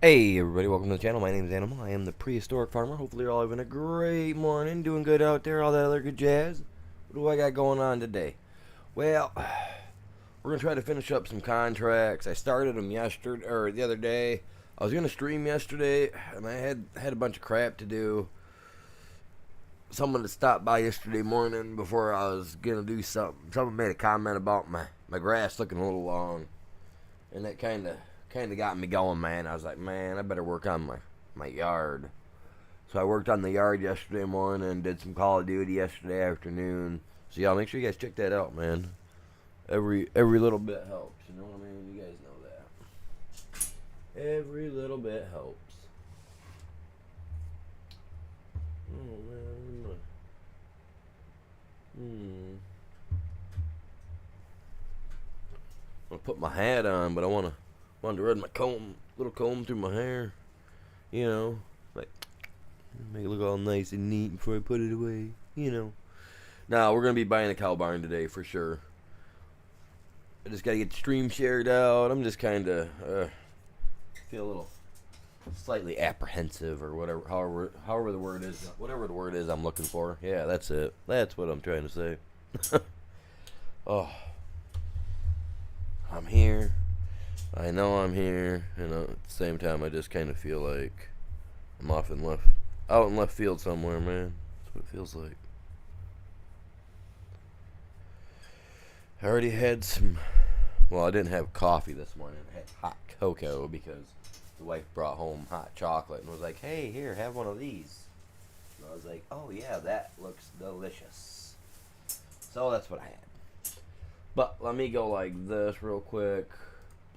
Hey everybody, welcome to the channel. My name is Animal. I am the prehistoric farmer. Hopefully you're all having a great morning, doing good out there, all that other good jazz. What do I got going on today? Well, we're gonna try to finish up some contracts. I started them yesterday or the other day. I was gonna stream yesterday, and I had a bunch of crap to do. Someone that stopped by yesterday morning before I was gonna do something. Someone made a comment about my grass looking a little long, and that kind of got me going, man. I was like, man, I better work on my yard. So I worked on the yard yesterday morning, did some Call of Duty yesterday afternoon. So y'all make sure you guys check that out, man. Every little bit helps. You know what I mean? You guys know that. Every little bit helps. Oh man. I'm gonna put my hat on, but I wanted to run my little comb through my hair. You know, like make it look all nice and neat before I put it away. You know. Now we're gonna be buying a cow barn today for sure. I just gotta get the stream shared out. I'm just kind of feel a little slightly apprehensive or whatever, however the word is, whatever the word is I'm looking for. Yeah, that's it. That's what I'm trying to say. Oh, I'm here. I know I'm here, and at the same time, I just kind of feel like I'm out in left field somewhere, man. That's what it feels like. I already had some. Well, I didn't have coffee this morning. I had hot cocoa because the wife brought home hot chocolate and was like, "Hey, here, have one of these." And I was like, "Oh yeah, that looks delicious." So that's what I had. But let me go like this real quick.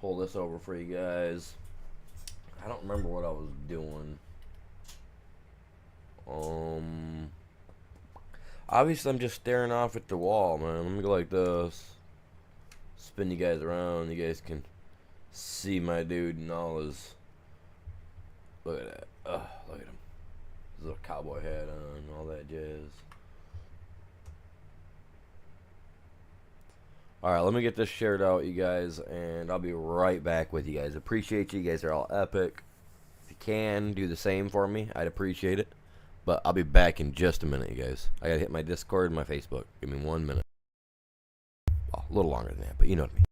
Pull this over for you guys. I don't remember what I was doing. Um, Obviously I'm just staring off at the wall, man. Let me go like this. Spin you guys around. You guys can see my dude and all his. Look at that. Look at him. His little cowboy hat on, all that jazz. Alright, let me get this shared out, you guys, and I'll be right back with you guys. Appreciate you. You guys are all epic. If you can, do the same for me. I'd appreciate it. But I'll be back in just a minute, you guys. I gotta hit my Discord and my Facebook. Give me 1 minute. Well, a little longer than that, but you know what I mean.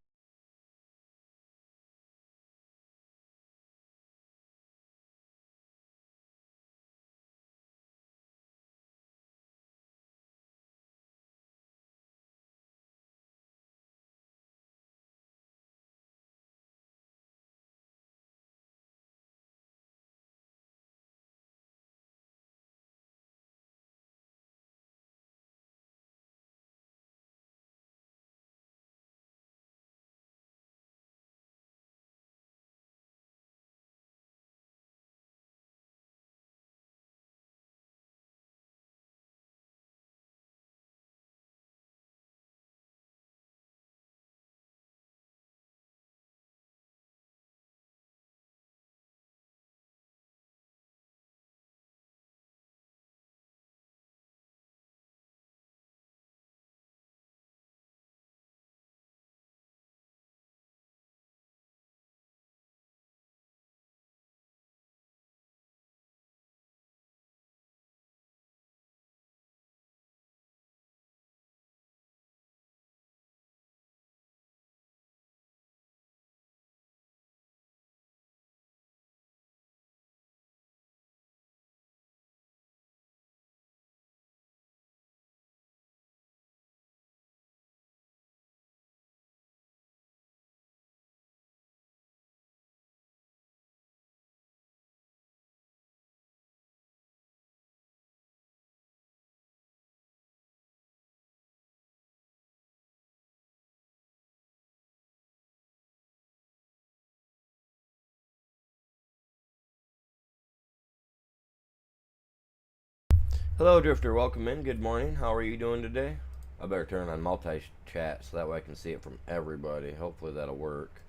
Hello, Drifter. Welcome in. Good morning. How are you doing today? I better turn on multi-chat so that way I can see it from everybody. Hopefully that'll work.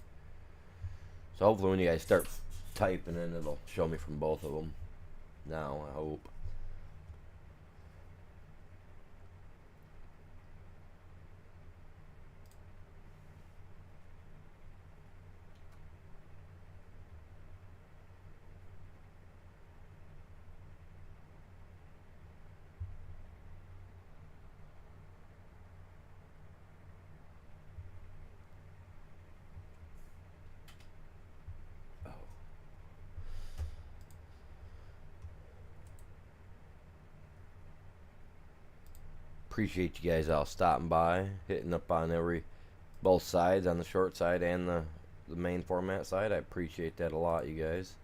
So hopefully when you guys start typing in, it'll show me from both of them. Now, I hope. appreciate you guys all stopping by, hitting up on both sides, on the short side and the main format side. I appreciate that a lot, you guys.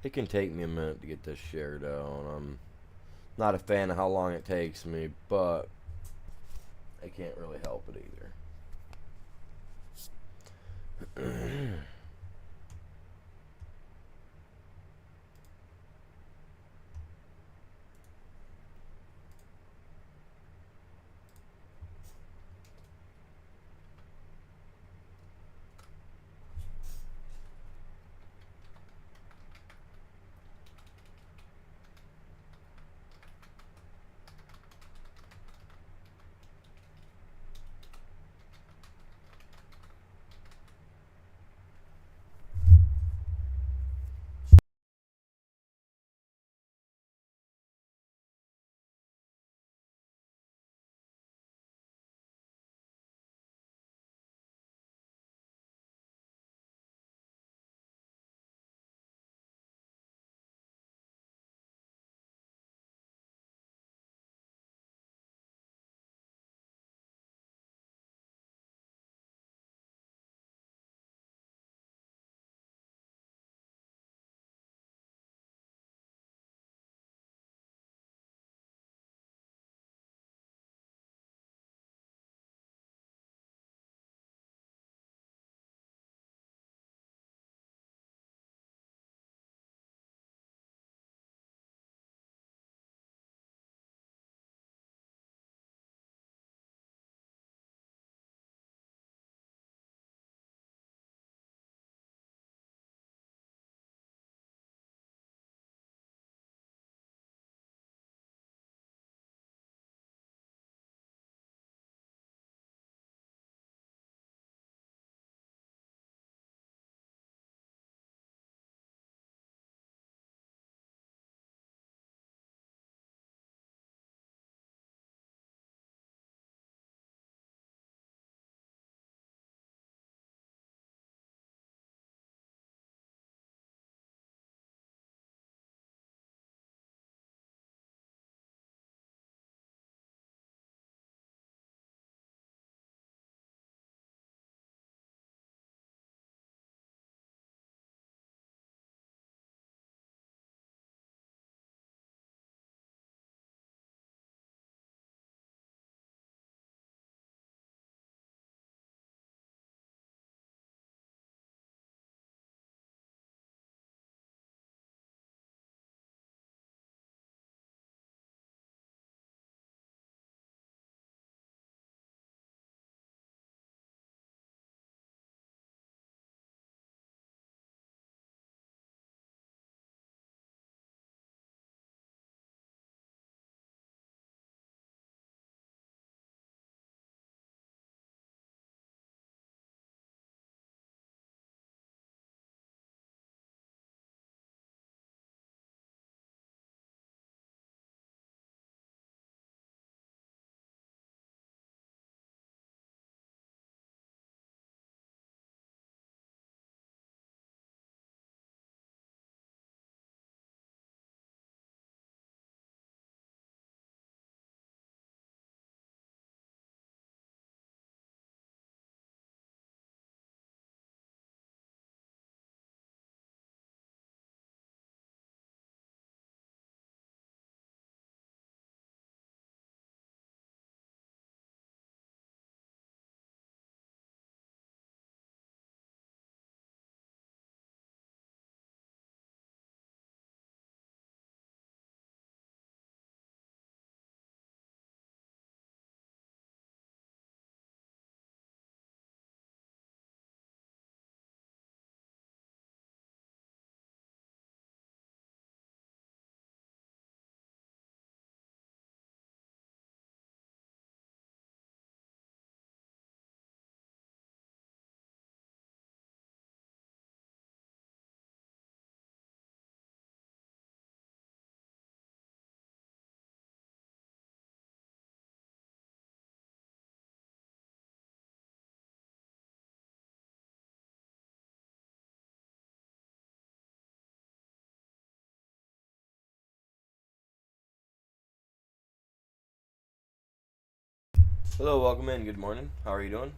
It can take me a minute to get this shared out. I'm not a fan of how long it takes me, but I can't really help it either. Hello, welcome in. Good morning. How are you doing?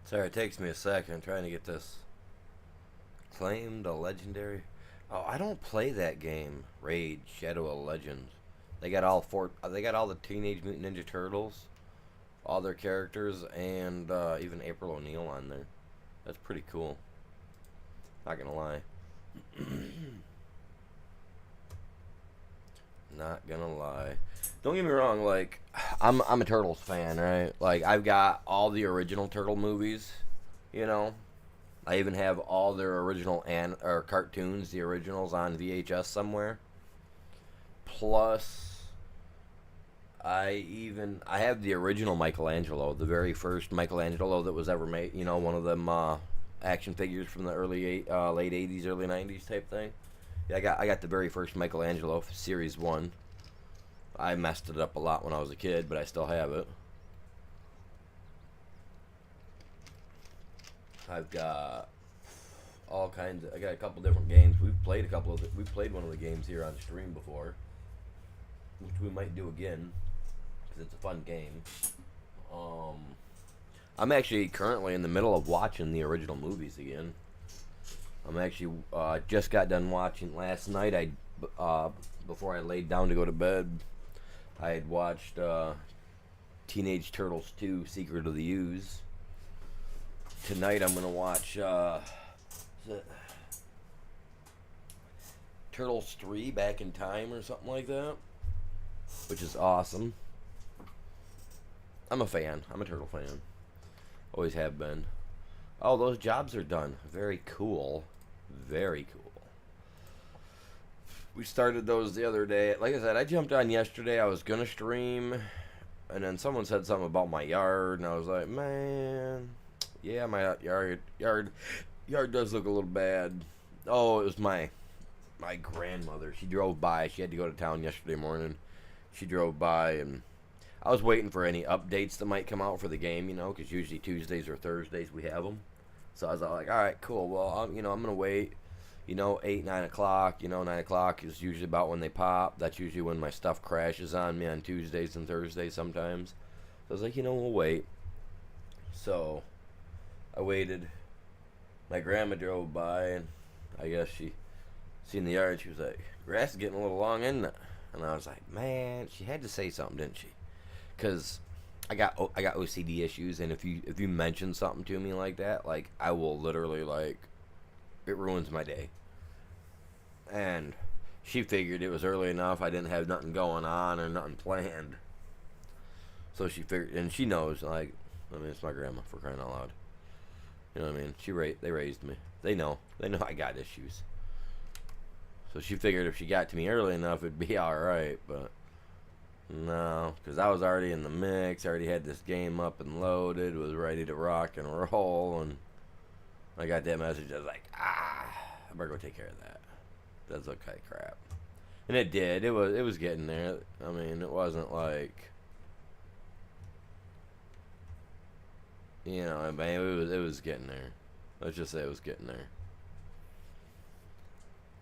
Sorry, it takes me a second. I'm trying to get this claimed a legendary. Oh, I don't play that game. Raid Shadow of Legends. They got all four. They got all the Teenage Mutant Ninja Turtles, all their characters, and even April O'Neil on there. That's pretty cool. Not gonna lie. Not gonna lie. Don't get me wrong. Like, I'm a Turtles fan, right? Like, I've got all the original Turtle movies. You know, I even have all their original or cartoons, the originals on VHS somewhere. Plus, I have the original Michelangelo, the very first Michelangelo that was ever made. You know, one of them action figures from the late '80s, early '90s type thing. Yeah, I got the very first Michelangelo, Series 1. I messed it up a lot when I was a kid, but I still have it. I've got all kinds of, I got a couple different games. We've played one of the games here on stream before, which we might do again because it's a fun game. Um, I'm actually currently in the middle of watching the original movies again. I'm actually just got done watching last night. Before I laid down to go to bed, I had watched Teenage Turtles 2: Secret of the Ooze. Tonight I'm gonna watch is it Turtles 3: Back in Time or something like that, which is awesome. I'm a fan. I'm a Turtle fan. Always have been. Oh, those jobs are done. Very cool. Very cool. We started those the other day. Like I said, I jumped on yesterday. I was gonna stream, and then someone said something about my yard, and I was like, man, yeah, my yard does look a little bad. Oh, it was my grandmother. She drove by. She had to go to town yesterday morning. She drove by, and I was waiting for any updates that might come out for the game, you know, because usually Tuesdays or Thursdays we have them. So I was like, all right, cool. Well, I'm gonna wait. 8, 9 o'clock. 9 o'clock is usually about when they pop. That's usually when my stuff crashes on me on Tuesdays and Thursdays sometimes. So I was like, we'll wait. So I waited. My grandma drove by, and I guess she seen the yard. She was like, grass is getting a little long, isn't it? And I was like, man, she had to say something, didn't she? Because I got OCD issues, and if you mention something to me like that, like, I will literally, like, It ruins my day. And she figured it was early enough. I didn't have nothing going on or nothing planned. So she figured, and she knows, like, I mean, it's my grandma, for crying out loud. You know what I mean? They raised me. They know I got issues. So she figured if she got to me early enough, it'd be alright, but no, because I was already in the mix, I already had this game up and loaded, was ready to rock and roll, and I got that message. I was like, I better go take care of that. That's okay, crap. And it did. It was getting there. I mean, it wasn't like, you know, I mean, it was getting there. Let's just say it was getting there.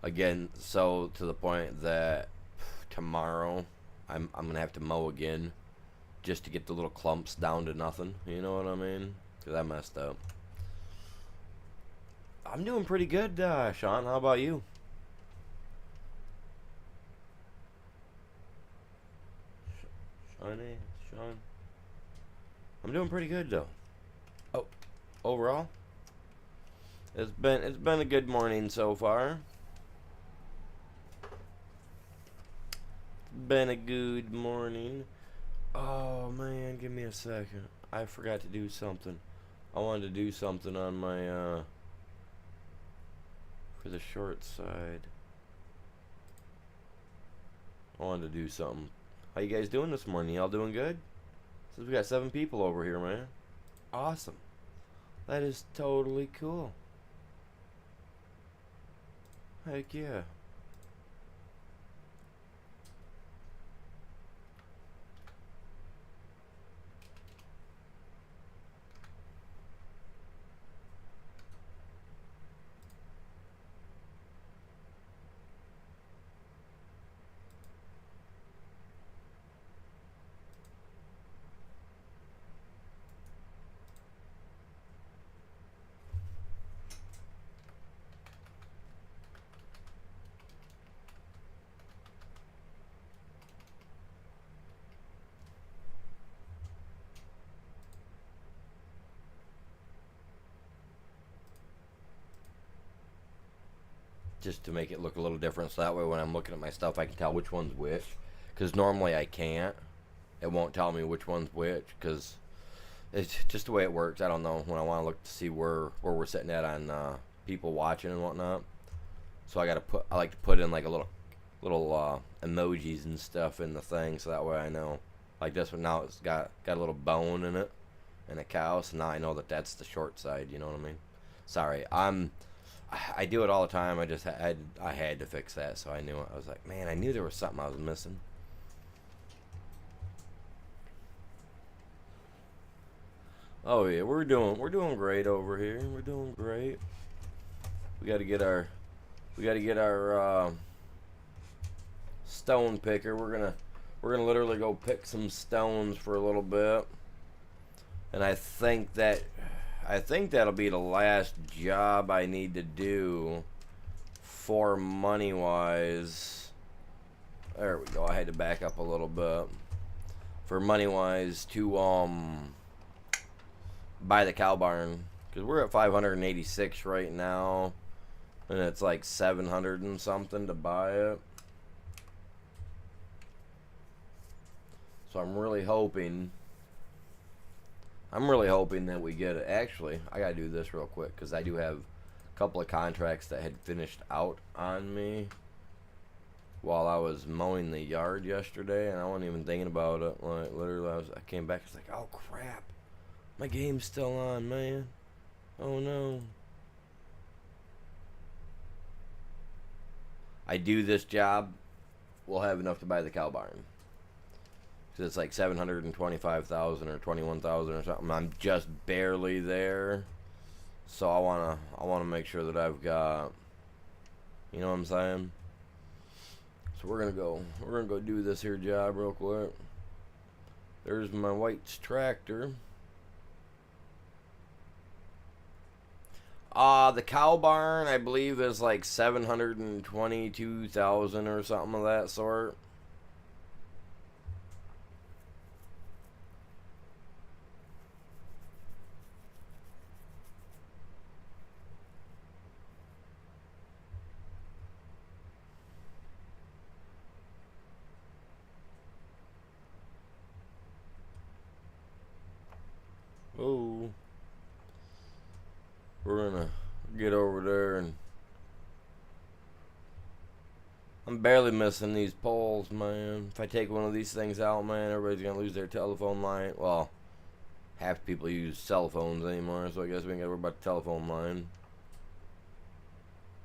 Again, so to the point that tomorrow I'm gonna have to mow again, just to get the little clumps down to nothing. You know what I mean? Because I messed up. I'm doing pretty good, Sean. How about you? Sean. I'm doing pretty good though. Oh, overall, it's been a good morning so far. Been a good morning. Oh man, give me a second. I forgot to do something. I wanted to do something on my for the short side. I wanted to do something. How you guys doing this morning? Y'all doing good? Since we got 7 people over here, man. Awesome. That is totally cool. Heck yeah. Just to make it look a little different, so that way when I'm looking at my stuff I can tell which one's which, because normally I can't. It won't tell me which one's which, because it's just the way it works. I don't know, when I want to look to see where we're sitting at on people watching and whatnot. So I like to put in like a little emojis and stuff in the thing, so that way I know. Like this one now, it's got a little bone in it and a cow, so now I know that that's the short side. You know what I mean? Sorry, I do it all the time. I had to fix that, so I knew it. I was like, man, I knew there was something I was missing. Oh yeah, we're doing great over here. We're doing great. We got to get our stone picker. We're gonna literally go pick some stones for a little bit, and I think that'll be the last job I need to do for money wise. There we go. I had to back up a little bit for money wise to buy the cow barn, because we're at 586 right now, and it's like 700 and something to buy it. So I'm really hoping that we get it. Actually, I gotta do this real quick, because I do have a couple of contracts that had finished out on me while I was mowing the yard yesterday, and I wasn't even thinking about it. Like, literally, I came back, it's like, oh crap, my game's still on, man. Oh no. I do this job, we'll have enough to buy the cow barn. It's like 725,000 or 21,000 or something. I'm just barely there, so I wanna make sure that I've got, you know what I'm saying. So we're gonna go do this here job real quick. There's my White's tractor. The cow barn I believe is like 722,000 or something of that sort. Oh, we're gonna get over there, and I'm barely missing these poles, man. If I take one of these things out, man, everybody's gonna lose their telephone line. Well, half people use cell phones anymore, so I guess we ain't gotta worry about the telephone line.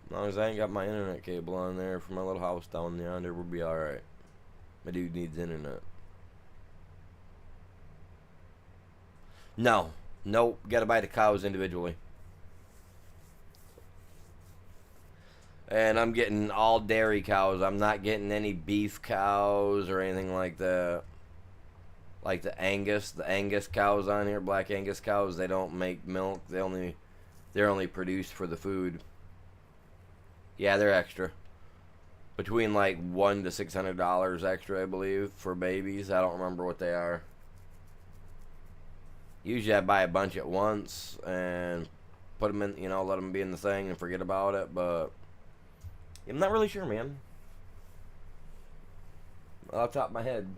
As long as I ain't got my internet cable on there for my little house down yonder, we'll be alright. My dude needs internet. No. Nope. Gotta buy the cows individually. And I'm getting all dairy cows. I'm not getting any beef cows or anything like that. Like the Angus cows on here, black Angus cows, they don't make milk. They're only produced for the food. Yeah, they're extra. Between like $100 to $600 extra, I believe, for babies. I don't remember what they are. Usually I buy a bunch at once and put them in, let them be in the thing and forget about it, but I'm not really sure, man. Off the top of my head.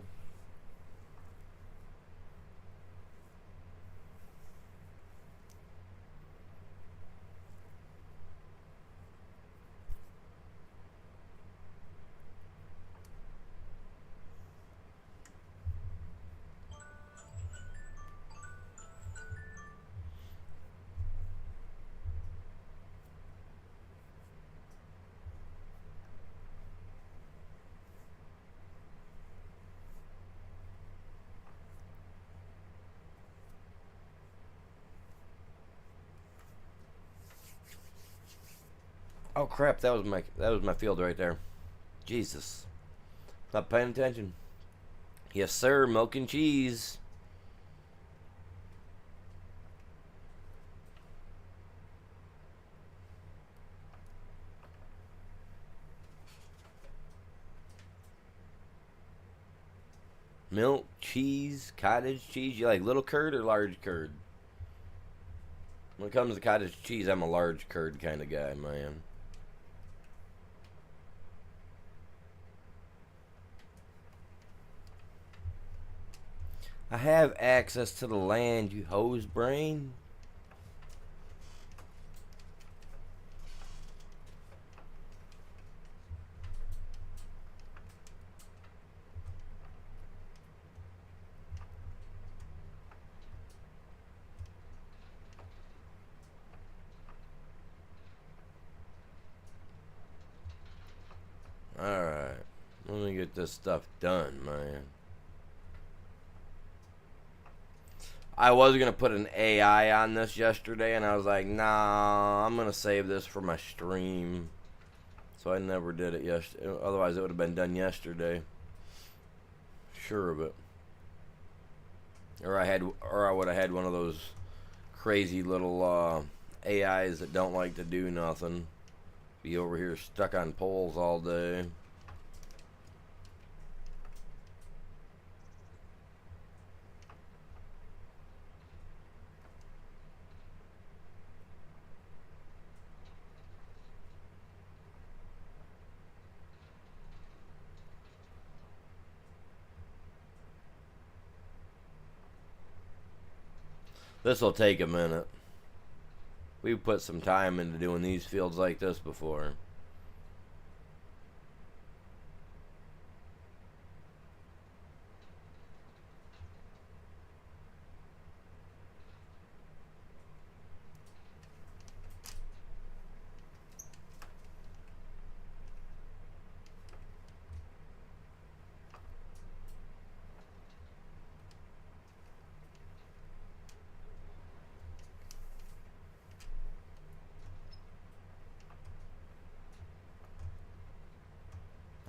Oh crap, that was my field right there. Jesus. Not paying attention. Yes, sir, milk and cheese. Milk, cheese, cottage cheese. You like little curd or large curd? When it comes to cottage cheese, I'm a large curd kind of guy, man. I have access to the land, you hose brain. Alright. Let me get this stuff done, man. I was going to put an AI on this yesterday, and I was like, nah, I'm going to save this for my stream. So I never did it yesterday. Otherwise, it would have been done yesterday. Sure of it. Or I would have had one of those crazy little AIs that don't like to do nothing. Be over here stuck on poles all day. This will take a minute. We've put some time into doing these fields like this before.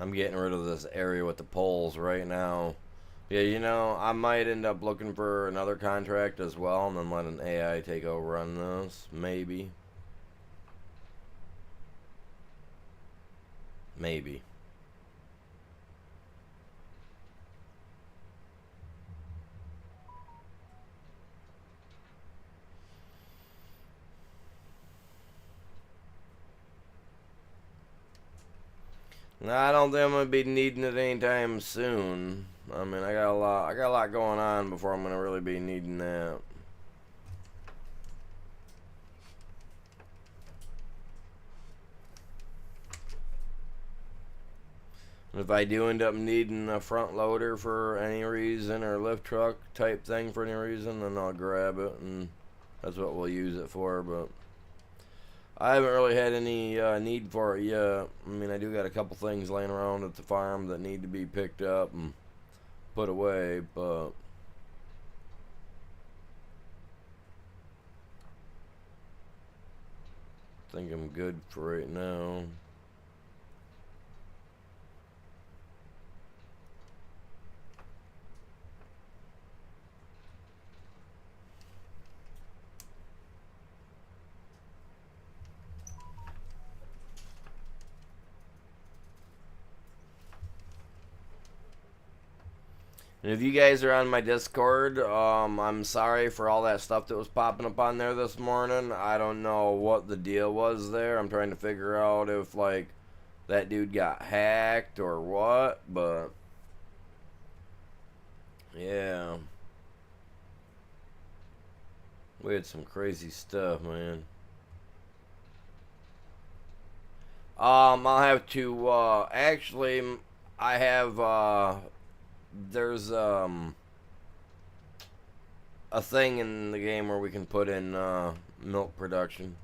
I'm getting rid of this area with the poles right now. Yeah, I might end up looking for another contract as well and then let an AI take over on this. Maybe. Maybe. I don't think I'm gonna be needing it anytime soon. I mean, I got a lot going on before I'm gonna really be needing that. If I do end up needing a front loader for any reason or lift truck type thing for any reason, then I'll grab it, and that's what we'll use it for. But I haven't really had any need for it yet. I mean, I do got a couple things laying around at the farm that need to be picked up and put away, but I think I'm good for right now. And if you guys are on my Discord, I'm sorry for all that stuff that was popping up on there this morning. I don't know what the deal was there. I'm trying to figure out if, like, that dude got hacked or what, but yeah. We had some crazy stuff, man. I'll have to, actually, I have, there's a thing in the game where we can put in milk production,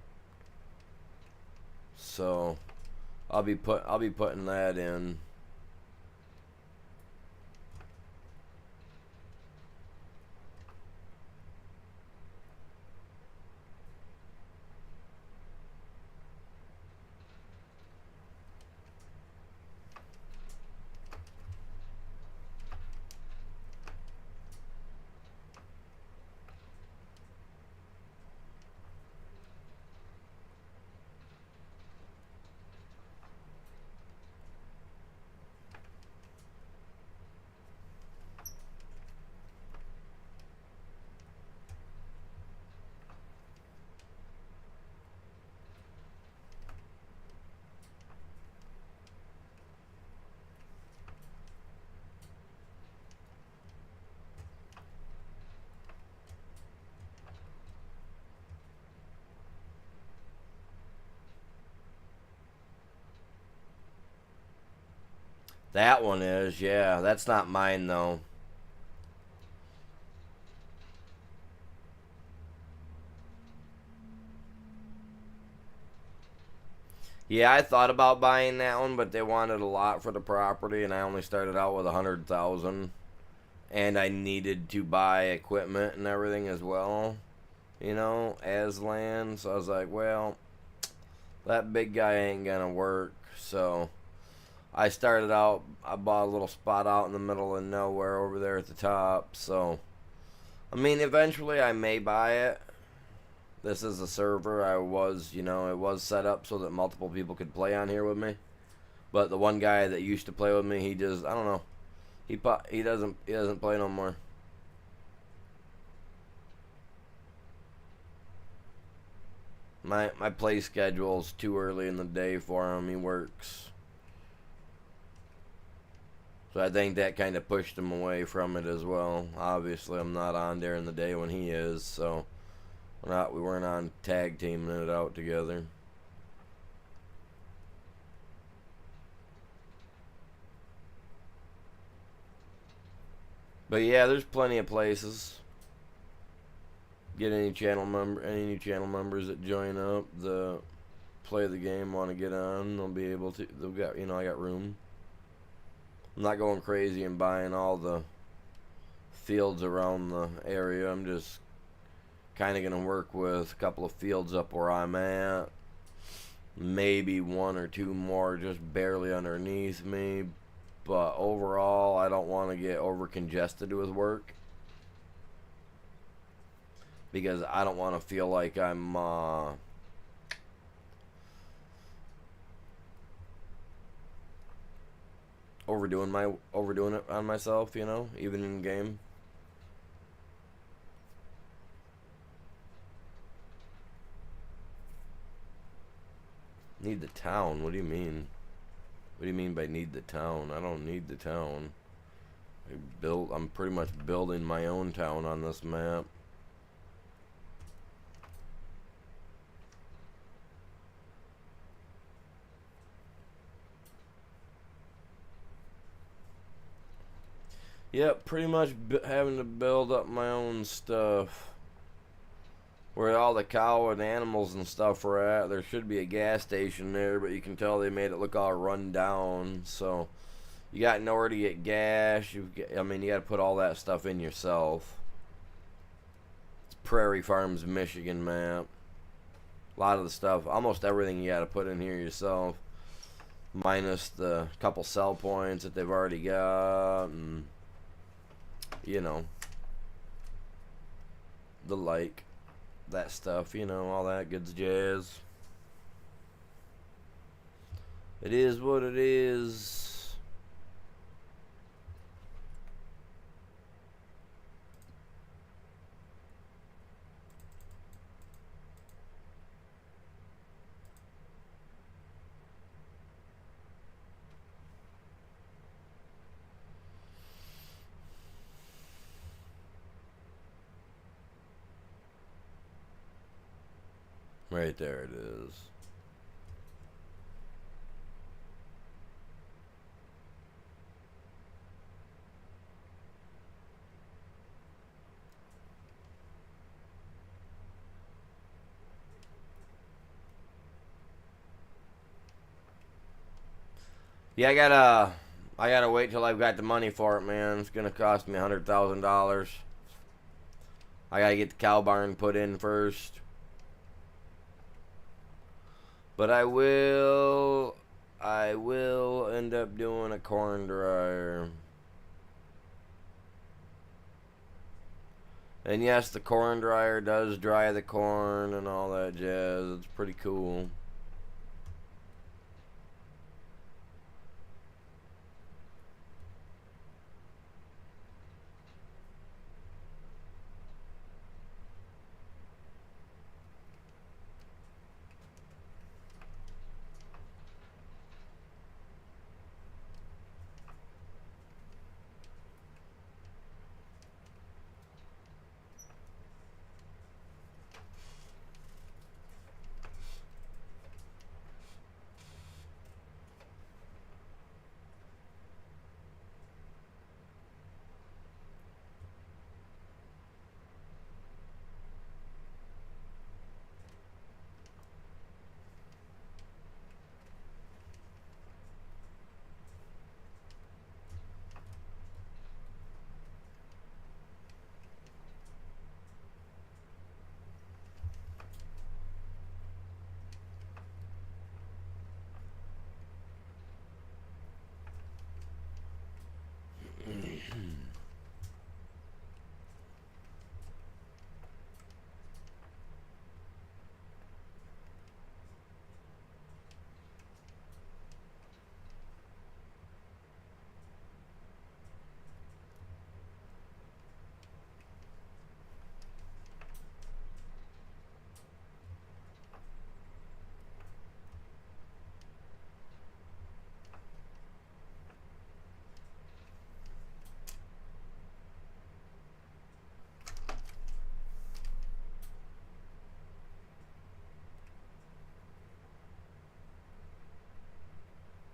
so I'll be putting that in. That one is, yeah. That's not mine, though. Yeah, I thought about buying that one, but they wanted a lot for the property, and I only started out with 100,000, and I needed to buy equipment and everything as well, you know, as land. So I was like, well, that big guy ain't gonna work. So I started out, I bought a little spot out in the middle of nowhere over there at the top. So, I mean, eventually I may buy it. This is a server. I was, you know, it was set up so that multiple people could play on here with me. But the one guy that used to play with me, he just, I don't know. He doesn't play no more. My play schedule's too early in the day for him. He works. So I think that kind of pushed him away from it as well. Obviously, I'm not on there in the day when he is, so we weren't on tag teaming it out together. But yeah, there's plenty of places. Get any new channel members that join up, the play the game, want to get on, they'll be able to. They've got, you know, I got room. I'm not going crazy and buying all the fields around the area. I'm just kind of going to work with a couple of fields up where I'm at. Maybe one or two more just barely underneath me. But overall, I don't want to get over congested with work, because I don't want to feel like I'm overdoing it on myself, you know, even in game. Need the town? What do you mean? What do you mean by need the town? I don't need the town. I'm pretty much building my own town on this map. Yep, pretty much having to build up my own stuff. Where all the cow and animals and stuff were at, there should be a gas station there, but you can tell they made it look all run down. So you got nowhere to get gas. You got to put all that stuff in yourself. It's Prairie Farms Michigan map. A lot of the stuff, almost everything you got to put in here yourself. Minus the couple sell points that they've already got. And, you know, the like. That stuff, all that good jazz. It is what it is. Right there it is. Yeah, I gotta wait till I've got the money for it, man. It's gonna cost me $100,000. I gotta get the cow barn put in first. But I will end up doing a corn dryer. And yes, the corn dryer does dry the corn and all that jazz. It's pretty cool.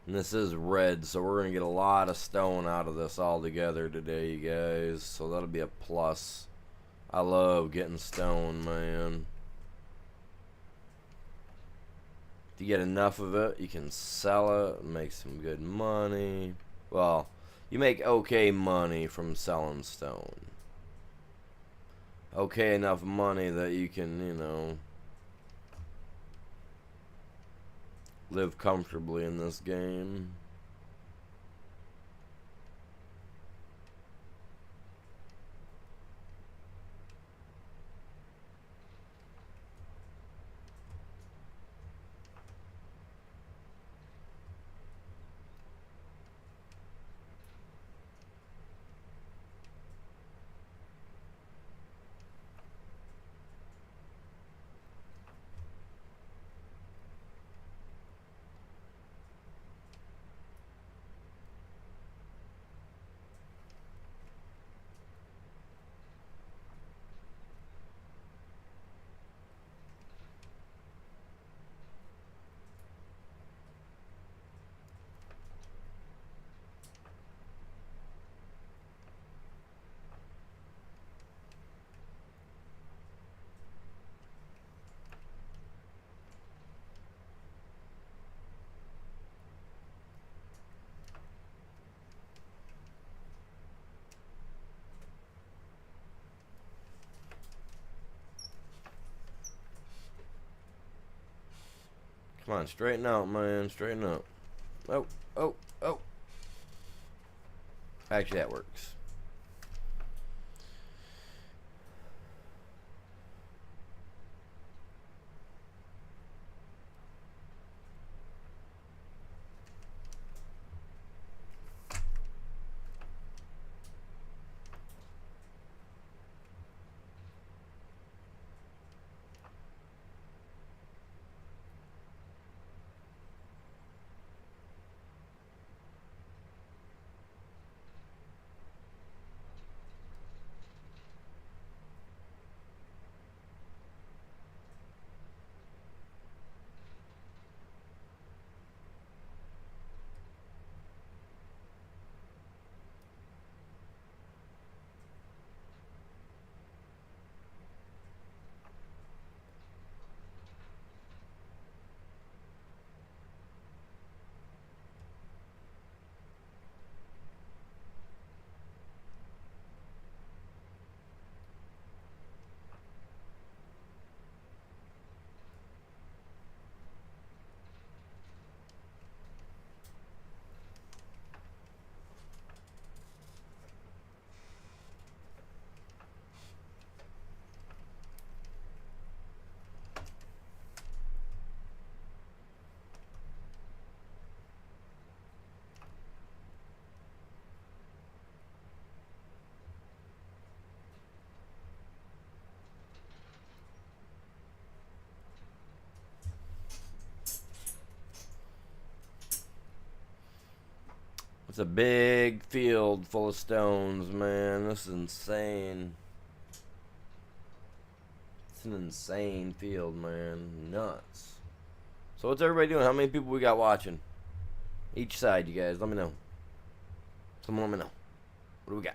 And this is red, so we're going to get a lot of stone out of this altogether today, you guys. So that'll be a plus. I love getting stone, man. If you get enough of it, you can sell it and make some good money. Well, you make okay money from selling stone. Okay enough money that you can, live comfortably in this game. Come on, straighten out, man. Straighten up. Oh, oh, oh. Actually, that works. It's a big field full of stones, man. This is insane. It's an insane field, man. Nuts. So what's everybody doing? How many people we got watching? Each side, you guys. Let me know. Someone let me know. What do we got?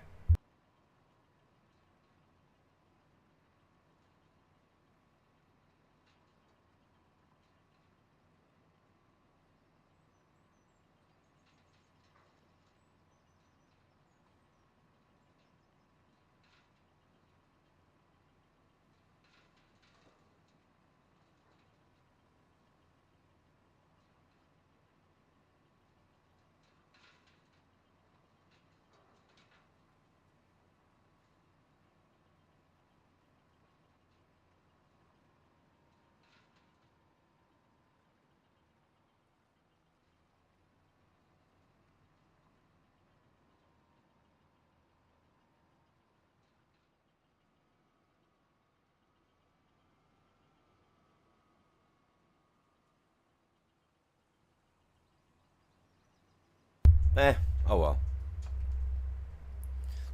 Eh, oh well.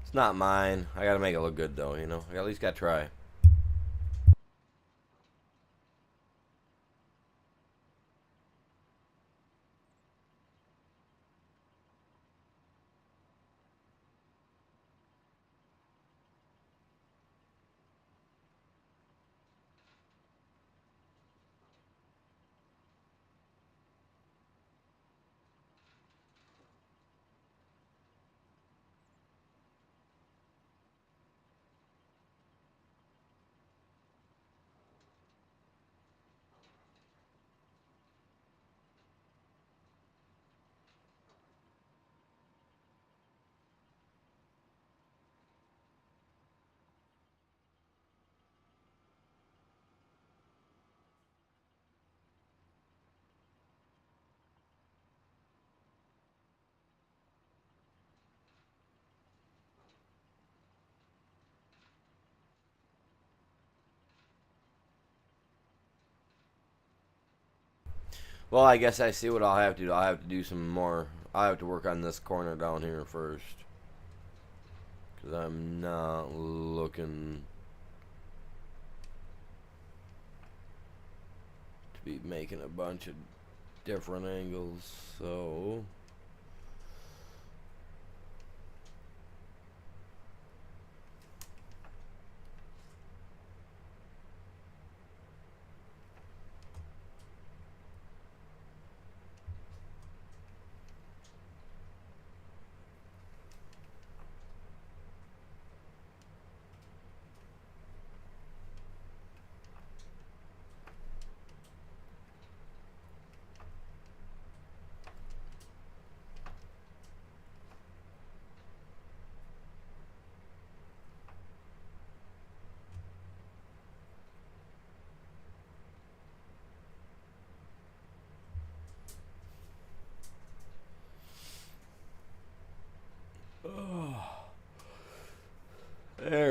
It's not mine. I gotta make it look good though, you know? I at least gotta try. Well, I guess I see what I'll have to do. I'll have to do some more. I'll have to work on this corner down here first. Because I'm not looking to be making a bunch of different angles. So...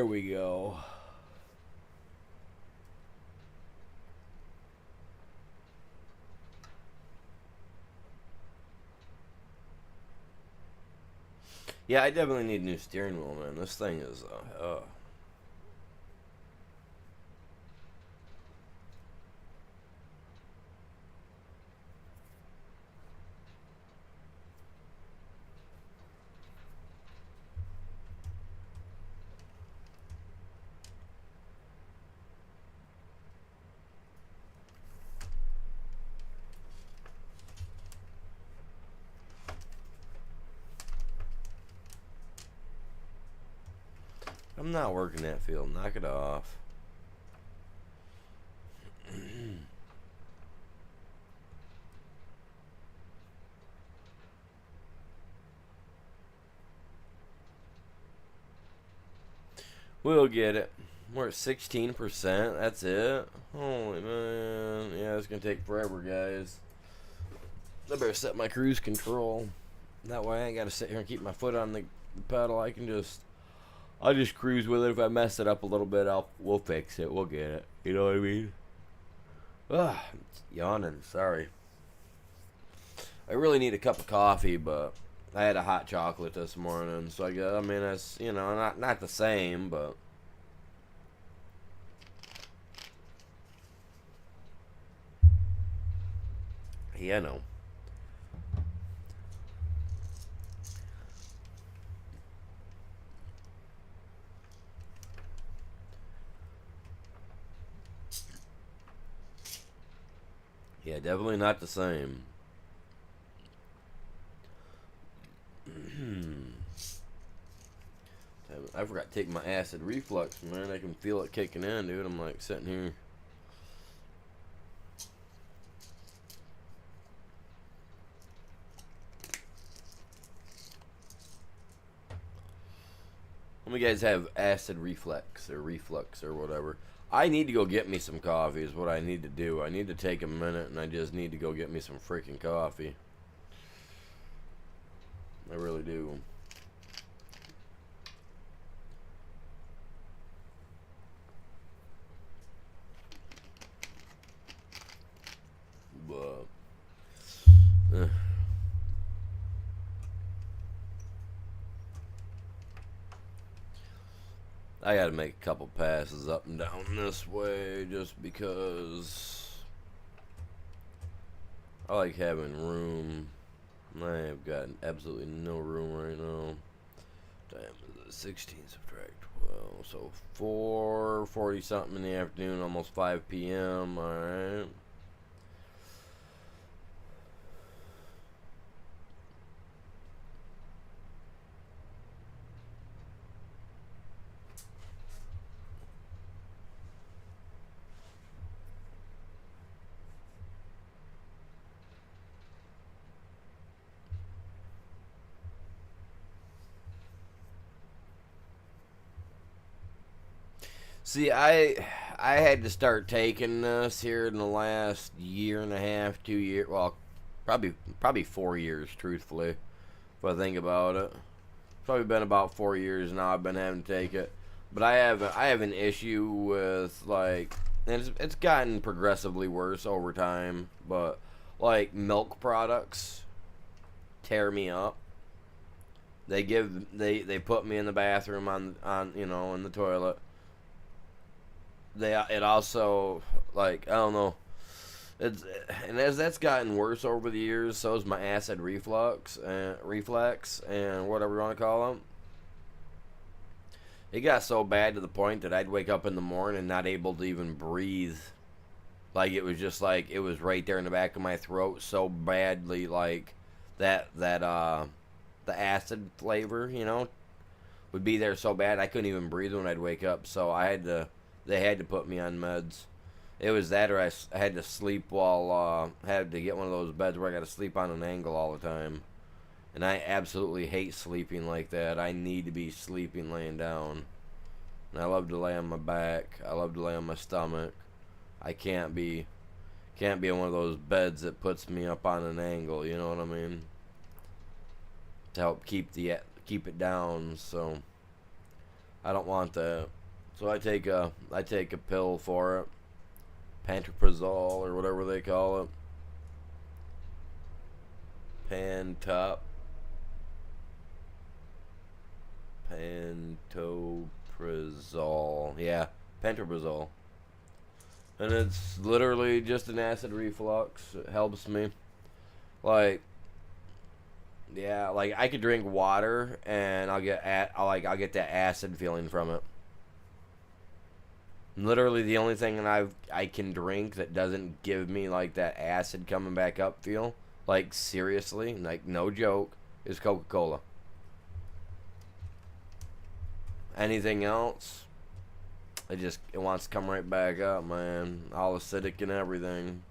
There we go. Yeah, I definitely need a new steering wheel, man. This thing is, I'm not working that field. Knock it off. We'll get it. We're at 16%. That's it. Holy man. Yeah, it's going to take forever, guys. I better set my cruise control. That way I ain't got to sit here and keep my foot on the pedal. I'll just cruise with it. If I mess it up a little bit, we'll fix it. We'll get it. You know what I mean? Ugh, yawning. Sorry. I really need a cup of coffee, but I had a hot chocolate this morning, so I mean, that's, you know, not the same, but yeah, no. Yeah, definitely not the same. I forgot to take my acid reflux, man. I can feel it kicking in, dude. I'm like sitting here. Some of you guys have acid reflux or whatever. I need to go get me some coffee is what I need to do. I need to take a minute and I just need to go get me some freaking coffee. I really do. But I gotta make a couple passes up and down this way just because I like having room. I have got absolutely no room right now. Damn, 16 subtract 12, so 4:40 something in the afternoon, almost 5 p.m. All right. See, I had to start taking this here in the last year and a half, 2 years. Well, probably 4 years, truthfully, if I think about it. It's probably been about 4 years now. I've been having to take it, but I have an issue with like, and it's gotten progressively worse over time. But like milk products tear me up. They put me in the bathroom on you know, in the toilet. It also, like, I don't know, and as that's gotten worse over the years, so is my acid reflux and whatever you want to call them. It got so bad to the point that I'd wake up in the morning and not able to even breathe. Like, it was just like it was right there in the back of my throat so badly, like the acid flavor, you know, would be there so bad I couldn't even breathe when I'd wake up. So they had to put me on meds. It was that, or I had to sleep while, had to get one of those beds where I got to sleep on an angle all the time. And I absolutely hate sleeping like that. I need to be sleeping laying down. And I love to lay on my back. I love to lay on my stomach. I can't be on one of those beds that puts me up on an angle, you know what I mean? To help keep it down, so I don't want that. So I take a pill for it, pantoprazole or whatever they call it, pantop, pantoprazole. Yeah, pantoprazole. And it's literally just an acid reflux. It helps me. Like, yeah, like I could drink water and I'll get that acid feeling from it. Literally the only thing that I can drink that doesn't give me like that acid coming back up feel, like seriously, like no joke, is Coca-Cola. Anything else, it wants to come right back up, man. All acidic and everything.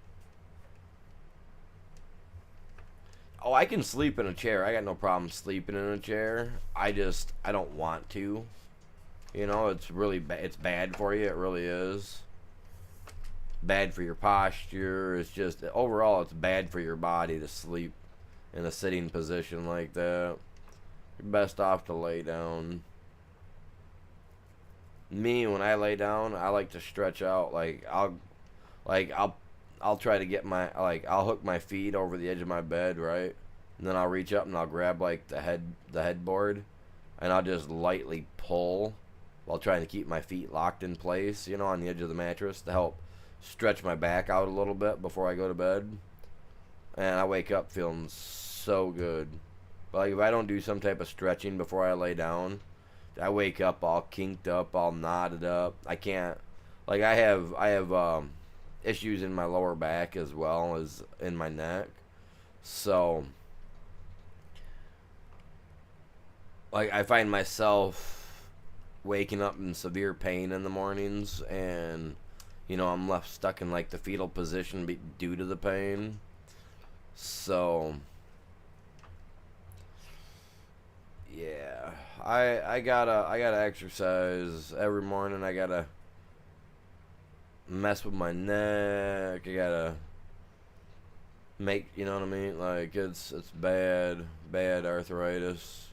Oh, I can sleep in a chair. I got no problem sleeping in a chair. I don't want to. You know, it's bad for you. It really is. Bad for your posture. It's just, overall, it's bad for your body to sleep in a sitting position like that. You're best off to lay down. Me, when I lay down, I like to stretch out. Like, I'll try to get I'll hook my feet over the edge of my bed, right? And then I'll reach up and I'll grab like the headboard, and I'll just lightly pull while trying to keep my feet locked in place, you know, on the edge of the mattress to help stretch my back out a little bit before I go to bed. And I wake up feeling so good. But like if I don't do some type of stretching before I lay down, I wake up all kinked up, all knotted up. I can't, like I have issues in my lower back as well as in my neck. So like I find myself waking up in severe pain in the mornings, and you know I'm left stuck in like the fetal position due to the pain. So yeah, I gotta exercise every morning. I gotta mess with my neck. I gotta make, you know what I mean? Like it's bad arthritis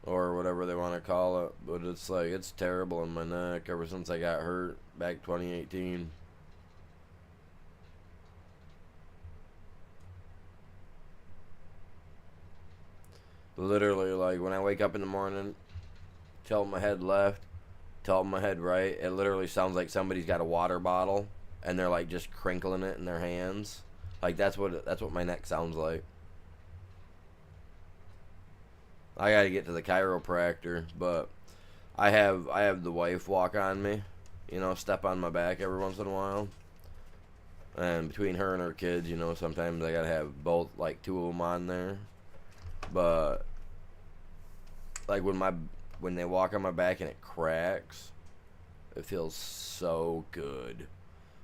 or whatever they want to call it. But it's like it's terrible in my neck ever since I got hurt back 2018. Literally, like when I wake up in the morning, tilt my head left, tilt my head right. It literally sounds like somebody's got a water bottle and they're like just crinkling it in their hands. Like that's what my neck sounds like. I gotta get to the chiropractor, but I have the wife walk on me, you know, step on my back every once in a while. And between her and her kids, you know, sometimes I gotta have both, like two of them on there. But like when they walk on my back and it cracks, it feels so good.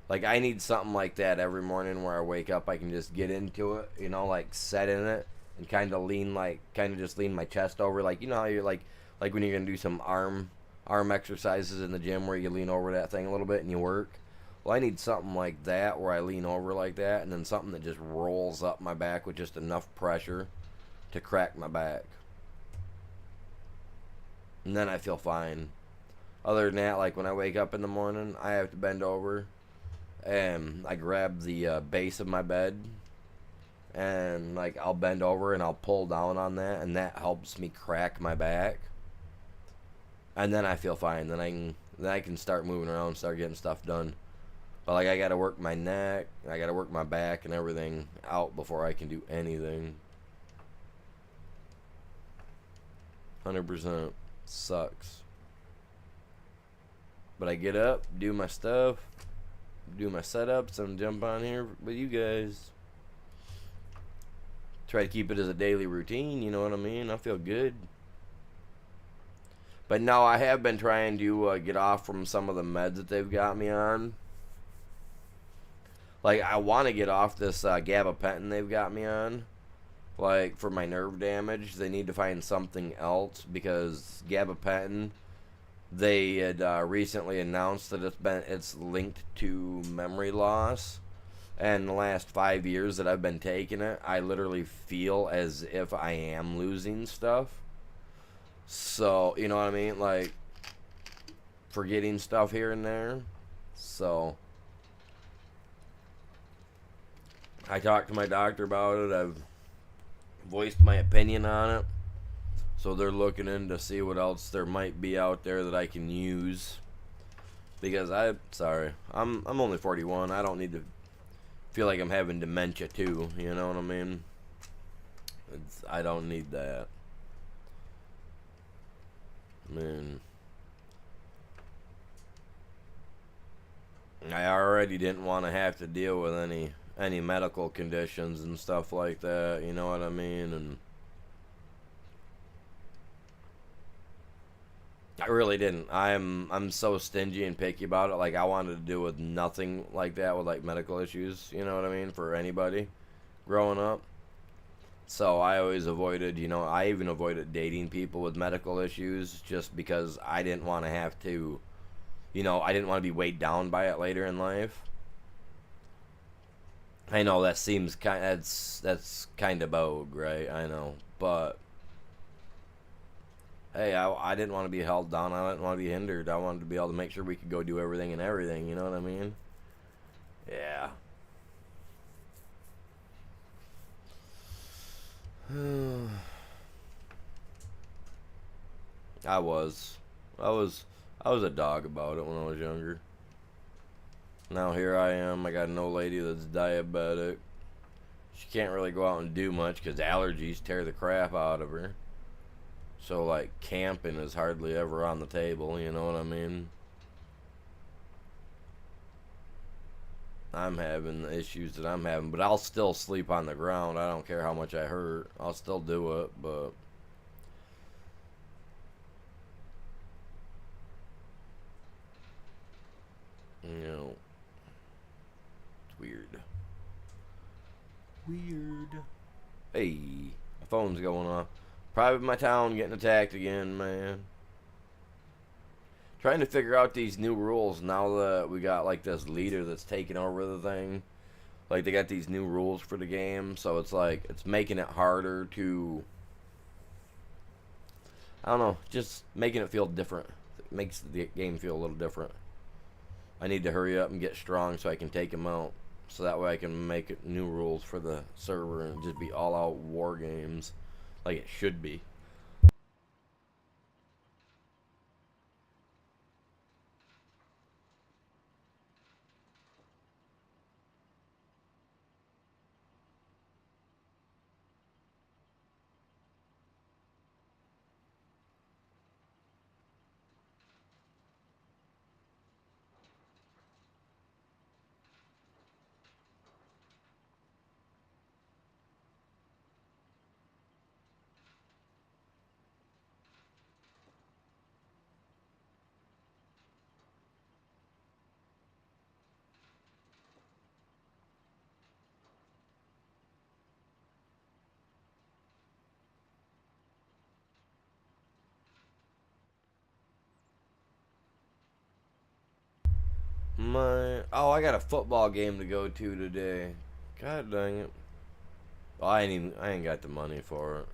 Like I need something like that every morning where I wake up, I can just get into it, you know, like set in it and kind of just lean my chest over, like you know how you're like when you're gonna do some arm exercises in the gym where you lean over that thing a little bit and you work. Well, I need something like that where I lean over like that, and then something that just rolls up my back with just enough pressure to crack my back. And then I feel fine. Other than that, like when I wake up in the morning, I have to bend over and I grab the base of my bed, and like I'll bend over and I'll pull down on that, and that helps me crack my back. And then I feel fine. Then I can start moving around, start getting stuff done. But like I gotta work my neck, I gotta work my back and everything out before I can do anything. 100% sucks. But I get up, do my stuff, do my setups, and jump on here with you guys. Try to keep it as a daily routine, you know what I mean? I feel good. But no, I have been trying to get off from some of the meds that they've got me on. Like, I want to get off this gabapentin they've got me on. Like, for my nerve damage, they need to find something else, because gabapentin, they had recently announced that it's linked to memory loss. And the last 5 years that I've been taking it, I literally feel as if I am losing stuff. So, you know what I mean? Like, forgetting stuff here and there. So, I talked to my doctor about it. I've voiced my opinion on it. So, they're looking in to see what else there might be out there that I can use. Because I'm only 41. I don't need to feel like I'm having dementia too. You know what I mean? I don't need that. I mean, I already didn't want to have to deal with any medical conditions and stuff like that. You know what I mean? And I really didn't. I'm so stingy and picky about it. Like I wanted to deal with nothing like that with like medical issues. You know what I mean? For anybody growing up. So I always avoided, I even avoided dating people with medical issues just because I didn't want to have to, I didn't want to be weighed down by it later in life. I know that seems that's kind of vogue, right? I know, but hey, I didn't want to be held down. I didn't want to be hindered. I wanted to be able to make sure we could go do everything and everything. You know what I mean? Yeah. I was, I was, I was a dog about it when I was younger. Now here I am. I got an old lady that's diabetic. She can't really go out and do much because allergies tear the crap out of her. So like camping is hardly ever on the table. You know what I mean? I'm having the issues that I'm having, but I'll still sleep on the ground. I don't care how much I hurt. I'll still do it, but you know, it's weird. Weird. Hey, my phone's going off. Private my town getting attacked again, man. Trying to figure out these new rules now that we got like this leader that's taking over the thing. Like they got these new rules for the game, so it's like it's making it harder to I don't know, just making it feel different. It makes the game feel a little different. I need to hurry up and get strong so I can take him out. So that way I can make it new rules for the server and just be all out war games like it should be. I got a football game to go to today. God dang it. Well, I ain't got the money for it.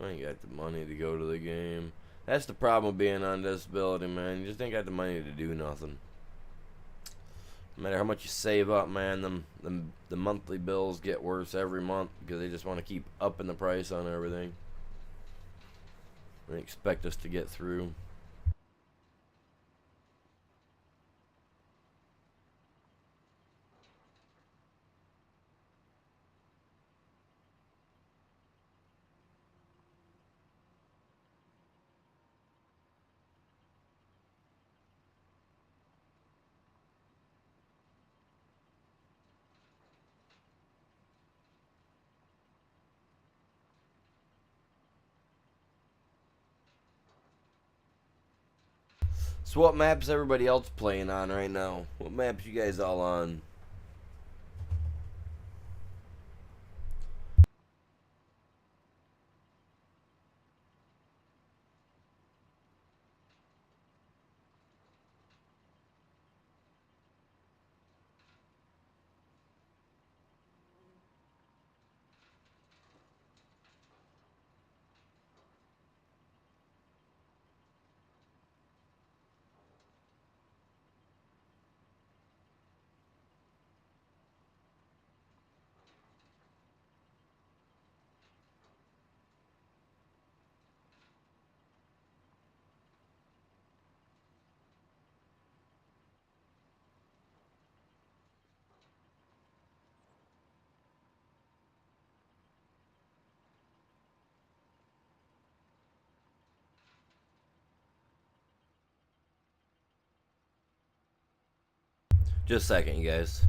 I ain't got the money to go to the game. That's the problem with being on disability, man. You just ain't got the money to do nothing. No matter how much you save up, man, the monthly bills get worse every month because they just want to keep upping the price on everything. They expect us to get through. So what maps everybody else playing on right now? What maps you guys all on? Just a second, you guys.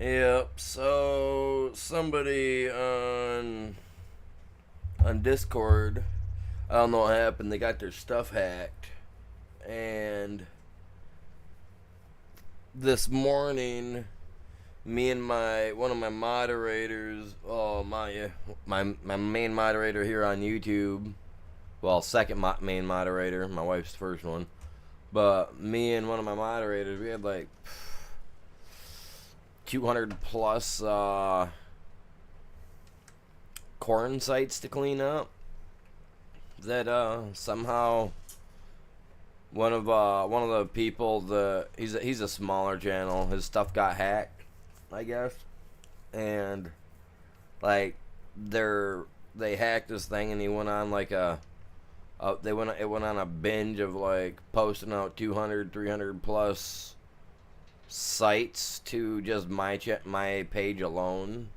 Yep. So somebody on Discord, I don't know what happened. They got their stuff hacked, and this morning, me and my one of my moderators, oh my main moderator here on YouTube, well, second main moderator, my wife's first one, but me and one of my moderators, we had like 200 plus corn sites to clean up. That somehow one of the people, he's a smaller channel, his stuff got hacked, I guess, and like they hacked this thing, and he went on like it went on a binge of like posting out 200 300 plus sites to just my page alone.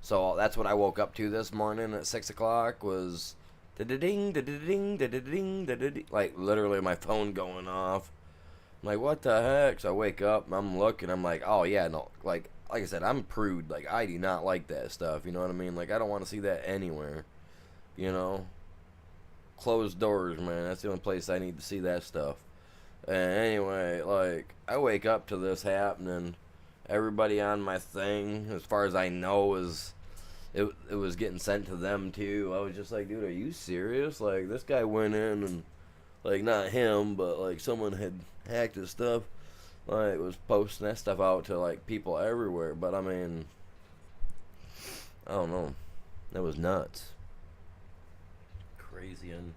So that's what I woke up to this morning at 6 o'clock, was da-da-ding, da-da-ding, da-da-ding, da-da-ding, like literally my phone going off. I'm like, what the heck? So I wake up, I'm looking, I'm like, oh yeah, no, like I said, I'm a prude. Like, I do not like that stuff, you know what I mean? Like, I don't want to see that anywhere, you know? Closed doors, man, that's the only place I need to see that stuff. And anyway, like, I wake up to this happening. Everybody on my thing, as far as I know, it was getting sent to them too. I was just like, dude, are you serious? Like, this guy went in and, like, not him, but like someone had hacked his stuff. Like, was posting that stuff out to like people everywhere. But I mean, I don't know. That was nuts. Crazy, and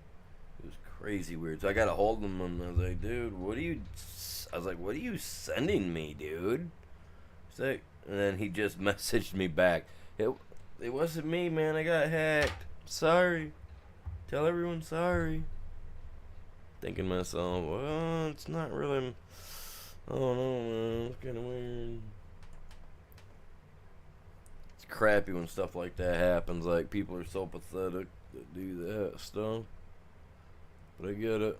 it was crazy weird. So I got a hold of him, and I was like, dude, what are you? I was like, what are you sending me, dude? He's like, and then he just messaged me back. It wasn't me, man. I got hacked. Sorry. Tell everyone sorry. Thinking to myself, well, it's not really. I don't know, man. It's kind of weird. It's crappy when stuff like that happens. Like, people are so pathetic that do that stuff. But I get it.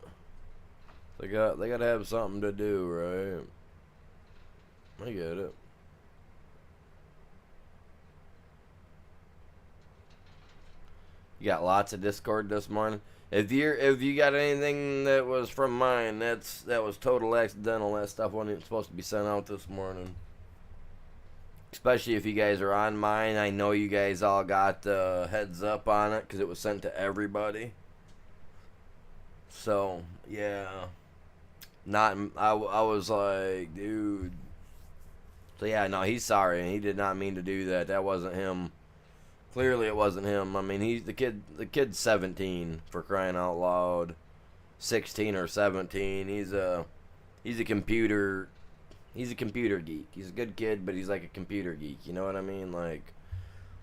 They gotta have something to do, right? I get it. You got lots of Discord this morning. If you got anything that was from mine, that was total accidental. That stuff wasn't supposed to be sent out this morning. Especially if you guys are on mine, I know you guys all got the heads up on it because it was sent to everybody. So yeah, I was like, dude. So yeah, no, he's sorry. He did not mean to do that. That wasn't him. Clearly, it wasn't him. I mean, the kid's 17, for crying out loud. 16 or 17. He's a computer geek. He's a good kid, but he's like a computer geek. You know what I mean? Like,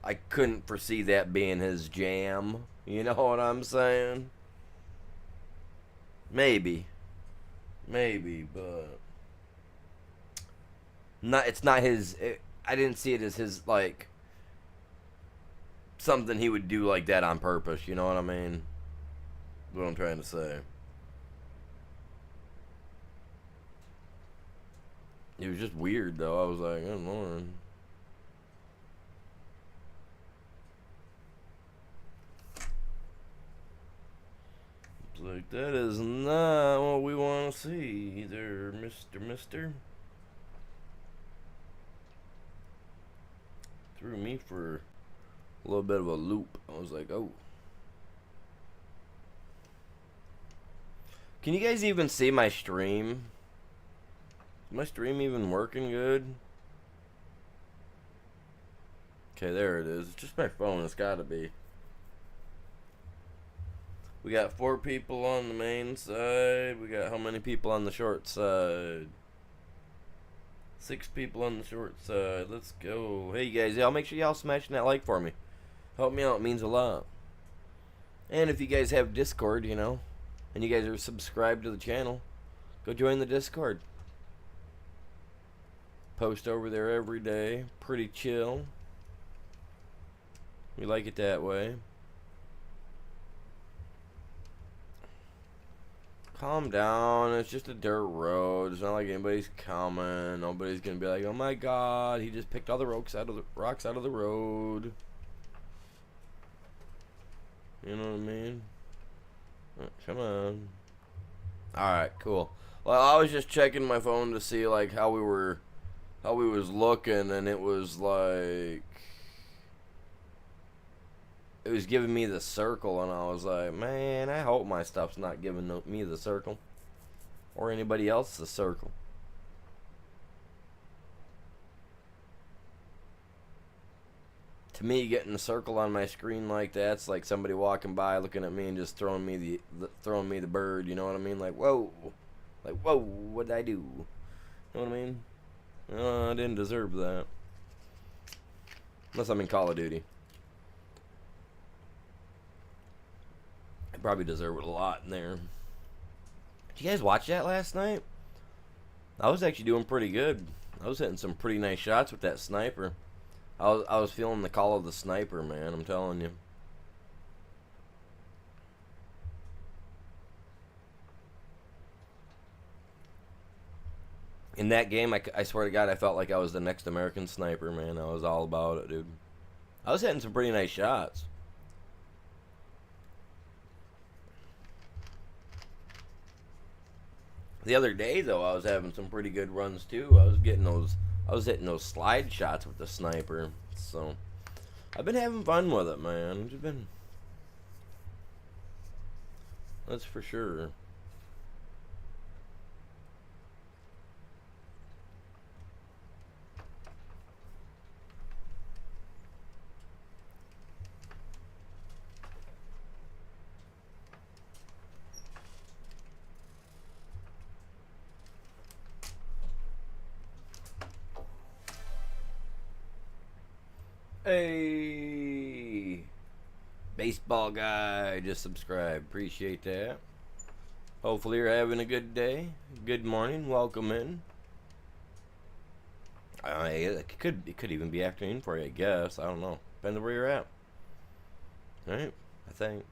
I couldn't foresee that being his jam. You know what I'm saying? Maybe, but It's not his. I didn't see it as his like something he would do like that on purpose. You know what I mean? What I'm trying to say. It was just weird though. I was like, oh Lord. It's like that is not what we want to see there, Mister. Threw me for a little bit of a loop. I was like, oh. Can you guys even see my stream? Is my stream even working good? Okay, there it is. It's just my phone. It's gotta be. We got 4 people on the main side. We got how many people on the short side? 6 people on the short side. Let's go. Hey guys, y'all make sure y'all smashing that like for me. Help me out. It means a lot. And if you guys have Discord, you know, and you guys are subscribed to the channel, go join the Discord. Post over there every day. Pretty chill. We like it that way. Calm down. It's just a dirt road. It's not like anybody's coming. Nobody's gonna be like, "Oh my God, he just picked all the rocks out of the road." You know what I mean? Come on. All right, cool. Well, I was just checking my phone to see like how we was looking, and it was like it was giving me the circle, and I was like, man, I hope my stuff's not giving me the circle or anybody else the circle. To me, getting a circle on my screen like that's like somebody walking by looking at me and just throwing me the bird. You know what I mean? Like whoa, what did I do? You know what I mean? I didn't deserve that. Unless I'm in Call of Duty. I probably deserve it a lot in there. Did you guys watch that last night? I was actually doing pretty good. I was hitting some pretty nice shots with that sniper. I was feeling the call of the sniper, man. I'm telling you. In that game, I swear to God, I felt like I was the next American sniper, man. I was all about it, dude. I was hitting some pretty nice shots. The other day, though, I was having some pretty good runs, too. I was hitting those slide shots with the sniper. So, I've been having fun with it, man. That's for sure. Hey, baseball guy, just subscribe. Appreciate that. Hopefully you're having a good day. Good morning. Welcome in. It could even be afternoon for you, I guess. I don't know. Depends on where you're at. All right, I think.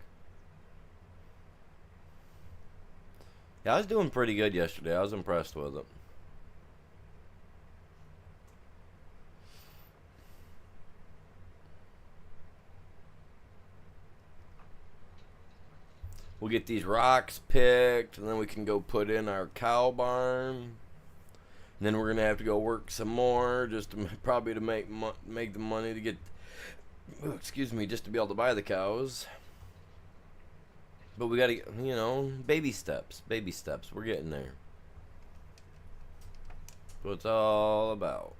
Yeah, I was doing pretty good yesterday. I was impressed with it. We'll get these rocks picked, and then we can go put in our cow barn. And then we're gonna have to go work some more, just to probably to make the money to get. Excuse me, just to be able to buy the cows. But we gotta, baby steps. Baby steps. We're getting there. That's what it's all about.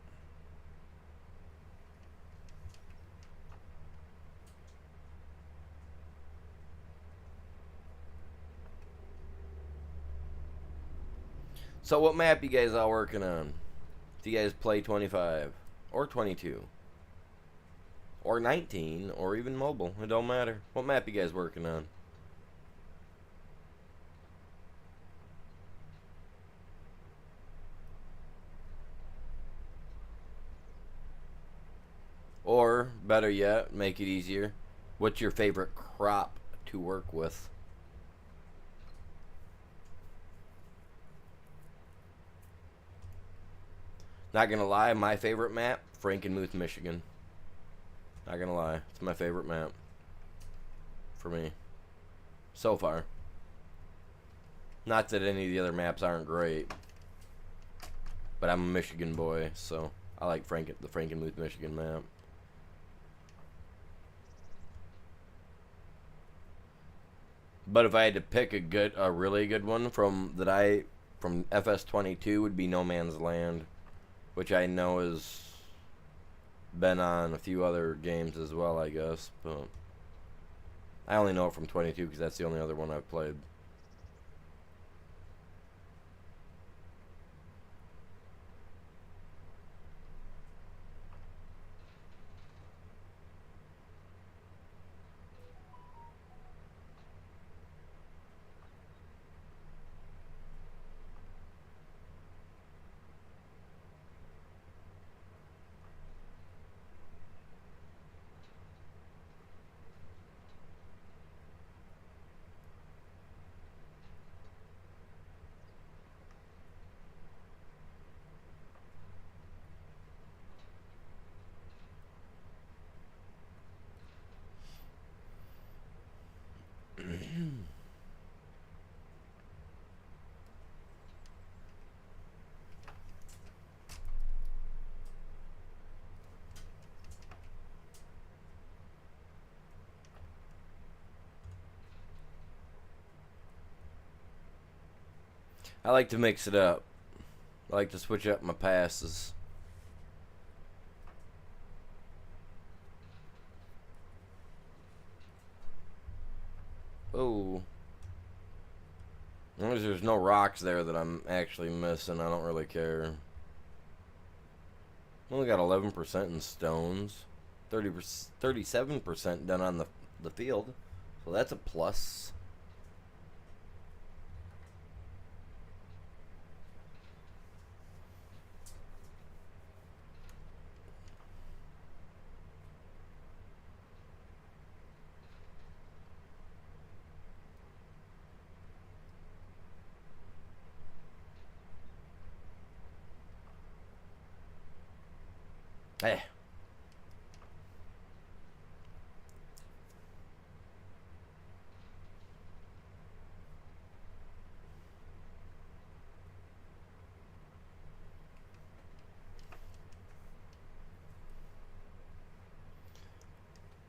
So what map you guys all working on? If you guys play 25 or 22 or 19 or even mobile, it don't matter. What map you guys working on? Better yet, make it easier. What's your favorite crop to work with? Not gonna lie, my favorite map, Frankenmuth, Michigan. Not gonna lie, it's my favorite map. For me. So far. Not that any of the other maps aren't great. But I'm a Michigan boy, so I like the Frankenmuth, Michigan map. But if I had to pick a really good one from FS22 would be No Man's Land, which I know has been on a few other games as well, I guess. But I only know it from 22 because that's the only other one I've played. I like to mix it up. I like to switch up my passes. Oh. As long as there's no rocks there that I'm actually missing, I don't really care. Only got 11% in stones. 37% done on the field. So that's a plus. Hey.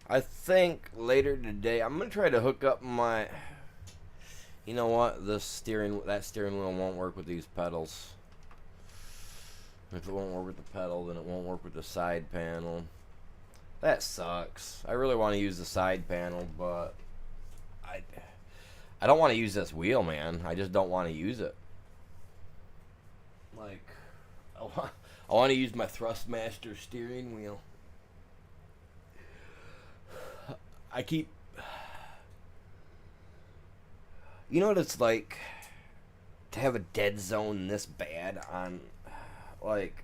I think later today I'm gonna try to hook up my. You know what? That steering wheel won't work with these pedals. If it won't work with the pedal, then it won't work with the side panel. That sucks. I really want to use the side panel, but I don't want to use this wheel, man. I just don't want to use it. Like, I want to use my Thrustmaster steering wheel. I keep... You know what it's like to have a dead zone this bad on... Like,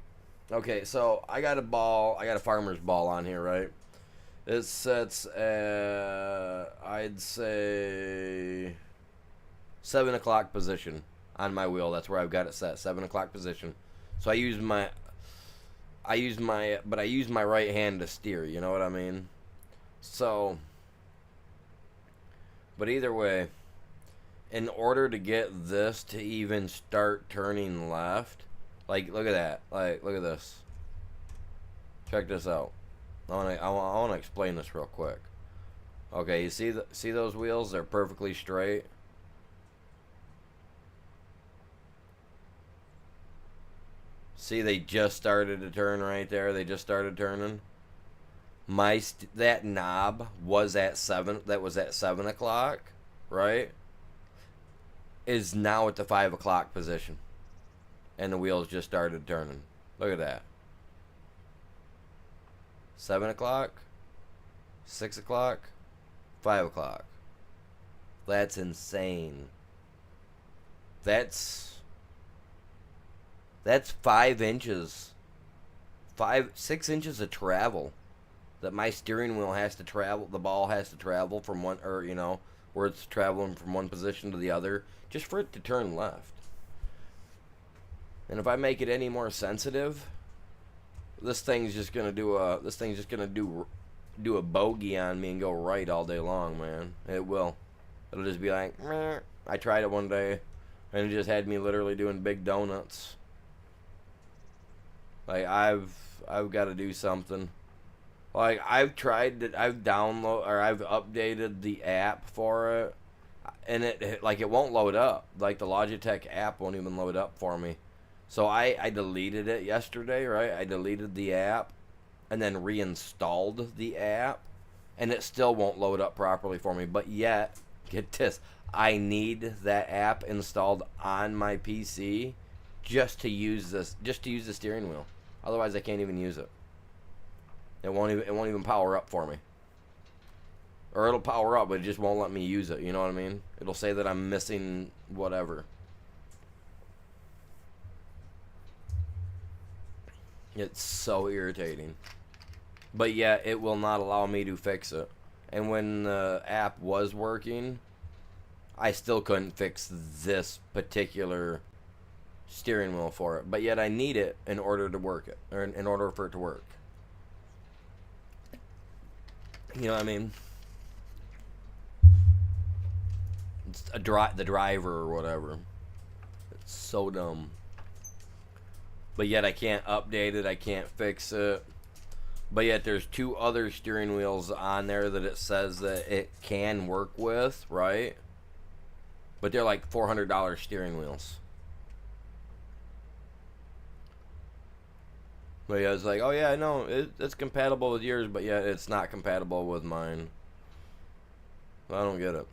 okay, so I got a farmer's ball on here, right? It sets at, I'd say, 7 o'clock position on my wheel. That's where I've got it set, 7 o'clock position. So I use my right hand to steer, you know what I mean? So, but either way, in order to get this to even start turning left, like, look at that. Like, look at this. Check this out. I want to explain this real quick. Okay, you see those wheels? They're perfectly straight. See, they just started to turn right there. They just started turning. That knob was at 7. That was at 7 o'clock, right? Is now at the 5 o'clock position. And the wheels just started turning. Look at that. 7 o'clock, 6 o'clock, 5 o'clock. That's insane. That's 5 inches. 6 inches of travel. that my steering wheel has to travel, the ball has to travel from one, or where it's traveling from one position to the other, just for it to turn left. And if I make it any more sensitive, this thing's just gonna do a bogey on me and go right all day long, man. It will. It'll just be like, meh. I tried it one day, and it just had me literally doing big donuts. Like I've got to do something. Like I've updated the app for it, and it won't load up. Like the Logitech app won't even load up for me. So I deleted it yesterday, right? I deleted the app and then reinstalled the app, and it still won't load up properly for me. But yet, get this, I need that app installed on my PC just to use the steering wheel. Otherwise, I can't even use it. It won't even power up for me. Or it'll power up, but it just won't let me use it. You know what I mean? It'll say that I'm missing whatever. It's so irritating. But yeah, it will not allow me to fix it. And when the app was working, I still couldn't fix this particular steering wheel for it. But yet I need it in order to work it, or in order for it to work. You know what I mean? It's the driver or whatever. It's so dumb. But yet I can't update it. I can't fix it. But yet there's 2 other steering wheels on there that it says that it can work with, right? But they're like $400 steering wheels. But yeah, it's like, oh yeah, no, it's compatible with yours, but yet it's not compatible with mine. I don't get it.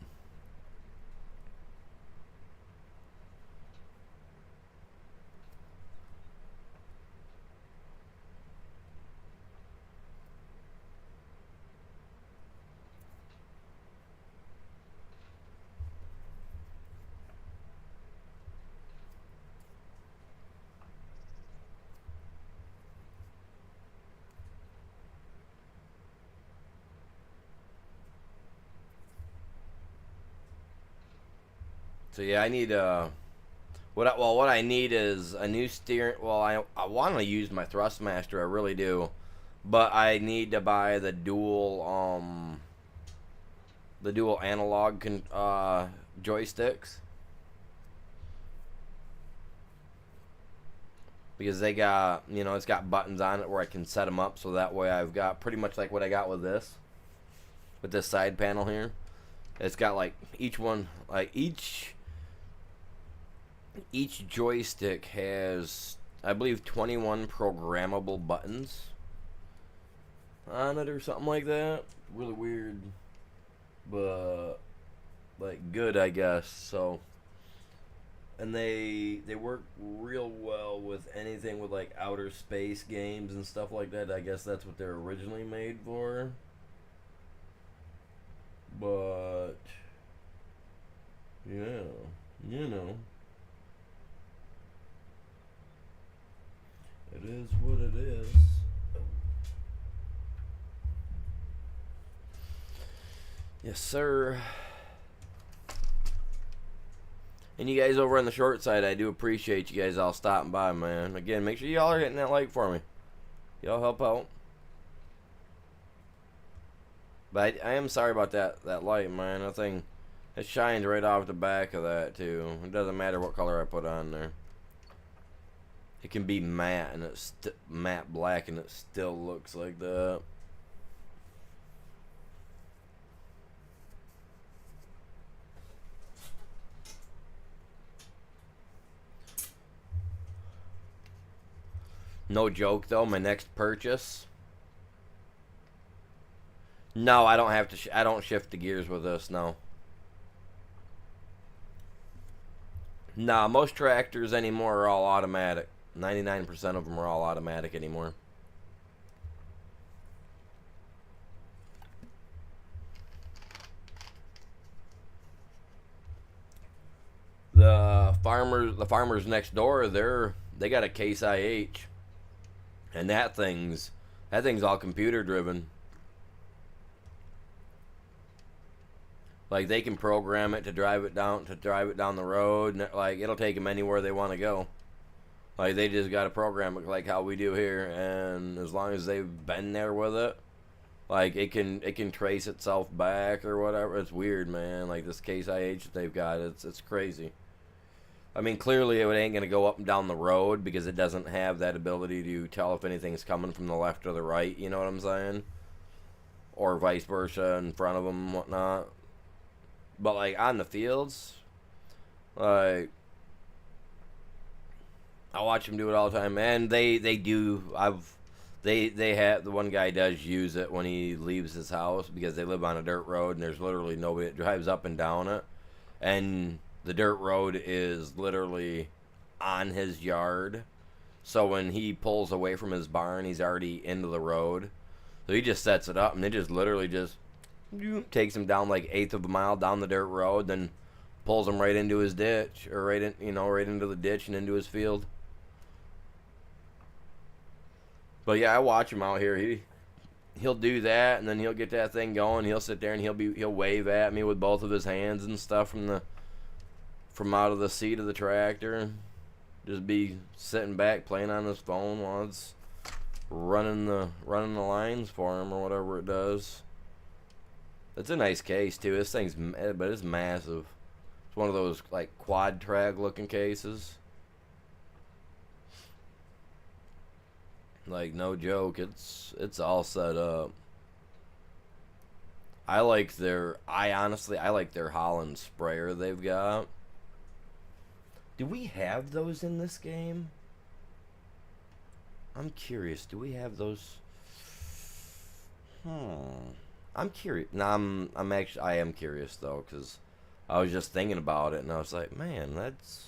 So yeah, I need what I need is a new steering. Well, I want to use my Thrustmaster, I really do, but I need to buy the dual analog joysticks, because they got, it's got buttons on it where I can set them up, so that way I've got pretty much like what I got with this side panel here. It's got like each joystick has, I believe, 21 programmable buttons on it or something like that. Really weird, but like good, I guess. So, and they work real well with anything with like outer space games and stuff like that. I guess that's what they're originally made for. But yeah, it is what it is. Yes, sir. And you guys over on the short side, I do appreciate you guys all stopping by, man. Again, make sure y'all are hitting that like for me. Y'all help out. But I am sorry about that light, man. That thing, it shines right off the back of that, too. It doesn't matter what color I put on there. It can be matte, and it's matte black, and it still looks like that. No joke, though, my next purchase. No, I don't have to. I don't shift the gears with this. No. Nah, most tractors anymore are all automatic. 99% of them are all automatic anymore. The farmers next door, they got a Case IH, and that thing's all computer driven. Like they can program it to drive it down the road, and like it'll take them anywhere they want to go. Like they just got to program it like how we do here, and as long as they've been there with it, like it can trace itself back or whatever. It's weird, man. Like this Case IH that they've got, it's crazy. I mean, clearly it ain't gonna go up and down the road because it doesn't have that ability to tell if anything's coming from the left or the right. You know what I'm saying? Or vice versa in front of them and whatnot. But like on the fields, like I watch them do it all the time, and they do. They have the one guy does use it when he leaves his house because they live on a dirt road and there's literally nobody that drives up and down it, and the dirt road is literally on his yard. So when he pulls away from his barn, he's already into the road. So he just sets it up, and it just literally just takes him down like eighth of a mile down the dirt road, then pulls him right into his ditch, or right into the ditch and into his field. But yeah, I watch him out here. He'll do that, and then he'll get that thing going. He'll sit there and he'll wave at me with both of his hands and stuff from out of the seat of the tractor. Just be sitting back playing on his phone while it's running the lines for him or whatever it does. It's a nice case too. This thing's, but it's massive. It's one of those like quad track looking cases. Like no joke, it's all set up. I like their Holland sprayer they've got. Do we have those in this game? I'm curious. Do we have those? I'm curious. No, I am curious though, because I was just thinking about it and I was like, man, that's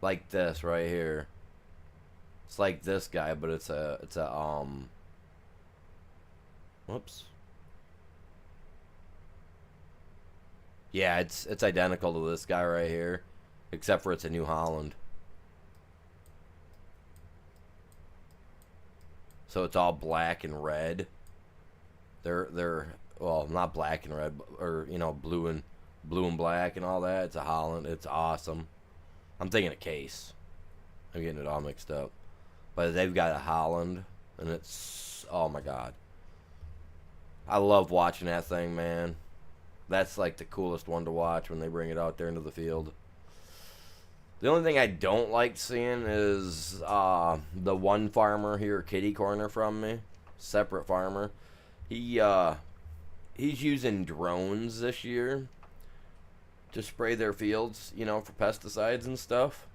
like this right here. It's like this guy, but it's a whoops. Yeah, it's identical to this guy right here, except for it's a New Holland. So it's all black and red. They're well, not black and red, or blue and black and all that. It's a Holland. It's awesome. I'm thinking a Case. I'm getting it all mixed up. But they've got a Holland, and it's, oh my god. I love watching that thing, man. That's like the coolest one to watch when they bring it out there into the field. The only thing I don't like seeing is the one farmer here, kitty corner from me, separate farmer. He's using drones this year to spray their fields, for pesticides and stuff.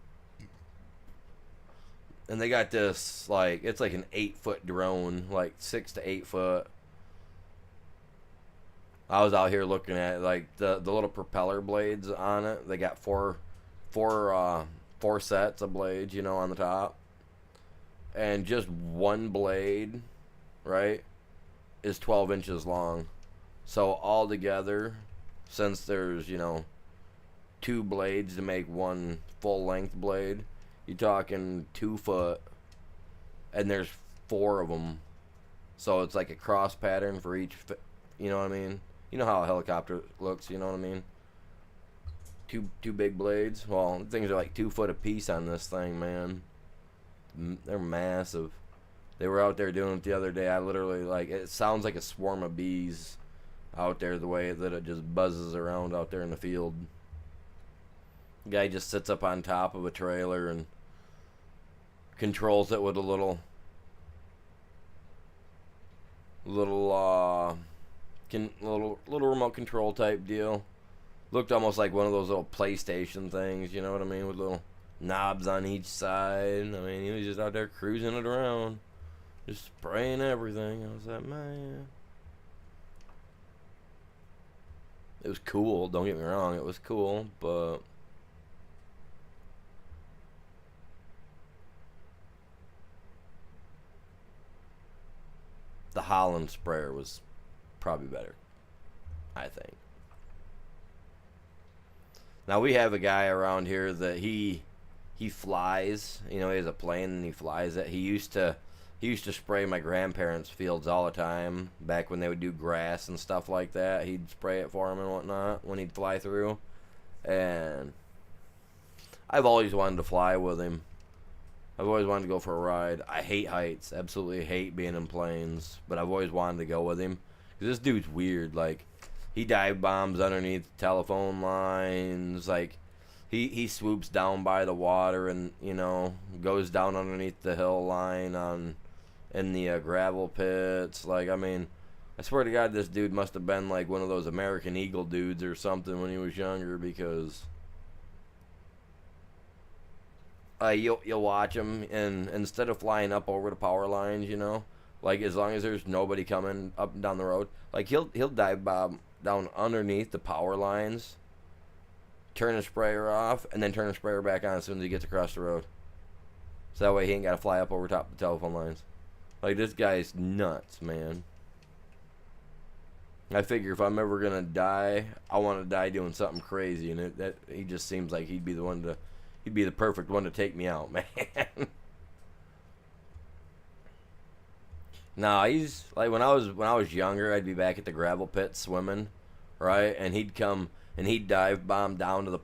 And they got this, like, it's like an 8-foot drone, like 6 to 8 foot. I was out here looking at like the little propeller blades on it. They got four sets of blades, on the top, and just one blade, right, is 12 inches long. So all together, since there's 2 blades to make one full length blade, you're talking 2 foot, and there's 4 of them. So it's like a cross pattern for each. You know what I mean? You know how a helicopter looks, you know what I mean? Two big blades. Well, things are like 2 foot apiece on this thing, man. They're massive. They were out there doing it the other day. I literally, like, it sounds like a swarm of bees out there, the way that it just buzzes around out there in the field. The guy just sits up on top of a trailer and controls it with a little remote control type deal. Looked almost like one of those little PlayStation things, you know what I mean, with little knobs on each side. I mean, he was just out there cruising it around, just spraying everything. I was like, man, it was cool. Don't get me wrong, it was cool, but the Holland sprayer was probably better, I think. Now we have a guy around here that he flies. He has a plane and he flies it. He used to he used to spray my grandparents' fields all the time back when they would do grass and stuff like that. He'd spray it for them and whatnot when he'd fly through. And I've always wanted to fly with him. I've always wanted to go for a ride. I hate heights. Absolutely hate being in planes. But I've always wanted to go with him. Because this dude's weird. Like, he dive bombs underneath telephone lines. Like, he swoops down by the water and, you know, goes down underneath the hill line in the gravel pits. Like, I mean, I swear to God, this dude must have been like one of those American Eagle dudes or something when he was younger, because you'll watch him, and instead of flying up over the power lines, you know, like as long as there's nobody coming up and down the road, like he'll dive bomb down underneath the power lines, turn the sprayer off, and then turn the sprayer back on as soon as he gets across the road. So that way he ain't got to fly up over top of the telephone lines. Like, this guy's nuts, man. I figure if I'm ever gonna die, I want to die doing something crazy, and he just seems like he'd be the perfect one to take me out, man. Nah, he's like, when I was younger, I'd be back at the gravel pit swimming, right? And he'd come and he'd dive bomb down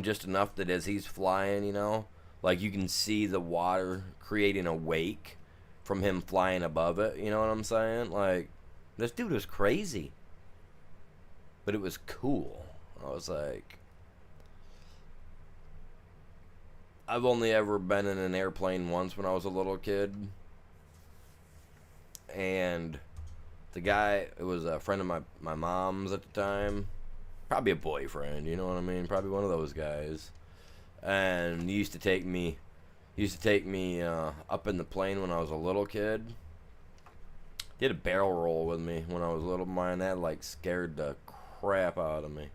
just enough that as he's flying, you know, like you can see the water creating a wake from him flying above it, you know what I'm saying? Like, this dude was crazy. But it was cool. I was like, I've only ever been in an airplane once when I was a little kid. And the guy, it was a friend of my mom's at the time. Probably a boyfriend, you know what I mean? Probably one of those guys. And he used to take me up in the plane when I was a little kid. He did a barrel roll with me when I was little. Man, that like scared the crap out of me.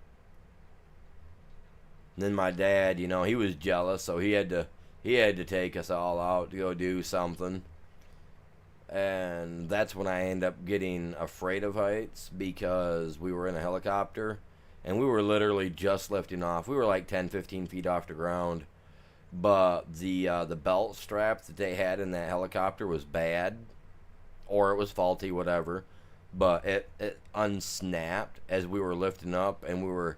And then my dad, you know, he was jealous, so he had to take us all out to go do something. And that's when I ended up getting afraid of heights, because we were in a helicopter and we were literally just lifting off. We were like 10, 15 feet off the ground. But the belt strap that they had in that helicopter was bad, or it was faulty, whatever. But it unsnapped as we were lifting up, and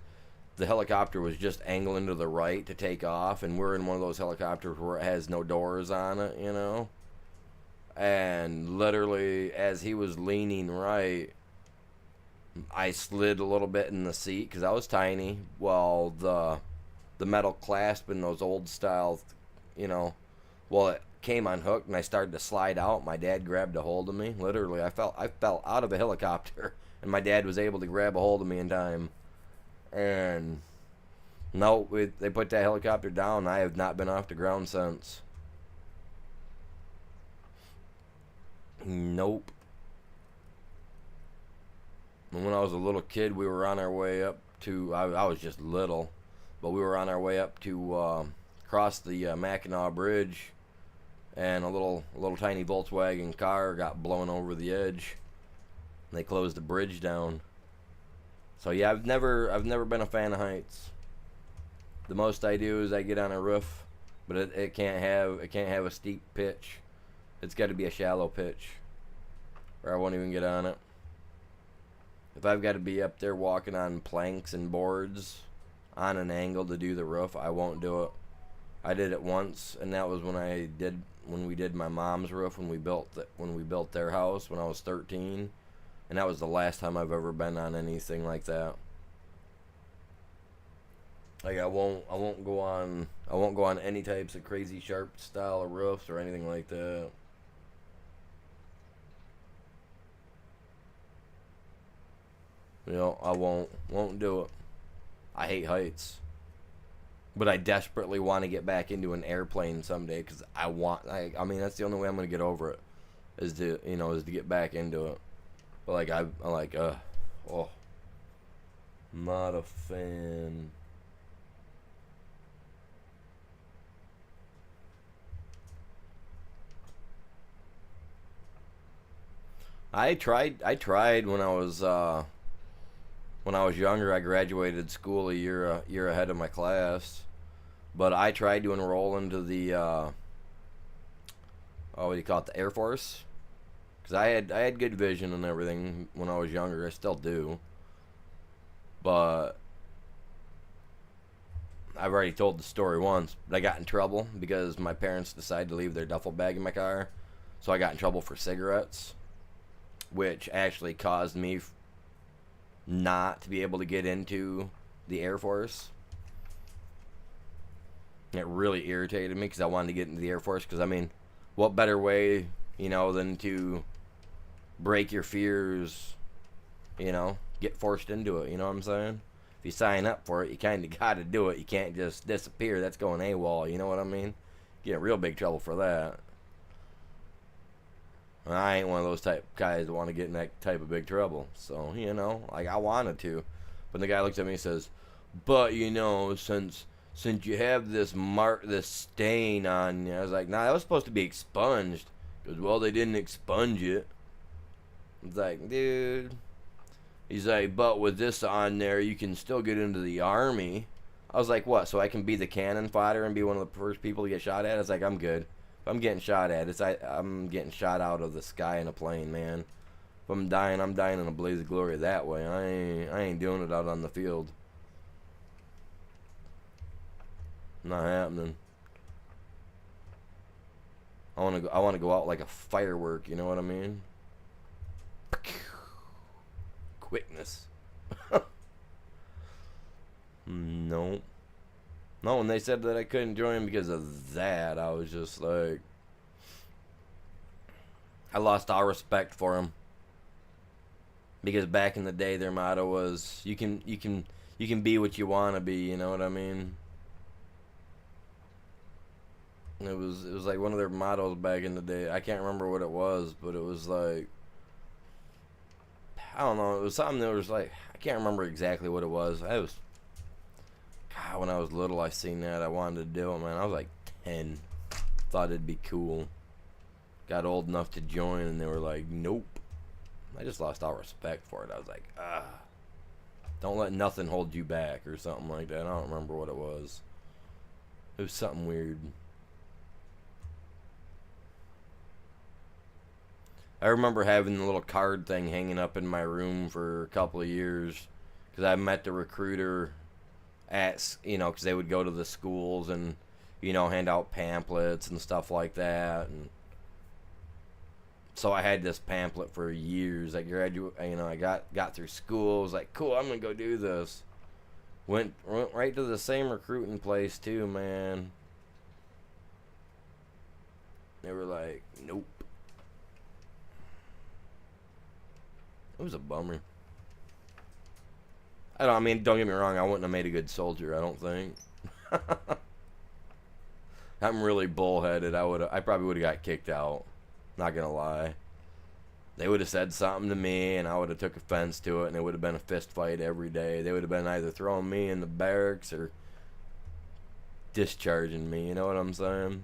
the helicopter was just angling to the right to take off, and we're in one of those helicopters where it has no doors on it, you know. And literally, as he was leaning right, I slid a little bit in the seat because I was tiny. Well, the metal clasp in those old style, you know, well, it came unhooked and I started to slide out. My dad grabbed a hold of me. Literally, I fell out of a helicopter, and my dad was able to grab a hold of me in time. And no, they put that helicopter down. I have not been off the ground since. Nope. And when I was a little kid, we were on our way up to, I was just little, but we were on our way up to cross the Mackinac Bridge, and a little tiny Volkswagen car got blown over the edge. And they closed the bridge down. So yeah, I've never been a fan of heights. The most I do is I get on a roof, but it can't have a steep pitch. It's got to be a shallow pitch, or I won't even get on it. If I've got to be up there walking on planks and boards on an angle to do the roof, I won't do it. I did it once, and that was when we did my mom's roof, when we built their house when I was 13, and that was the last time I've ever been on anything like that. Like, I won't go on any types of crazy sharp style of roofs or anything like that. You know, I won't do it. I hate heights. But I desperately want to get back into an airplane someday, because I mean, that's the only way I'm going to get over it, is to get back into it. But like, I'm like, not a fan. I tried when I was younger. I graduated school a year ahead of my class, but I tried to enroll into the what do you call it, the Air Force. Because I had good vision and everything when I was younger. I still do. But I've already told the story once. But I got in trouble because my parents decided to leave their duffel bag in my car. So I got in trouble for cigarettes, which actually caused me not to be able to get into the Air Force. It really irritated me because I wanted to get into the Air Force. Because, I mean, what better way, than to break your fears, get forced into it, you know what I'm saying? If you sign up for it, you kind of got to do it. You can't just disappear. That's going AWOL, you know what I mean? Get in real big trouble for that. I ain't one of those type guys that want to get in that type of big trouble. So, I wanted to. But the guy looks at me and says, but, since you have this stain on you. I was like, nah, that was supposed to be expunged. He goes, well, they didn't expunge it. I was like, dude. He's like, but with this on there, you can still get into the Army. I was like, what, so I can be the cannon fodder and be one of the first people to get shot at? I was like, I'm good. If I'm getting shot at, I'm getting shot out of the sky in a plane, man. If I'm dying in a blaze of glory that way. I ain't doing it out on the field. Not happening. I want to go out like a firework, you know what I mean? Quickness. No. No, when they said that I couldn't join because of that, I was just like, I lost all respect for them. Because back in the day, their motto was, you can be what you want to be, you know what I mean? It was like one of their mottos back in the day. I can't remember what it was, but it was like, I don't know, it was something that was like, I can't remember exactly what it was. God, when I was little, I seen that. I wanted to do it, man. I was like 10. Thought it'd be cool. Got old enough to join, and they were like, nope. I just lost all respect for it. I was like, don't let nothing hold you back or something like that. I don't remember what it was. It was something weird. I remember having the little card thing hanging up in my room for a couple of years because I met the recruiter at, because they would go to the schools and, hand out pamphlets and stuff like that. And so I had this pamphlet for years. I got through school. I was like, cool, I'm going to go do this. Went right to the same recruiting place too, man. They were like, nope. It was a bummer. Don't get me wrong, I wouldn't have made a good soldier, I don't think. I'm really bullheaded. I probably would have got kicked out. Not gonna lie. They would have said something to me and I would have took offense to it and it would have been a fist fight every day. They would have been either throwing me in the barracks or discharging me, you know what I'm saying?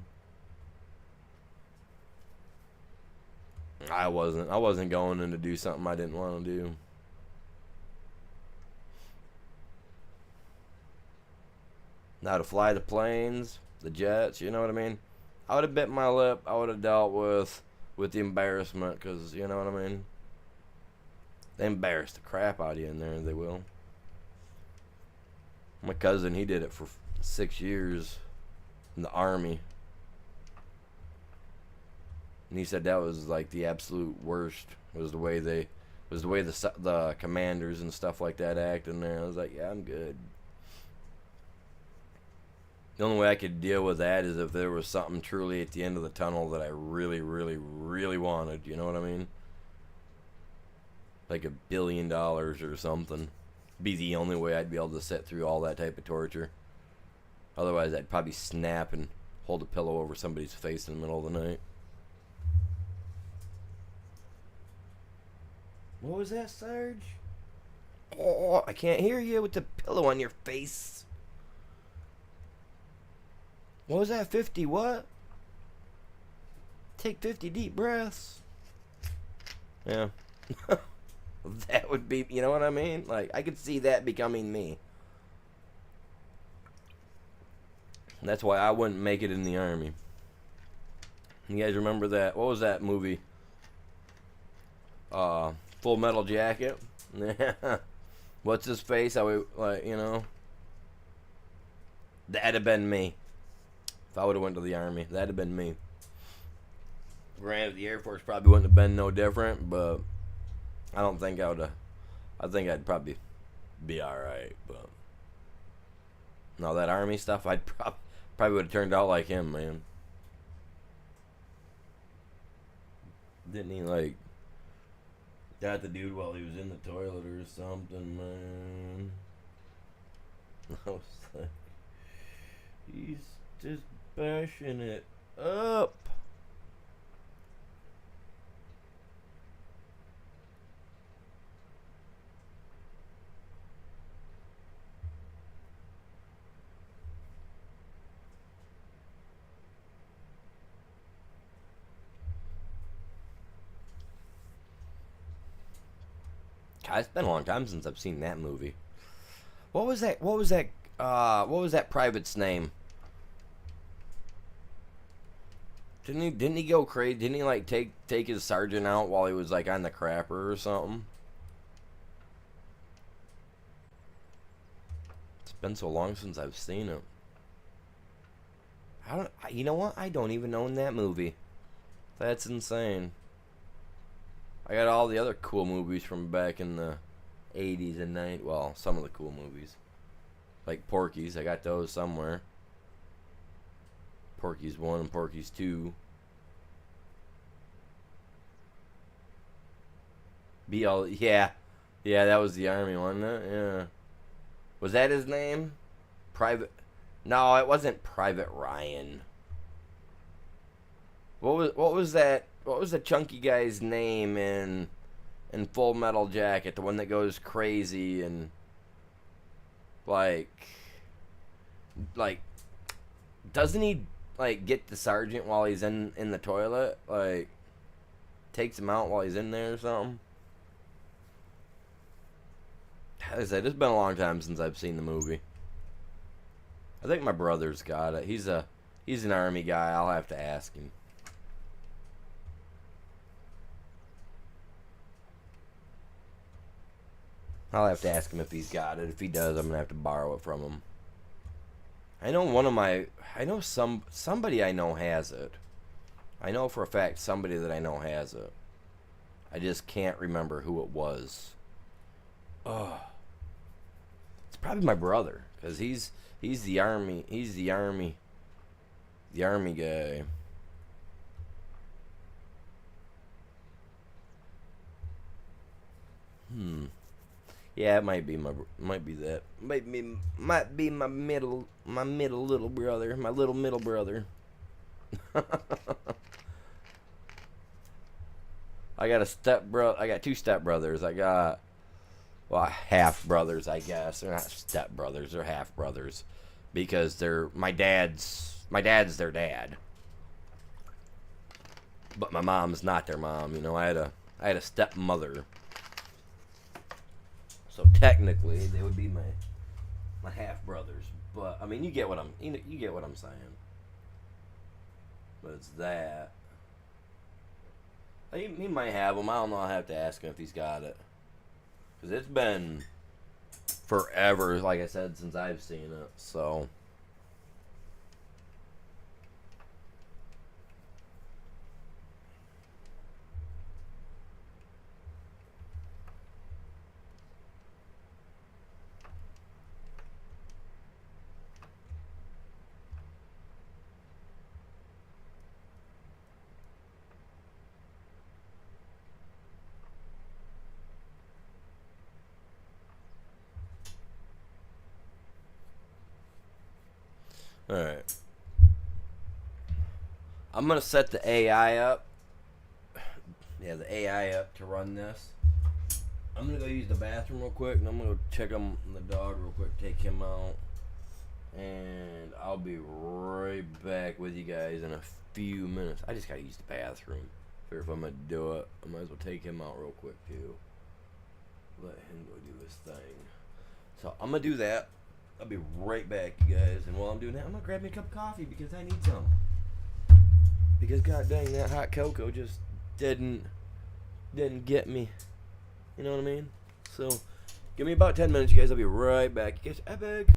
I wasn't going in to do something I didn't want to do. Now to fly the planes, the jets, you know what I mean? I would have bit my lip. I would have dealt with the embarrassment because, you know what I mean? They embarrass the crap out of you in there, they will. My cousin, he did it for 6 years in the Army. And he said that was like the absolute worst. Was the way the commanders and stuff like that act in there. I was like, yeah, I'm good. The only way I could deal with that is if there was something truly at the end of the tunnel that I really, really, really wanted. You know what I mean? Like $1 billion or something. Be the only way I'd be able to sit through all that type of torture. Otherwise, I'd probably snap and hold a pillow over somebody's face in the middle of the night. What was that, Sarge? Oh, I can't hear you with the pillow on your face. What was that, 50 what? Take 50 deep breaths. Yeah. That would be, you know what I mean? Like, I could see that becoming me. That's why I wouldn't make it in the Army. You guys remember that? What was that movie? Full Metal Jacket. What's his face? I would like, you know. That'd have been me. If I would have went to the Army, that'd have been me. Granted, the Air Force probably wouldn't have been no different, but I don't think I would have. I think I'd probably be alright, but no, that Army stuff, I'd probably would have turned out like him, man. Didn't he, like, got the dude while he was in the toilet or something, man? I was like, he's just bashing it up. God, it's been a long time since I've seen that movie. What was that? What was that? What was that private's name? Didn't he go crazy? Didn't he like take his sergeant out while he was like on the crapper or something? It's been so long since I've seen it. You know what? I don't even own that movie. That's insane. I got all the other cool movies from back in the 80s and 90s. Well, some of the cool movies. Like Porky's. I got those somewhere. Porky's 1 and Porky's 2. Yeah. Yeah, that was the Army, wasn't it? Yeah. Was that his name? No, it wasn't Private Ryan. What was that? What was the chunky guy's name in Full Metal Jacket? The one that goes crazy and like doesn't he like get the sergeant while he's in the toilet? Like takes him out while he's in there or something? As I said, it's been a long time since I've seen the movie. I think my brother's got it. He's an Army guy. I'll have to ask him. I'll have to ask him if he's got it. If he does, I'm gonna have to borrow it from him. I know somebody I know has it. I know for a fact somebody that I know has it. I just can't remember who it was. Oh, it's probably my brother, because he's the Army. He's the Army guy. Yeah, it might be that. Might be my middle little brother, my little middle brother. I got two step brothers. I got half brothers, I guess. They're not step brothers, they're half brothers, because they're my dad's their dad. But my mom's not their mom. You know, I had a stepmother. So technically, they would be my half brothers. But I mean, you get what I'm saying. But it's that. He might have them. I don't know. I'll have to ask him if he's got it. Because it's been forever, like I said, since I've seen it. So. Alright. I'm going to set the AI up. Yeah, the AI up to run this. I'm going to go use the bathroom real quick, and I'm going to go check on the dog real quick, take him out. And I'll be right back with you guys in a few minutes. I just got to use the bathroom. Figure if I'm going to do it, I might as well take him out real quick, too. Let him go do his thing. So I'm going to do that. I'll be right back, you guys. And while I'm doing that, I'm going to grab me a cup of coffee because I need some. because god dang, that hot cocoa just didn't get me. You know what I mean? So give me about 10 minutes, you guys. I'll be right back. You guys, epic.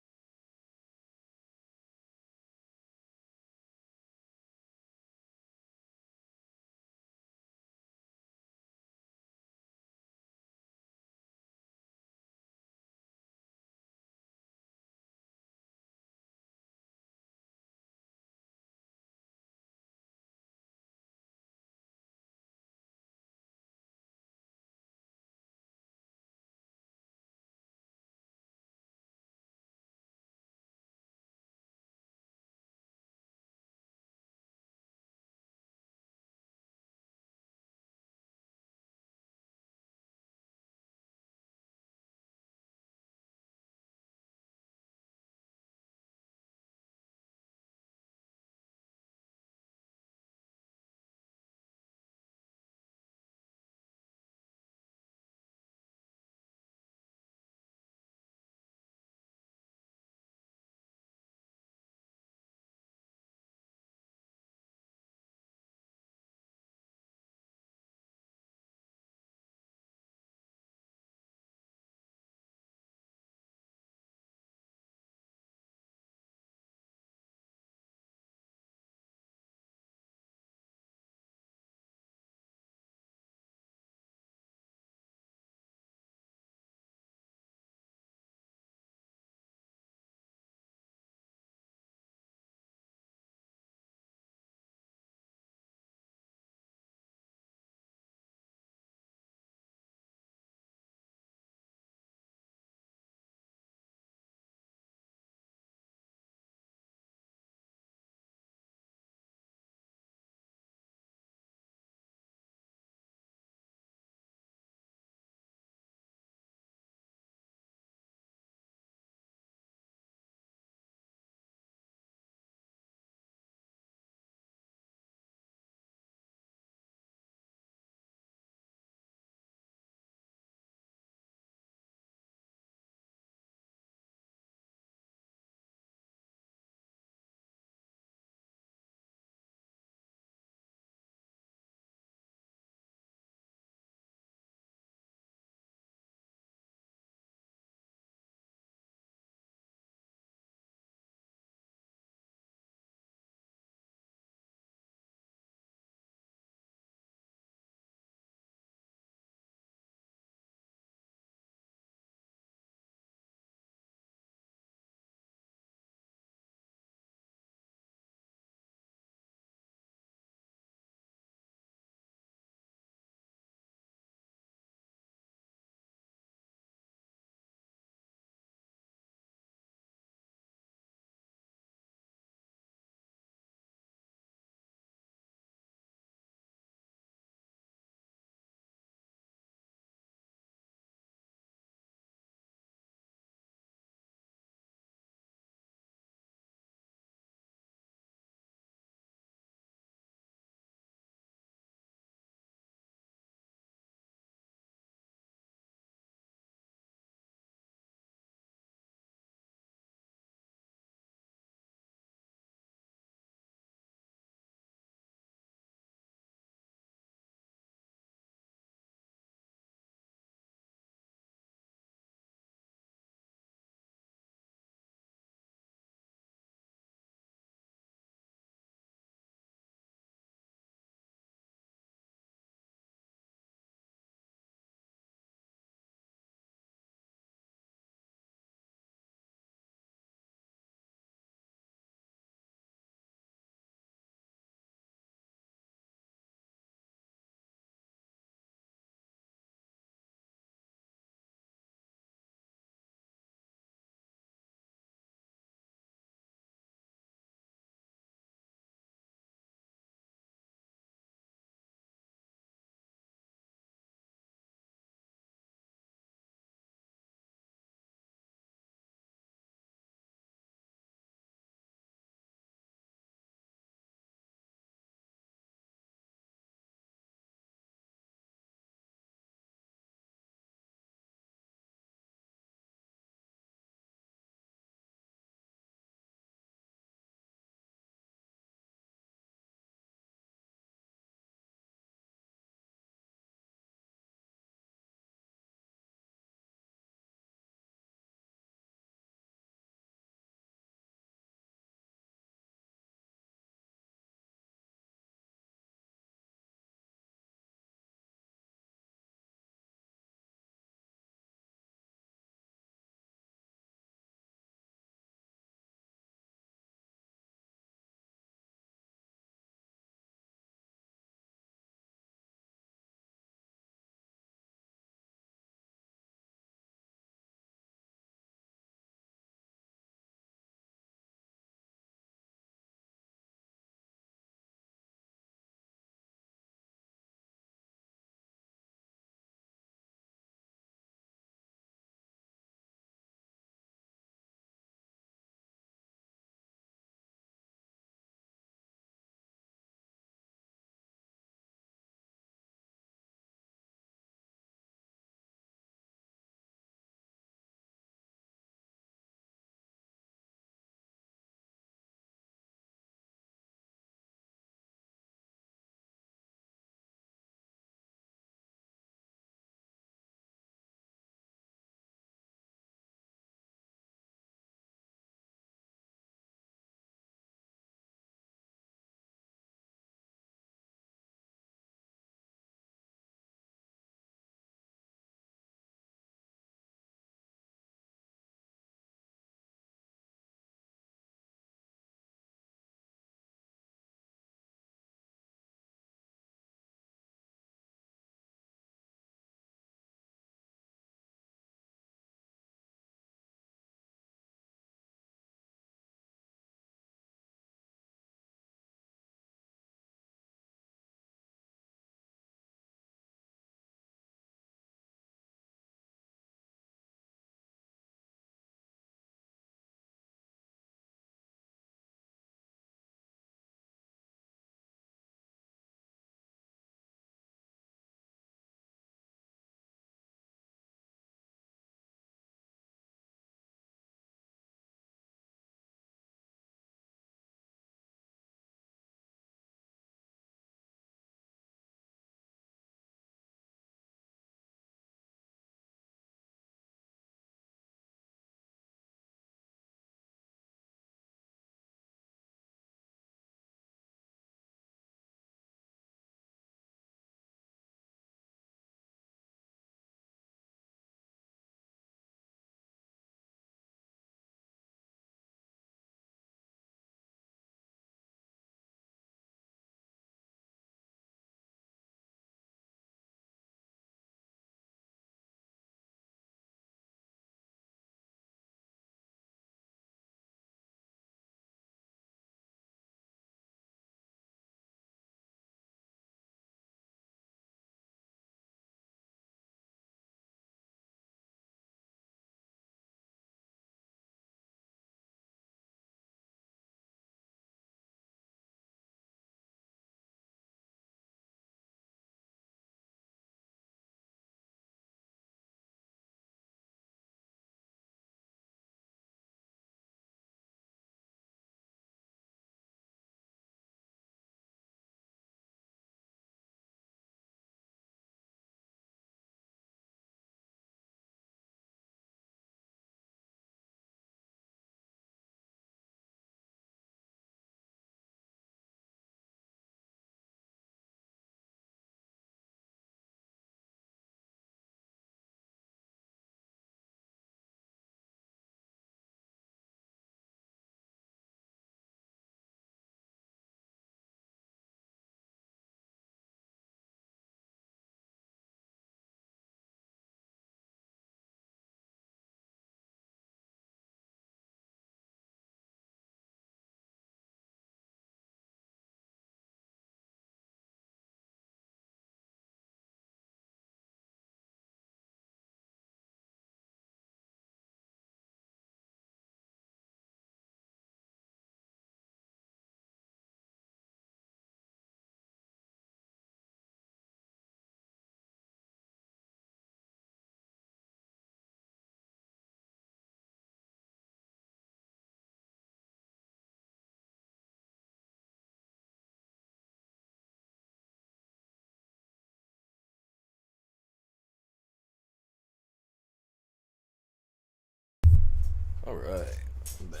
Alright, I'm back.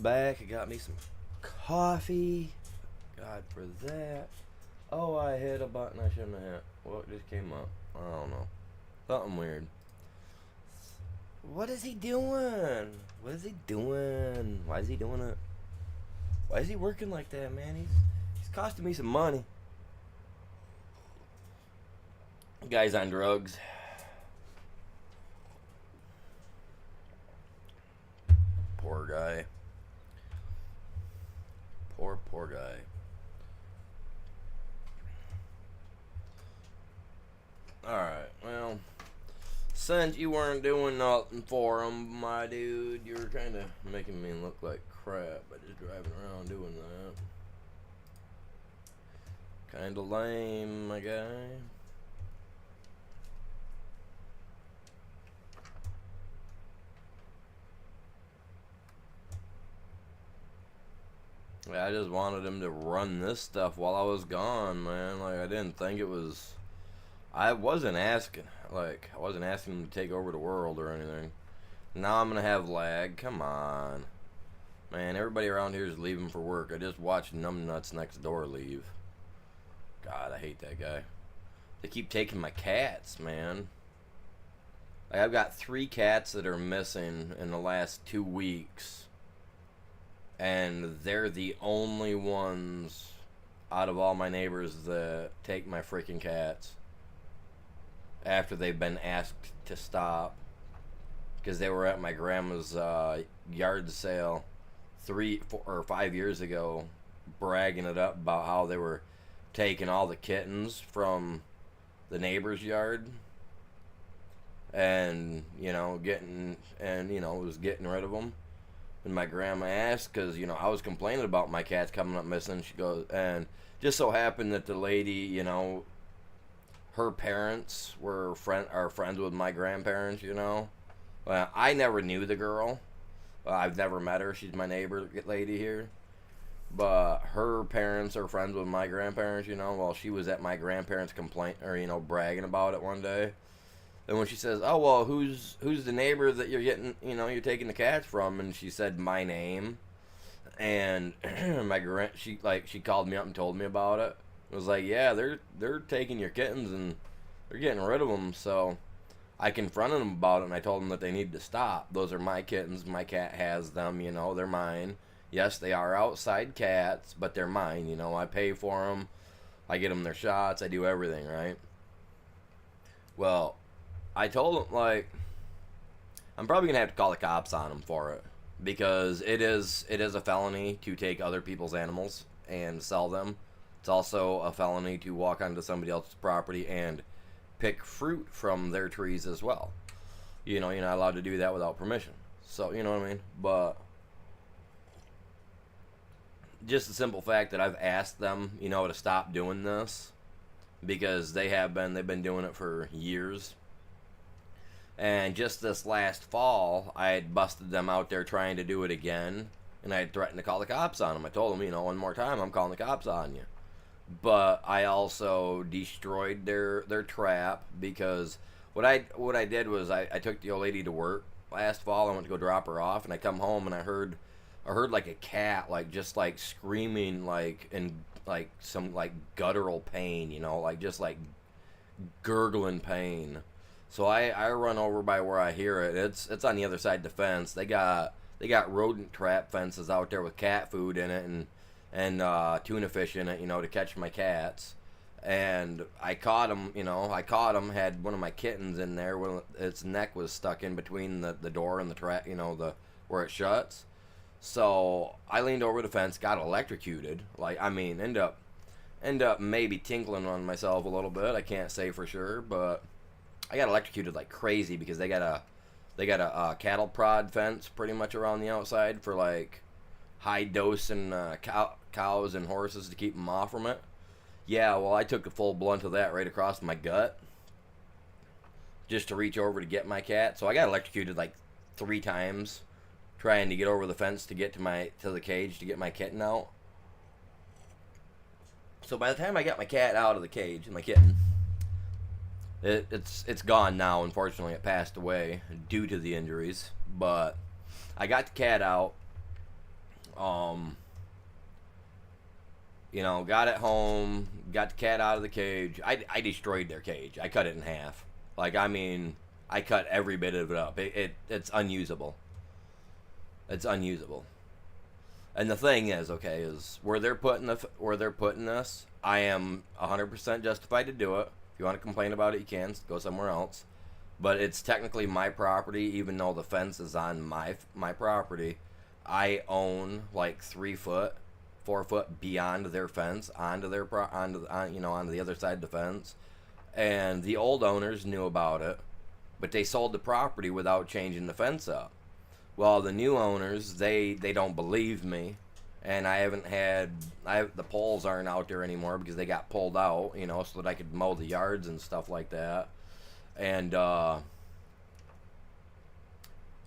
Back, I got me some coffee. God for that. Oh, I hit a button I shouldn't have hit. What just came up? I don't know. Something weird. What is he doing? What is he doing? Why is he doing it? Why is he working like that, man? He's costing me some money. Guy's on drugs. Poor guy. Poor guy. Alright, well, since you weren't doing nothing for him, my dude, you were kind of making me look like crap by just driving around doing that. Kind of lame, my guy. I just wanted him to run this stuff while I was gone, man. Like, I didn't think it was... I wasn't asking him to take over the world or anything. Now I'm gonna have lag. Come on. Man, everybody around here is leaving for work. I just watched numbnuts next door leave. God, I hate that guy. They keep taking my cats, man. Like, I've got 3 cats that are missing in the last 2 weeks. And they're the only ones out of all my neighbors that take my freaking cats after they've been asked to stop because they were at my grandma's yard sale 3 or 5 years ago, bragging it up about how they were taking all the kittens from the neighbor's yard and getting rid of them. And my grandma asked, because, I was complaining about my cats coming up missing. She goes, and just so happened that the lady, her parents are friends with my grandparents, Well, I never knew the girl. I've never met her. She's my neighbor lady here. But her parents are friends with my grandparents, Well, she was at my grandparents' bragging about it one day. And when she says, "Oh well, who's the neighbor that you're getting, you're taking the cats from?" and she said my name, and she called me up and told me about it. It was like, yeah, they're taking your kittens and they're getting rid of them. So I confronted them about it and I told them that they need to stop. Those are my kittens. My cat has them. They're mine. Yes, they are outside cats, but they're mine. I pay for them. I get them their shots. I do everything right. Well, I told him, I'm probably going to have to call the cops on him for it. Because it is a felony to take other people's animals and sell them. It's also a felony to walk onto somebody else's property and pick fruit from their trees as well. You're not allowed to do that without permission. So, you know what I mean? But just the simple fact that I've asked them, to stop doing this. Because they've been doing it for years. And just this last fall, I had busted them out there trying to do it again. And I had threatened to call the cops on them. I told them, one more time, I'm calling the cops on you. But I also destroyed their trap because what I did was I took the old lady to work last fall. I went to go drop her off, and I come home and I heard like a cat just screaming in some guttural pain, just gurgling pain. So I run over by where I hear it. It's on the other side of the fence. They got rodent trap fences out there with cat food in it and tuna fish in it, to catch my cats. And I caught him, had one of my kittens in there. Its neck was stuck in between the door and the trap, where it shuts. So I leaned over the fence, got electrocuted. End up maybe tinkling on myself a little bit. I can't say for sure, but I got electrocuted like crazy because they got a cattle prod fence pretty much around the outside for high dose and cows and horses to keep them off from it. Yeah, well, I took the full blunt of that right across my gut just to reach over to get my cat. So I got electrocuted 3 times trying to get over the fence to get to the cage to get my kitten out. So by the time I got my cat out of the cage, my kitten, It's gone now. Unfortunately, it passed away due to the injuries. But I got the cat out. Um, got it home. Got the cat out of the cage. I destroyed their cage. I cut it in half. Like, I mean, I cut every bit of it up. It's unusable. It's unusable. And the thing is, okay, is where they're putting this, I am 100% justified to do it. If you want to complain about it, you can go somewhere else. But it's technically my property, even though the fence is on my property. I own like 3 foot, 4 foot beyond their fence onto the other side of the fence. And the old owners knew about it, but they sold the property without changing the fence up. Well, the new owners, they don't believe me, and the poles aren't out there anymore because they got pulled out, so that I could mow the yards and stuff like that. And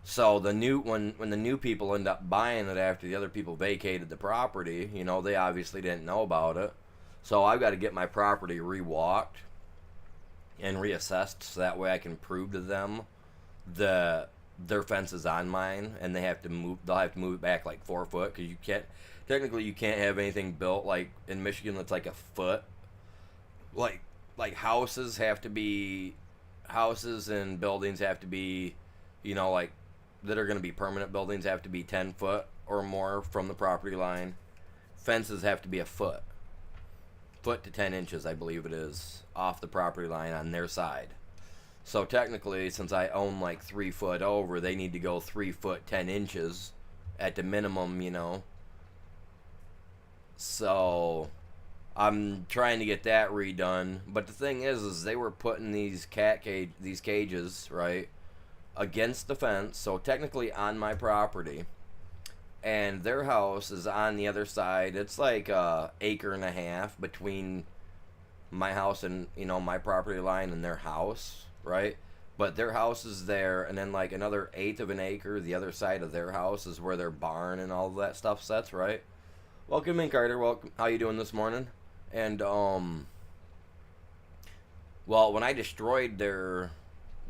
so when the new people end up buying it after the other people vacated the property, they obviously didn't know about it. So I've got to get my property rewalked and reassessed so that way I can prove to them that their fence is on mine, and they'll have to move it back like 4 foot, because you can't have anything built like in Michigan that's like a foot. Like houses and buildings have to be, like, that are going to be permanent buildings have to be 10 foot or more from the property line. Fences have to be a foot to 10 inches, I believe it is, off the property line on their side. So technically, since I own like 3 foot over, they need to go 3 foot 10 inches at the minimum, So I'm trying to get that redone. But the thing is they were putting these cages, right, against the fence, so technically on my property. And their house is on the other side. It's like a acre and a half between my house and my property line and their house, right? But their house is there, and then like another eighth of an acre the other side of their house is where their barn and all of that stuff sets, right? Welcome in, Carter. Welcome. How you doing this morning? And well, when I destroyed their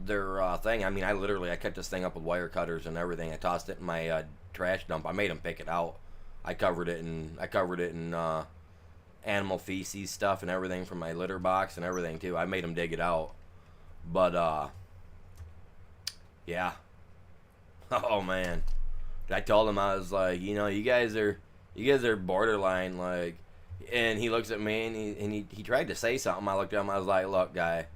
thing, I mean, I cut this thing up with wire cutters and everything. I tossed it in my trash dump. I made them pick it out. I covered it in animal feces stuff and everything from my litter box and everything too. I made them dig it out. But yeah. Oh man. I told him, I was like, you guys are borderline, like. And he looks at me and he tried to say something. I looked at him. I was like, look, guy,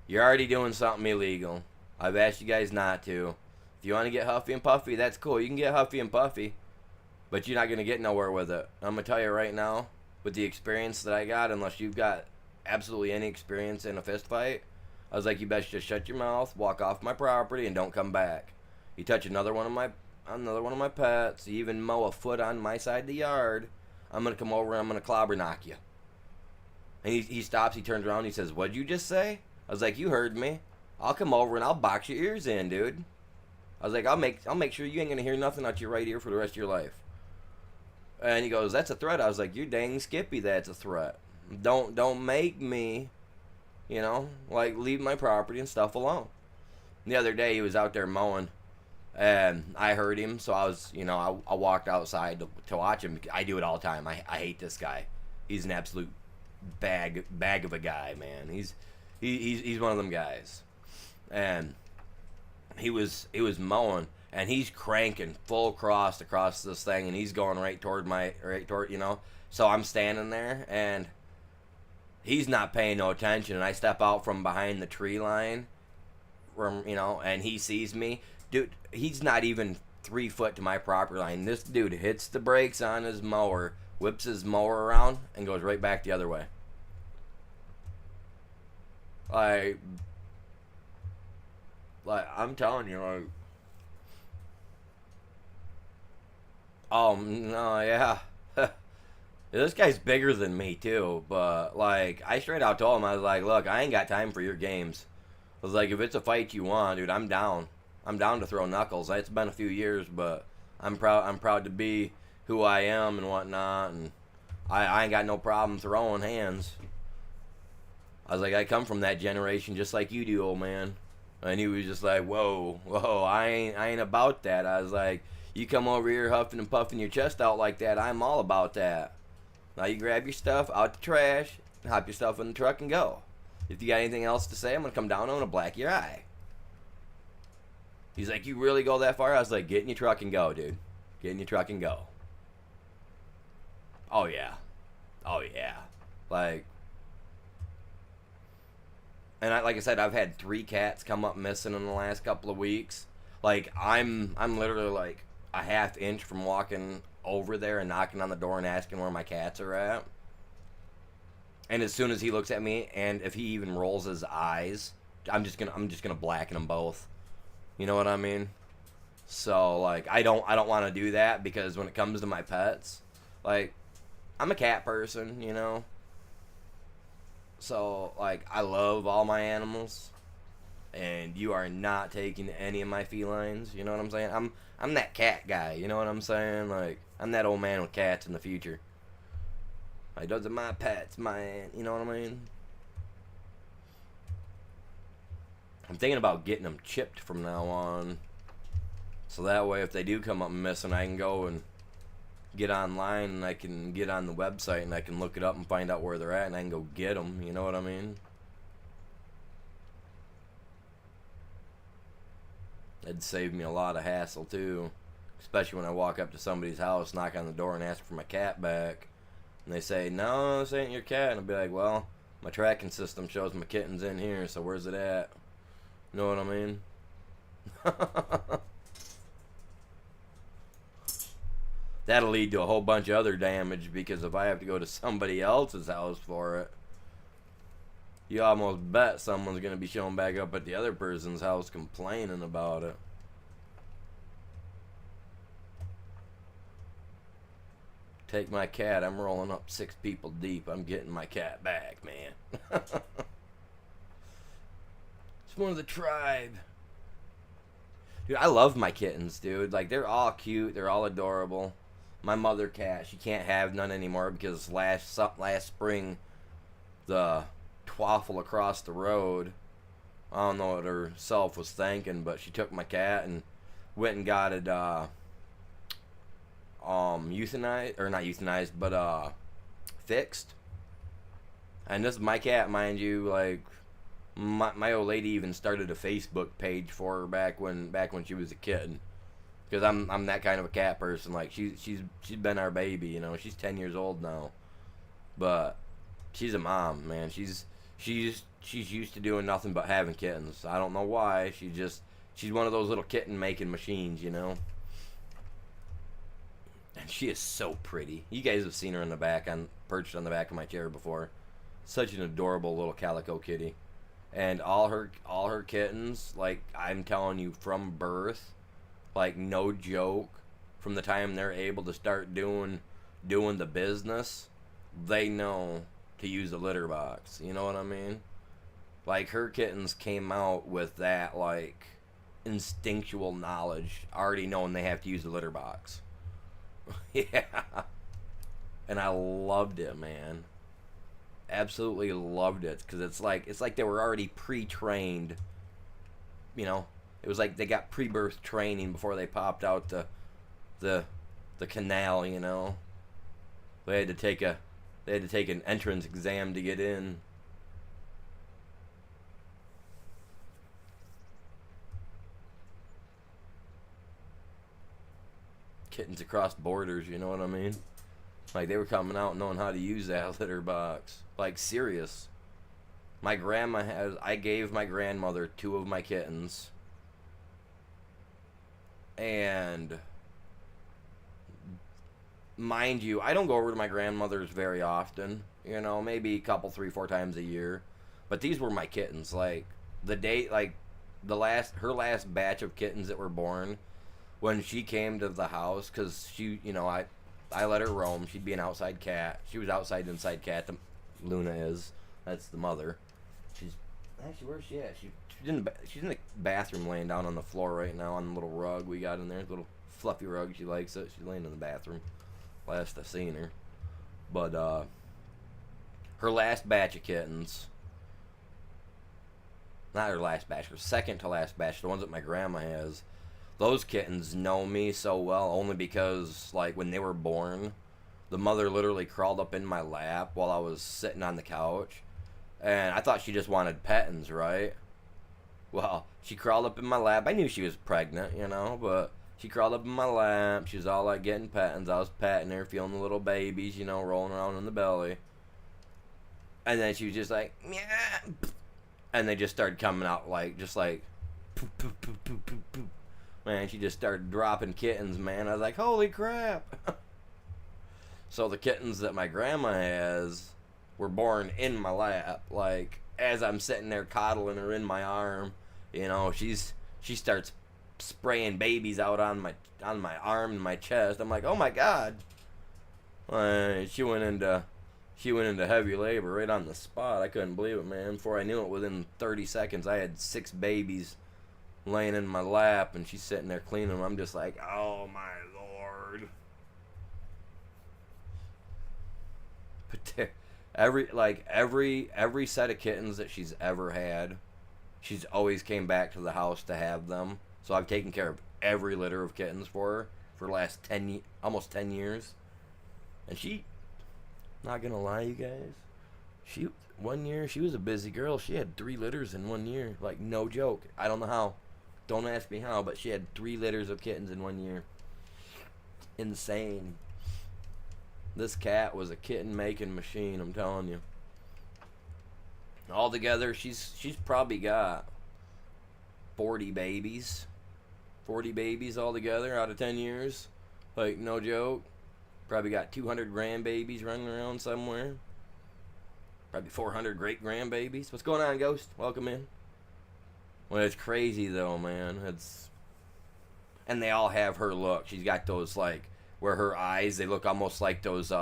you're already doing something illegal. I've asked you guys not to. If you want to get huffy and puffy, that's cool. You can get huffy and puffy, but you're not going to get nowhere with it. I'm going to tell you right now, with the experience that I got, unless you've got absolutely any experience in a fist fight, I was like, you best just shut your mouth, walk off my property, and don't come back. You touch another one of my pets, you even mow a foot on my side of the yard, I'm going to come over and I'm going to clobber knock you. And he stops, he turns around, he says, what'd you just say? I was like, you heard me. I'll come over and I'll box your ears in, dude. I was like, I'll make sure you ain't gonna hear nothing out your right ear for the rest of your life. And he goes, that's a threat. I was like, you're dang skippy, that's a threat. Don't make me, like, leave my property and stuff alone. The other day he was out there mowing, and I heard him, so I was, I walked outside to watch him. I do it all the time. I hate this guy. He's an absolute bag of a guy, man. He's one of them guys. And he was mowing, and he's cranking full across this thing, and he's going right toward so I'm standing there, and he's not paying no attention, and I step out from behind the tree line, and he sees me. Dude, he's not even 3 foot to my property line. This dude hits the brakes on his mower, whips his mower around, and goes right back the other way. Like, I'm telling you, like, oh, no, yeah. This guy's bigger than me, too, but, like, I straight out told him, I was like, look, I ain't got time for your games. I was like, if it's a fight you want, dude, I'm down. I'm down to throw knuckles. It's been a few years, but I'm proud to be who I am and whatnot, and I ain't got no problem throwing hands. I was like, I come from that generation just like you do, old man. And he was just like, whoa, whoa, I ain't about that. I was like, you come over here huffing and puffing your chest out like that, I'm all about that. Now you grab your stuff out the trash, hop your stuff in the truck and go. If you got anything else to say, I'm gonna come down and I'm gonna black your eye. He's like, you really go that far? I was like, get in your truck and go, dude. Get in your truck and go. Oh yeah. Oh yeah. Like, and like I said, I've had 3 cats come up missing in the last couple of weeks. Like, I'm literally like a half inch from walking over there and knocking on the door and asking where my cats are at. And as soon as he looks at me, and if he even rolls his eyes, I'm just gonna blacken them both. You know what I mean? So like, I don't want to do that, because when it comes to my pets, like, I'm a cat person, you know. So like, I love all my animals, and you are not taking any of my felines. You know what I'm saying? I'm that cat guy. You know what I'm saying? Like, I'm that old man with cats in the future. Like, those are my pets, man. You know what I mean? I'm thinking about getting them chipped from now on. So that way, if they do come up missing, I can go and get online, and I can get on the website, and I can look it up and find out where they're at, and I can go get them. You know what I mean? It'd save me a lot of hassle, too. Especially when I walk up to somebody's house, knock on the door, and ask for my cat back. And they say, no, this ain't your cat. And I'll be like, well, my tracking system shows my kitten's in here, so where's it at? You know what I mean? That'll lead to a whole bunch of other damage, because if I have to go to somebody else's house for it, you almost bet someone's going to be showing back up at the other person's house complaining about it. Take my cat. I'm rolling up 6 people deep. I'm getting my cat back, man. It's one of the tribe. Dude, I love my kittens, dude. Like, they're all cute. They're all adorable. My mother cat, she can't have none anymore, because last spring, the twaffle across the road, I don't know what herself was thinking, but she took my cat and went and got it euthanized, or not euthanized, but fixed. And this is my cat, mind you. Like, my old lady even started a Facebook page for her back when she was a kid, because I'm that kind of a cat person. Like, she's been our baby, you know. She's 10 years old now, but she's a mom, man. She's used to doing nothing but having kittens. I don't know why. She's one of those little kitten making machines, you know. And she is so pretty. You guys have seen her in the back, perched on the back of my chair before. Such an adorable little calico kitty. And all her kittens, like, I'm telling you, from birth, like, no joke, from the time they're able to start doing the business, they know to use the litter box. You know what I mean? Like, her kittens came out with that, like, instinctual knowledge, already knowing they have to use the litter box. Yeah. And I loved it, man. Absolutely loved it, because it's like they were already pre-trained. You know, it was like they got pre-birth training before they popped out the canal. You know, they had to take an entrance exam to get in. Kittens across borders, you know what I mean? Like, they were coming out knowing how to use that litter box. Like, serious. I gave my grandmother 2 of my kittens. And, mind you, I don't go over to my grandmother's very often. You know, maybe a couple, 3, 4 times a year. But these were my kittens. Like, her last batch of kittens that were born, when she came to the house, because she, you know, I let her roam. She'd be an outside cat. She was inside cat. Luna is. That's the mother. Actually, where's she at? She's in the bathroom, laying down on the floor right now on the little rug we got in there. Little fluffy rug. She likes it. She's laying in the bathroom. Last I seen her. But her last batch of kittens, not her last batch, her second to last batch, the ones that my grandma has, those kittens know me so well only because, like, when they were born, the mother literally crawled up in my lap while I was sitting on the couch. And I thought she just wanted pettings, right? Well, she crawled up in my lap. I knew she was pregnant, you know, but she crawled up in my lap. She was all like getting pettings. I was patting her, feeling the little babies, you know, rolling around in the belly. And then she was just like, meow. And they just started coming out like, just like, poop, poop, poop, poop, poop, poop. Man, she just started dropping kittens, man. I was like, holy crap. So the kittens that my grandma has were born in my lap. Like, as I'm sitting there coddling her in my arm, you know, she starts spraying babies out on my arm and my chest. I'm like, oh my god. She went into heavy labor right on the spot. I couldn't believe it, man. Before I knew it, within 30 seconds, I had 6 babies laying in my lap, and she's sitting there cleaning them. I'm just like, oh my lord. But every set of kittens that she's ever had, she's always came back to the house to have them. So I've taken care of every litter of kittens for her for the last almost 10 years. And she, not gonna lie, you guys, one year she was a busy girl. She had 3 litters in 1 year, like no joke. I don't know how. Don't ask me how, but she had 3 litters of kittens in 1 year. Insane. This cat was a kitten making machine, I'm telling you. Altogether, she's probably got 40 babies. 40 babies altogether out of 10 years. Like, no joke. Probably got 200 grandbabies running around somewhere. Probably 400 great grandbabies. What's going on, Ghost? Welcome in. Well, it's crazy though, man. And they all have her look. She's got those, like, where her eyes, they look almost like those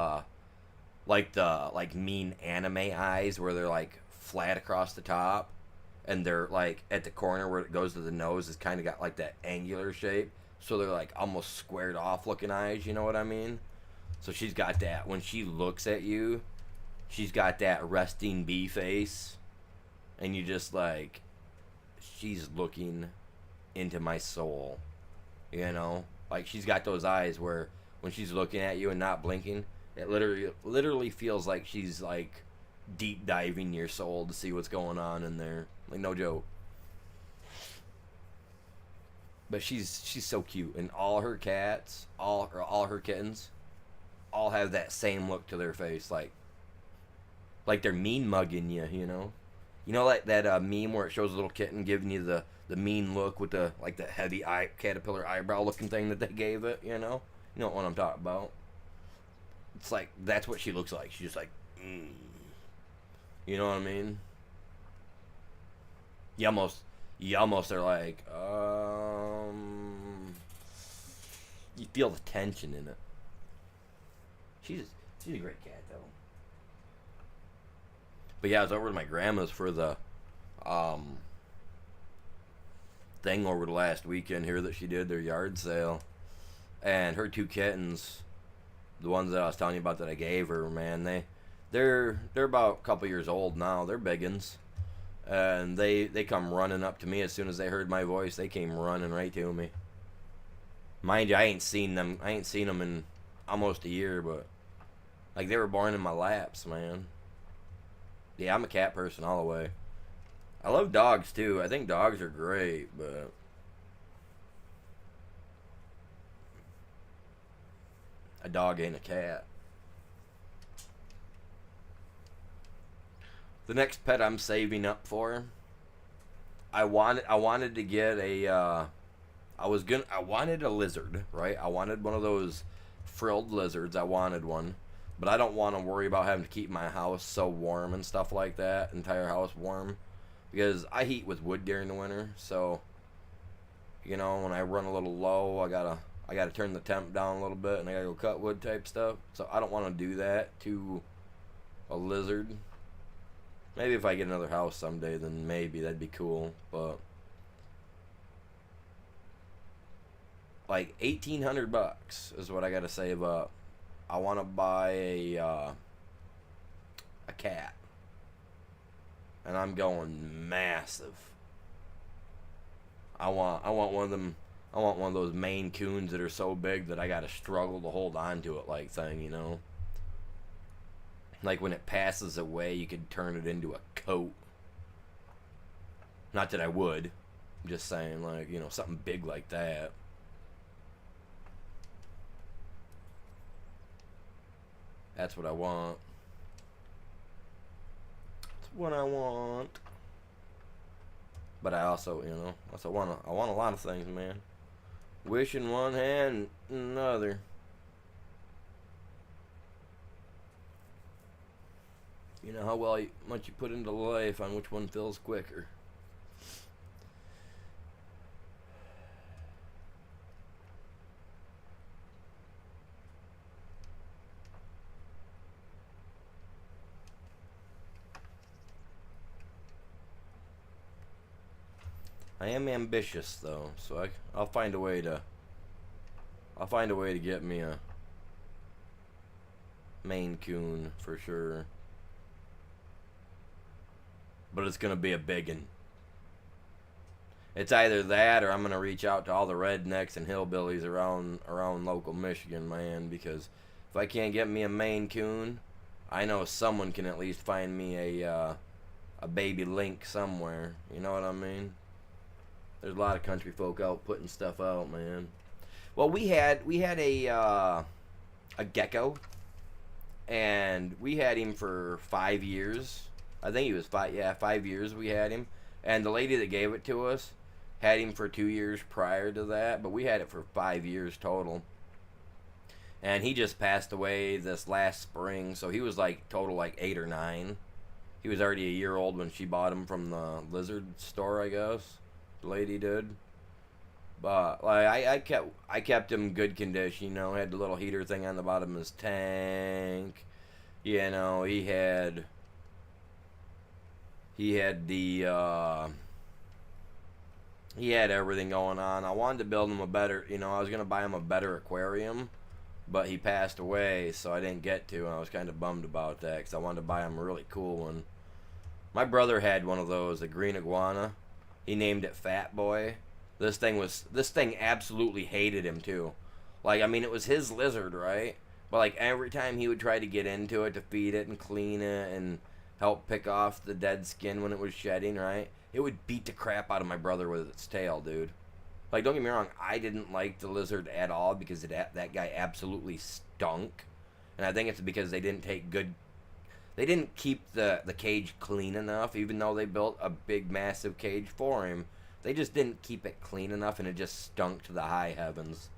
like mean anime eyes where they're like flat across the top, and they're like at the corner where it goes to the nose is kind of got like that angular shape, so they're like almost squared off looking eyes, you know what I mean? So she's got that. When she looks at you, she's got that resting bee face, and you just like, she's looking into my soul, you know? Like, she's got those eyes where when she's looking at you and not blinking, it literally feels like she's like deep diving your soul to see what's going on in there. Like, no joke. But she's so cute, and all her cats, all her kittens, all have that same look to their face, like they're mean mugging you, you know? You know, like that meme where it shows a little kitten giving you the mean look with the like the heavy caterpillar eyebrow looking thing that they gave it, you know? You know what I'm talking about? It's like, that's what she looks like. She's just like, you know what I mean? You almost are like, you feel the tension in it. She's a great cat though. But yeah, I was over to my grandma's for the thing over the last weekend here that she did, their yard sale. And her 2 kittens, the ones that I was telling you about that I gave her, man, they're about a couple years old now. They're biggins. And they come running up to me as soon as they heard my voice. They came running right to me. Mind you, I ain't seen them in almost a year, but like, they were born in my laps, man. Yeah, I'm a cat person all the way. I love dogs too. I think dogs are great, but a dog ain't a cat. The next pet I'm saving up for, I wanted to get I wanted a lizard, right? I wanted one of those frilled lizards. I wanted one. But I don't want to worry about having to keep my house so warm and stuff like that, entire house warm, because I heat with wood during the winter. So, you know, when I run a little low, I gotta turn the temp down a little bit, and I gotta go cut wood type stuff. So I don't want to do that to a lizard. Maybe if I get another house someday, then maybe that'd be cool. But like $1,800 is what I gotta save up. I want to buy a cat, and I'm going massive. I want one of them. I want one of those Maine Coons that are so big that I gotta struggle to hold on to it, like thing, you know. Like when it passes away, you could turn it into a coat. Not that I would. I'm just saying, like, you know, something big like that. That's what I want. That's what I want. But I also, you know, I want a lot of things, man. Wish in one hand, another. You know how much you put into life on which one fills quicker. I am ambitious though, so I'll find a way to get me a Maine Coon for sure. But it's gonna be a biggin. It's either that or I'm gonna reach out to all the rednecks and hillbillies around local Michigan, man, because if I can't get me a Maine Coon, I know someone can at least find me a baby link somewhere. You know what I mean? There's a lot of country folk out putting stuff out, man. Well, we had a gecko, and we had him for 5 years. I think he was 5 years we had him. And the lady that gave it to us had him for 2 years prior to that, but we had it for 5 years total. And he just passed away this last spring, so he was like total like 8 or 9. He was already a year old when she bought him from the lizard store, I guess. The lady did. But like I kept him good condition, you know, had the little heater thing on the bottom of his tank. You know, he had everything going on. I wanted to build him a better, you know, I was going to buy him a better aquarium, but he passed away, so I didn't get to, and I was kind of bummed about that because I wanted to buy him a really cool one. My brother had one of those, a green iguana. He named it Fat Boy. This thing absolutely hated him too. Like, I mean, it was his lizard, right? But like every time he would try to get into it to feed it and clean it and help pick off the dead skin when it was shedding, right? It would beat the crap out of my brother with its tail, dude. Like, don't get me wrong, I didn't like the lizard at all because that guy absolutely stunk. And I think it's because they didn't keep the cage clean enough, even though they built a big, massive cage for him. They just didn't keep it clean enough, and it just stunk to the high heavens.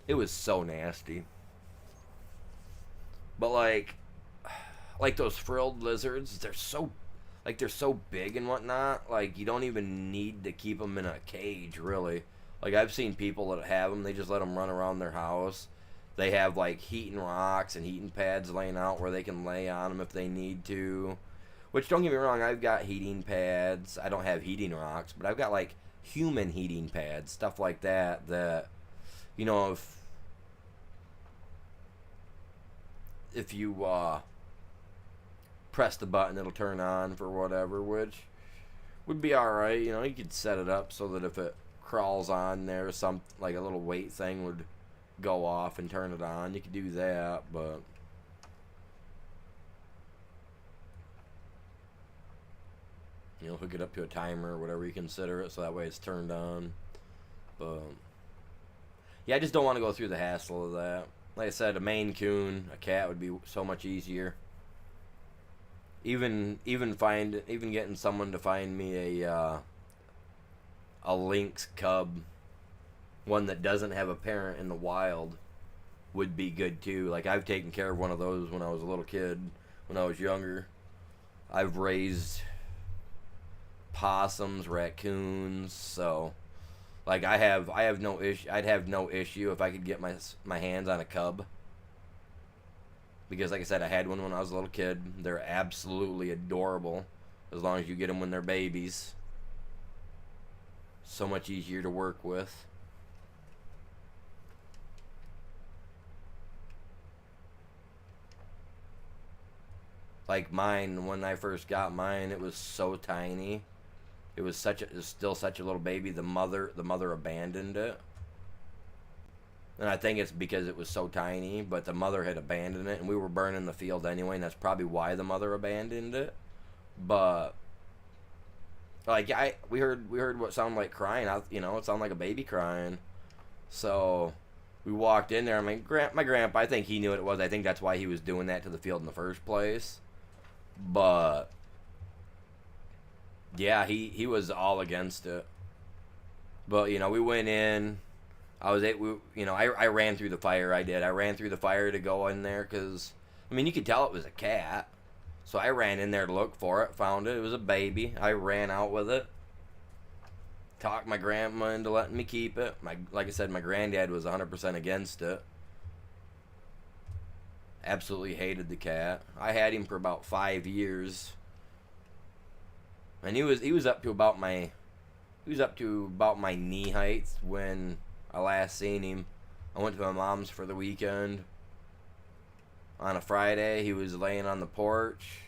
It was so nasty. But like those frilled lizards, they're so big and whatnot. Like, you don't even need to keep them in a cage, really. Like, I've seen people that have them, they just let them run around their house. They have like heating rocks and heating pads laying out where they can lay on them if they need to. Which, don't get me wrong, I've got heating pads. I don't have heating rocks, but I've got like human heating pads, stuff like that. That, you know, if you press the button, it'll turn on for whatever, which would be all right. You know, you could set it up so that if it crawls on there, some like a little weight thing would go off and turn it on. You could do that, but you know, hook it up to a timer or whatever you consider it, so that way it's turned on. But yeah, I just don't want to go through the hassle of that. Like I said, a Maine Coon, a cat would be so much easier. Even getting someone to find me a lynx cub, one that doesn't have a parent in the wild, would be good too. Like, I've taken care of one of those when I was a little kid, when I was younger. I've raised possums, raccoons, so like I'd have no issue if I could get my hands on a cub. Because like I said, I had one when I was a little kid. They're absolutely adorable as long as you get them when they're babies. So much easier to work with. Like mine, when I first got mine, it was so tiny. It was still such a little baby. The mother abandoned it, and I think it's because it was so tiny. But the mother had abandoned it, and we were burning the field anyway, and that's probably why the mother abandoned it. But like we heard what sounded like crying. It sounded like a baby crying. So we walked in there. I mean, my grandpa, I think he knew what it was. I think that's why he was doing that to the field in the first place. But yeah, he was all against it. But we went in. I was I ran through the fire. I did. I ran through the fire to go in there because I mean you could tell it was a cat. So I ran in there to look for it. Found it. It was a baby. I ran out with it. Talked my grandma into letting me keep it. Like I said, my granddad was 100% against it. Absolutely hated the cat. I had him for about 5 years, and he was up to about my knee height when I last seen him. I went to my mom's for the weekend. On a Friday, he was laying on the porch.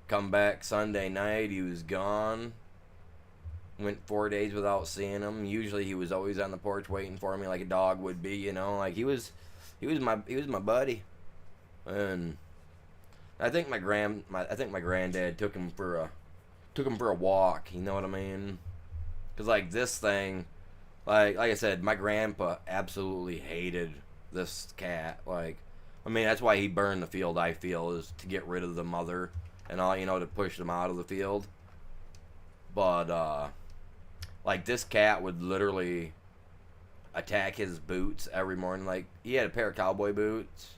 Come back Sunday night, he was gone. Went 4 days without seeing him. Usually, he was always on the porch waiting for me, like a dog would be. Like he was my buddy. And I think my granddad took him for a walk. You know what I mean? Cause like this thing, like I said, my grandpa absolutely hated this cat. Like, I mean that's why he burned the field. I feel is to get rid of the mother and all, to push them out of the field. But like this cat would literally attack his boots every morning. Like he had a pair of cowboy boots.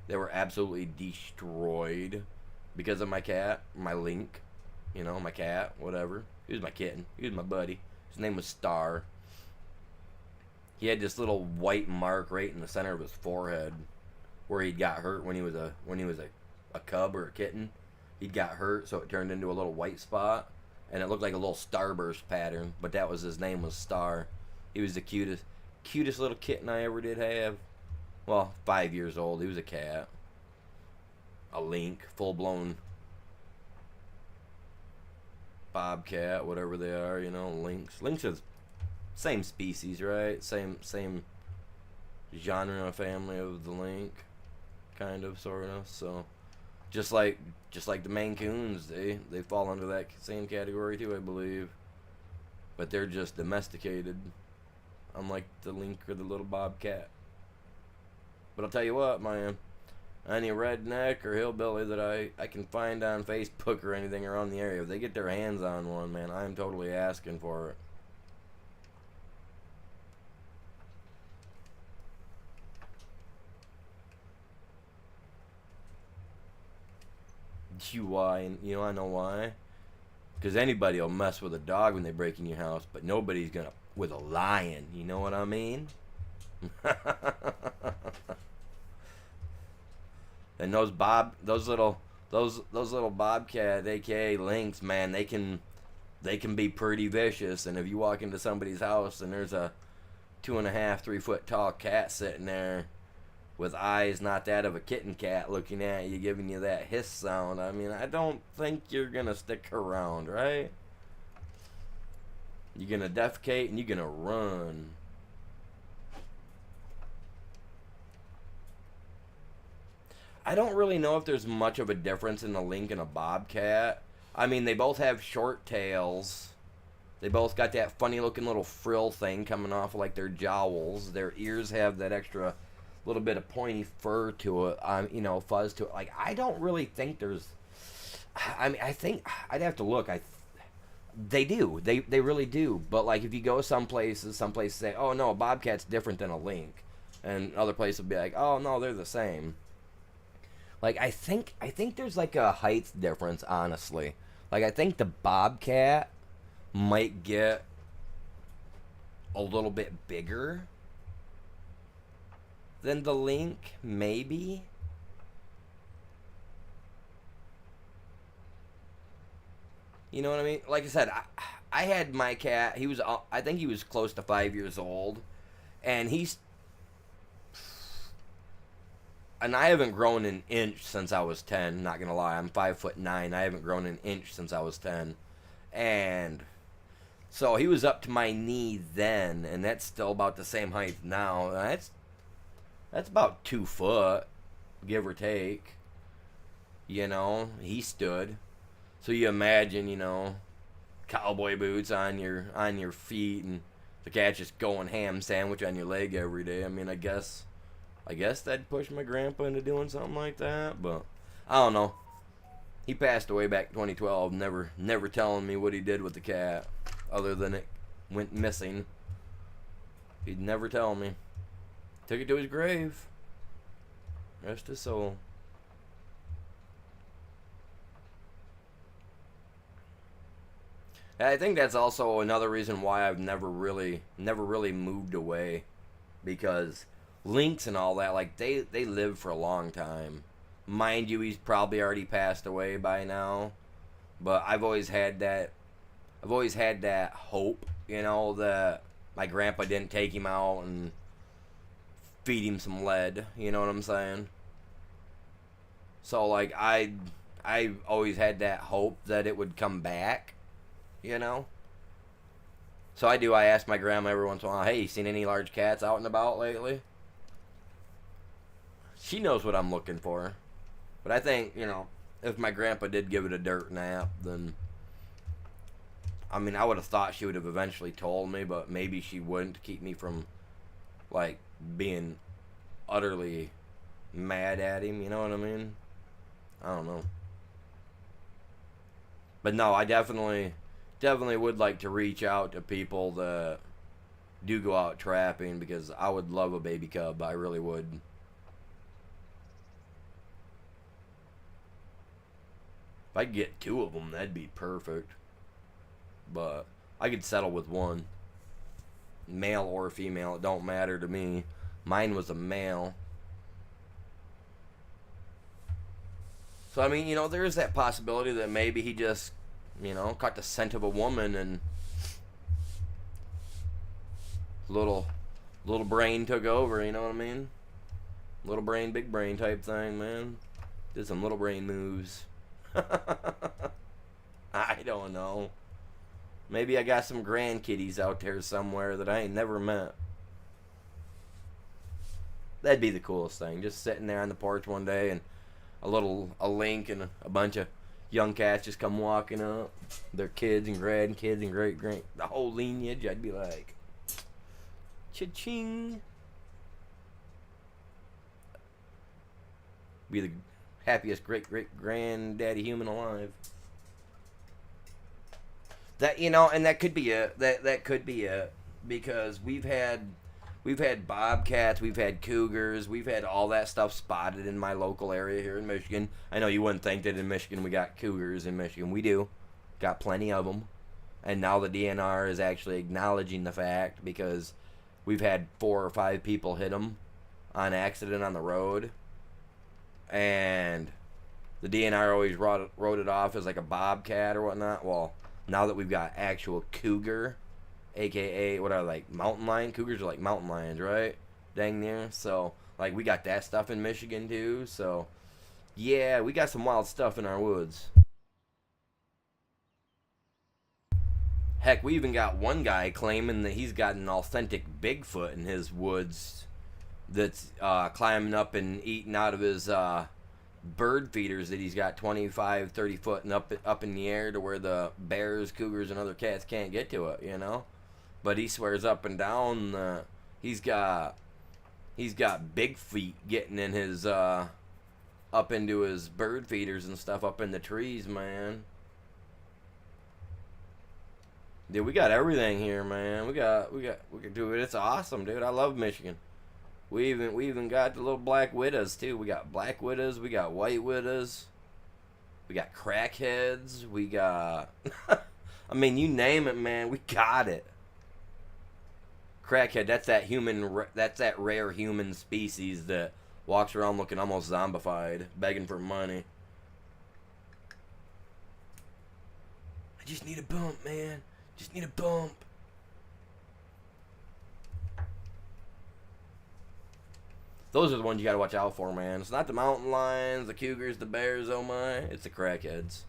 They were absolutely destroyed because of my cat, my Link, my cat, whatever. He was my kitten. He was my buddy. His name was Star. He had this little white mark right in the center of his forehead where he got hurt when he was a cub or a kitten. He got hurt, so it turned into a little white spot, and it looked like a little starburst pattern. But that was his name was Star. He was the cutest little kitten I ever did have. Well, 5 years old. He was a cat. A Link, full-blown bobcat, whatever they are, Lynx. Lynx are the same species, right? Same genre family of the Link, kind of, sort of. So, just like the Maine Coons, they fall under that same category too, I believe. But they're just domesticated, unlike the Link or the little bobcat. But I'll tell you what, man, any redneck or hillbilly that I can find on Facebook or anything around the area, if they get their hands on one, man, I'm totally asking for it. Why? I know why. Because anybody will mess with a dog when they break in your house, but nobody's gonna with a lion. You know what I mean? And those little bobcat, aka lynx, man, they can be pretty vicious. And if you walk into somebody's house and there's a 2.5, 3 foot tall cat sitting there with eyes not that of a kitten cat looking at you, giving you that hiss sound, I mean, I don't think you're gonna stick around, right? You're gonna defecate and you're gonna run. I don't really know if there's much of a difference in a Link and a bobcat. I mean, they both have short tails. They both got that funny looking little frill thing coming off like their jowls. Their ears have that extra little bit of pointy fur to it, fuzz to it. Like, I don't really think there's... I mean, I think... I'd have to look. They do. They really do. But, like, if you go some places say, oh, no, a bobcat's different than a Link. And other places will be like, oh, no, they're the same. Like, I think there's, like, a height difference, honestly. Like, I think the bobcat might get a little bit bigger than the Link, maybe. You know what I mean? Like I said, I had my cat. I think he was close to 5 years old, and I haven't grown an inch since I was 10. Not gonna lie, I'm 5'9". I haven't grown an inch since I was 10, and So he was up to my knee then, and that's still about the same height now. That's about 2 foot, give or take. You know, he stood. So you imagine, cowboy boots on your feet, and the cat's just going ham sandwich on your leg every day. I mean, I guess that'd push my grandpa into doing something like that, but I don't know. He passed away back in 2012, never telling me what he did with the cat, other than it went missing. He'd never tell me. Took it to his grave. Rest his soul. I think that's also another reason why I've never really moved away, because lynx and all that, like they live for a long time. Mind you, he's probably already passed away by now, but I've always had that hope, that my grandpa didn't take him out and feed him some lead. You know what I'm saying? So like I always had that hope that it would come back. So I ask my grandma every once in a while, hey, you seen any large cats out and about lately? She knows what I'm looking for. But I think, if my grandpa did give it a dirt nap, then, I mean, I would have thought she would have eventually told me, but maybe she wouldn't, to keep me from, like, being utterly mad at him, you know what I mean? I don't know. But no, I definitely would like to reach out to people that do go out trapping, because I would love a baby cub. I really would. If I could get 2 of them, that'd be perfect. But I could settle with 1. Male or female, it don't matter to me. Mine was a male. So, I mean, there is that possibility that maybe he just, caught the scent of a woman and little brain took over, you know what I mean? Little brain, big brain type thing, man. Did some little brain moves. I don't know. Maybe I got some grandkitties out there somewhere that I ain't never met. That'd be the coolest thing. Just sitting there on the porch one day and a link and a bunch of young cats just come walking up. Their kids and grandkids and great the whole lineage. I'd be like, cha-ching. Be the happiest great granddaddy human alive. That and that could be it. That could be it, because we've had bobcats, we've had cougars, we've had all that stuff spotted in my local area here in Michigan. I know you wouldn't think that in Michigan we got cougars in Michigan. We do. Got plenty of them. And now the DNR is actually acknowledging the fact, because we've had 4 or 5 people hit them on accident on the road. And the DNR always wrote it off as like a bobcat or whatnot. Well, now that we've got actual cougar, aka what are like mountain lion? Cougars are like mountain lions, right? Dang near. So like we got that stuff in Michigan too. So yeah, we got some wild stuff in our woods. Heck, we even got one guy claiming that he's got an authentic Bigfoot in his woods that's climbing up and eating out of his bird feeders that he's got 25, 30 foot and up in the air to where the bears, cougars, and other cats can't get to it, But he swears up and down he's got big feet getting in his up into his bird feeders and stuff up in the trees, man. Dude, we got everything here, man. We can do it. It's awesome, dude. I love Michigan. We even got the little black widows too. We got black widows. We got white widows. We got crackheads. We got, I mean, you name it, man. We got it. Crackhead. That's that rare human species that walks around looking almost zombified, begging for money. I just need a bump, man. Just need a bump. Those are the ones you gotta watch out for, man. It's not the mountain lions, the cougars, the bears, oh my. It's the crackheads.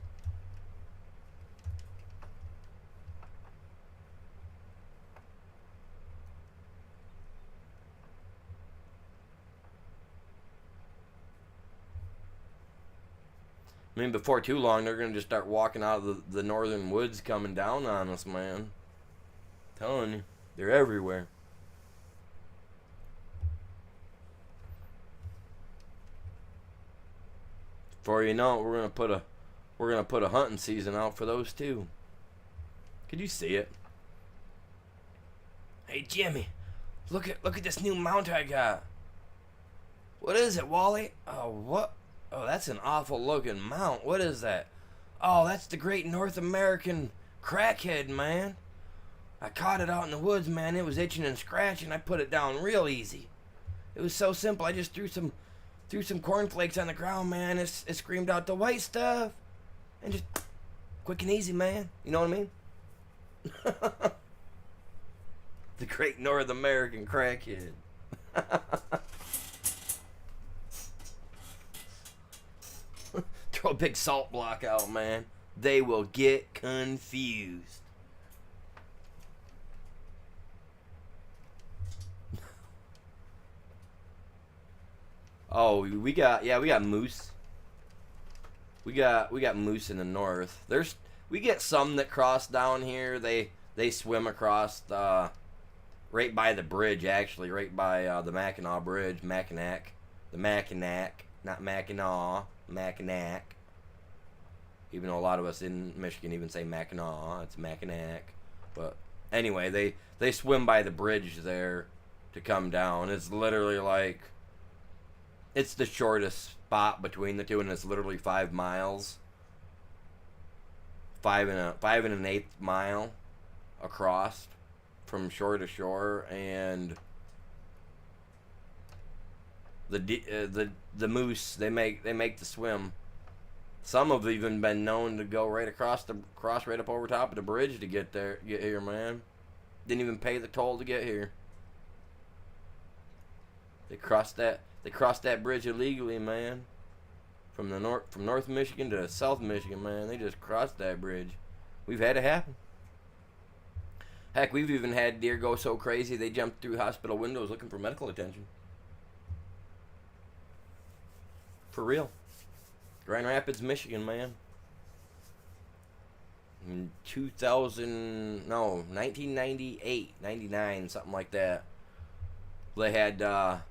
I mean, before too long, they're going to just start walking out of the northern woods coming down on us, man. I'm telling you, they're everywhere. Before you know it, we're gonna put a hunting season out for those too. Could you see it? Hey Jimmy, look at this new mount I got. What is it, Wally? Oh, what? Oh, that's an awful looking mount. What is that? Oh, that's the great North American crackhead, man. I caught it out in the woods, man. It was itching and scratching. I put it down real easy. It was so simple. I just threw some cornflakes on the ground, man. It screamed out the white stuff. And just quick and easy, man. You know what I mean? The great North American crackhead. Throw a big salt block out, man. They will get confused. Oh, we got moose. We got moose in the north. We get some that cross down here. They swim across right by the bridge, actually, right by the Mackinac Bridge, Mackinac, the Mackinac, not Mackinac, Mackinac. Even though a lot of us in Michigan even say Mackinac, it's Mackinac. But anyway, they swim by the bridge there to come down. It's literally like, it's the shortest spot between the two, and it's literally 5 miles. 5 1/8 mile across from shore to shore, and the moose they make the swim. Some have even been known to go right cross right up over top of the bridge to get here, man. Didn't even pay the toll to get here. They crossed that bridge illegally, man. From North Michigan to South Michigan, man. They just crossed that bridge. We've had it happen. Heck, we've even had deer go so crazy they jumped through hospital windows looking for medical attention. For real. Grand Rapids, Michigan, man. In 1998, 99, something like that. They had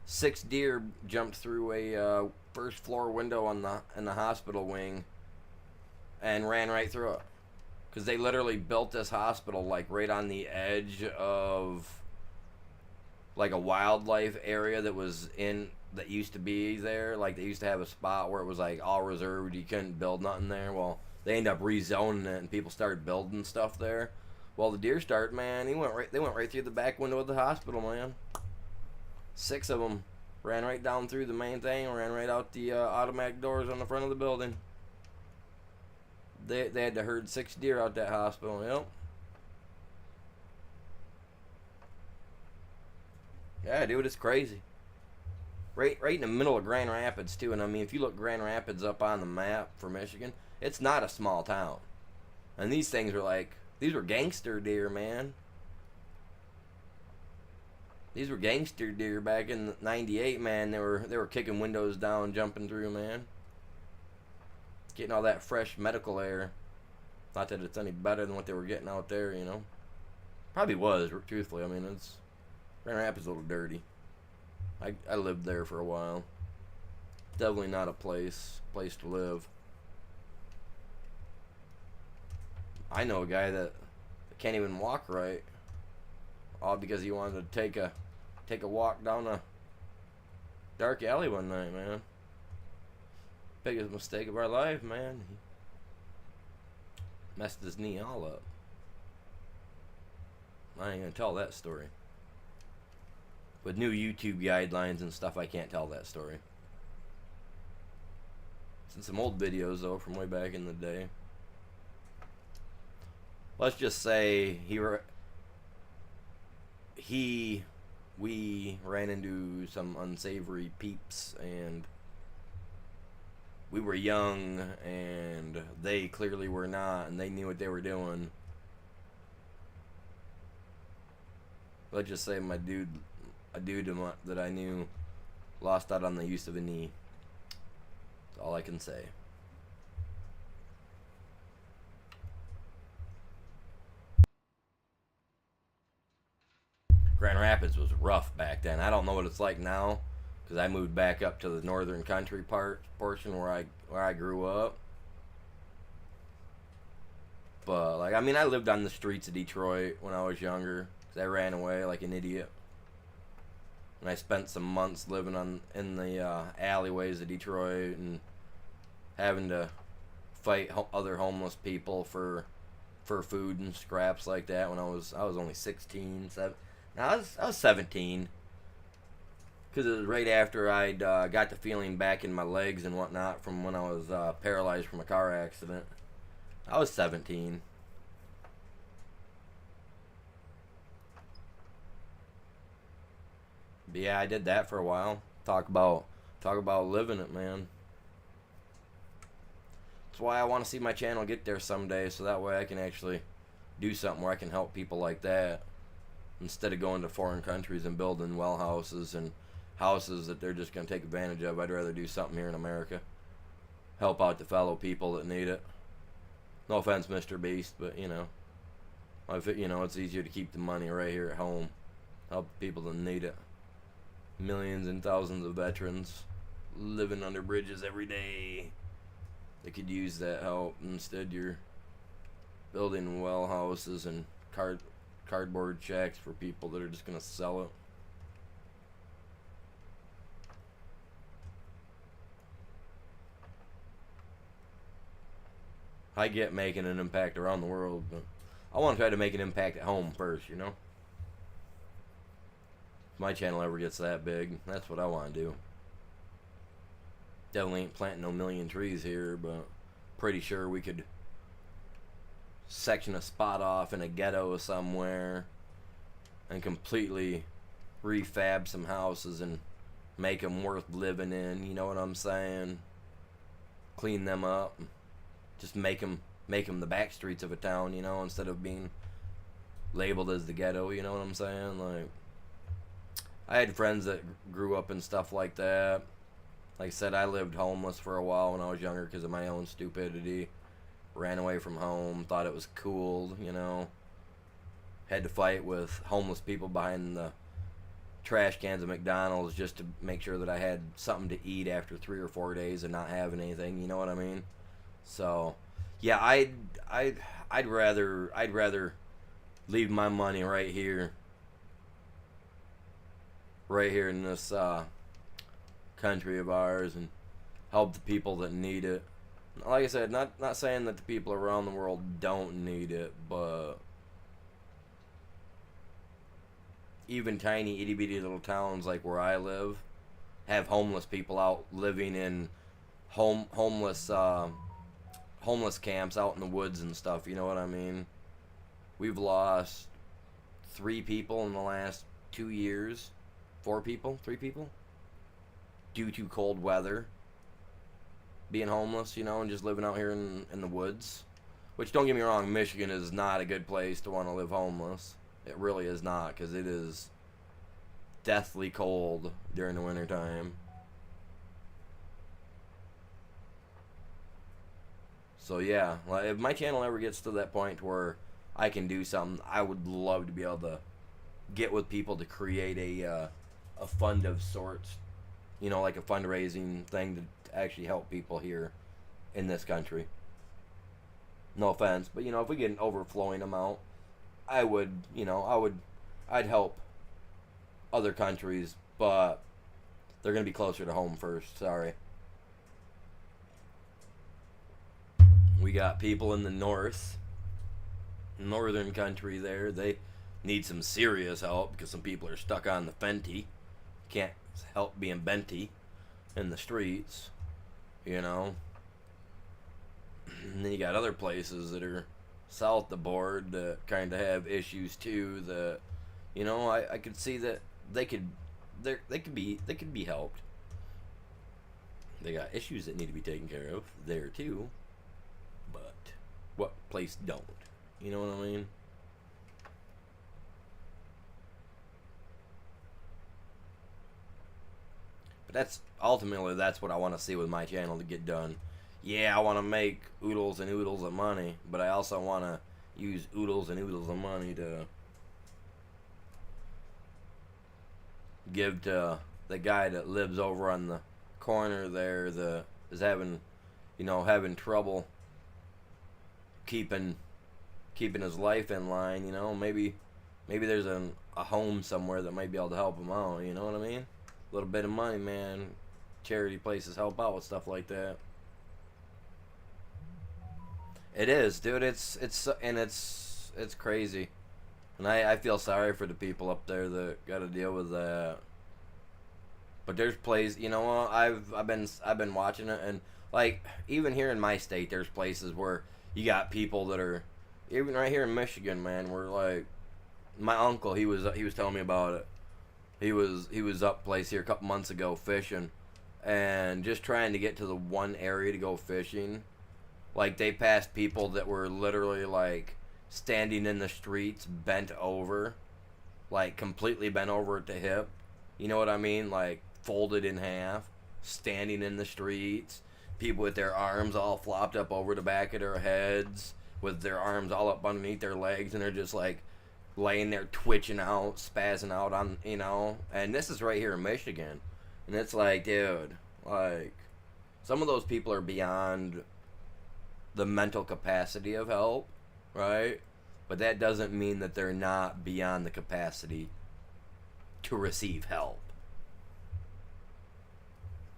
6 deer jumped through a first floor window in the hospital wing and ran right through it. Because they literally built this hospital like right on the edge of like a wildlife area that used to be there. Like they used to have a spot where it was like all reserved. You couldn't build nothing there. Well, they ended up rezoning it and people started building stuff there. Well, the deer man, they went right through the back window of the hospital, man. 6 of them ran right down through the main thing, ran right out the automatic doors on the front of the building. They had to herd 6 deer out that hospital. Yep. Yeah, dude, it's crazy. Right in the middle of Grand Rapids too. And I mean, if you look Grand Rapids up on the map for Michigan, it's not a small town. And these things these were gangster deer, man. These were gangster deer back in '98, man. They were kicking windows down, jumping through, man. Getting all that fresh medical air. Not that it's any better than what they were getting out there, you know. Probably was, truthfully. I mean, Grand Rapids is a little dirty. I lived there for a while. Definitely not a place to live. I know a guy that can't even walk right, all because he wanted to take a walk down a dark alley one night, man. Biggest mistake of our life, man. He messed his knee all up. I ain't gonna tell that story. With new YouTube guidelines and stuff, I can't tell that story. It's in some old videos, though, from way back in the day. Let's just say we ran into some unsavory peeps, and we were young, and they clearly were not, and they knew what they were doing. Let's just say a dude that I knew lost out on the use of a knee. That's all I can say. Grand Rapids was rough back then. I don't know what it's like now, because I moved back up to the northern country portion where I grew up. But like, I mean, I lived on the streets of Detroit when I was younger, because I ran away like an idiot. And I spent some months living in the alleyways of Detroit and having to fight other homeless people for food and scraps like that when I was only 16, 7. Now I was 17, because it was right after I'd got the feeling back in my legs and whatnot from when I was paralyzed from a car accident. I was 17. But yeah, I did that for a while. Talk about living it, man. That's why I want to see my channel get there someday, so that way I can actually do something where I can help people like that, instead of going to foreign countries and building well houses and houses that they're just going to take advantage of. I'd rather do something here in America. Help out the fellow people that need it. No offense, Mr. Beast, but it's easier to keep the money right here at home. Help the people that need it. Millions and thousands of veterans living under bridges every day. They could use that help. Instead, you're building well houses and cardboard shacks for people that are just going to sell it. I get making an impact around the world, but I want to try to make an impact at home first, you know? If my channel ever gets that big, that's what I want to do. Definitely ain't planting no million trees here, but pretty sure we could section a spot off in a ghetto somewhere and completely refab some houses and make them worth living in, you know what I'm saying? Clean them up. Just make them the back streets of a town, you know, instead of being labeled as the ghetto, you know what I'm saying? Like, I had friends that grew up and stuff like that. Like I said, I lived homeless for a while when I was younger because of my own stupidity. Ran away from home, thought it was cool, you know. Had to fight with homeless people behind the trash cans of McDonald's just to make sure that I had something to eat after 3 or 4 days of not having anything, you know what I mean? So, yeah, I'd rather leave my money right here in this country of ours and help the people that need it. Like I said, not saying that the people around the world don't need it, but even tiny itty bitty little towns like where I live have homeless people out living in homeless camps out in the woods and stuff, you know what I mean? We've lost 3 people in the last 2 years. 4 people? 3 people? Due to cold weather. Being homeless, you know, and just living out here in the woods. Which, don't get me wrong, Michigan is not a good place to want to live homeless. It really is not, because it is deathly cold during the wintertime. So yeah, like if my channel ever gets to that point where I can do something, I would love to be able to get with people to create a fund of sorts, you know, like a fundraising thing to actually help people here in this country. No offense, but you know, if we get an overflowing amount, I'd help other countries, but they're gonna be closer to home first. Sorry. We got people in the northern country there. They need some serious help because some people are stuck on the Fenty. Can't help being Benty in the streets, you know. And then you got other places that are south the board that kind of have issues too. That, you know, I could see that they could be helped. They got issues that need to be taken care of there too. But what place don't? You know what I mean? But that's what I want to see with my channel to get done. Yeah, I want to make oodles and oodles of money, but I also want to use oodles and oodles of money to give to the guy that lives over on the corner there that is having, having trouble keeping his life in line. Maybe there's a home somewhere that might be able to help him out. You know what I mean? A little bit of money, man. Charity places help out with stuff like that. It is, dude. It's crazy, and I feel sorry for the people up there that got to deal with that. But there's places, I've been watching it, and like even here in my state, there's places where you got people that are, even right here in Michigan, man. Where like my uncle, he was telling me about it. He was up place here a couple months ago fishing, and just trying to get to the one area to go fishing. Like they passed people that were literally like standing in the streets, bent over, like completely bent over at the hip. You know what I mean? Like folded in half, standing in the streets. People with their arms all flopped up over the back of their heads, with their arms all up underneath their legs, and they're just like laying there twitching out, spazzing out on, And this is right here in Michigan, and it's like, dude, like some of those people are beyond the mental capacity of help, right? But that doesn't mean that they're not beyond the capacity to receive help.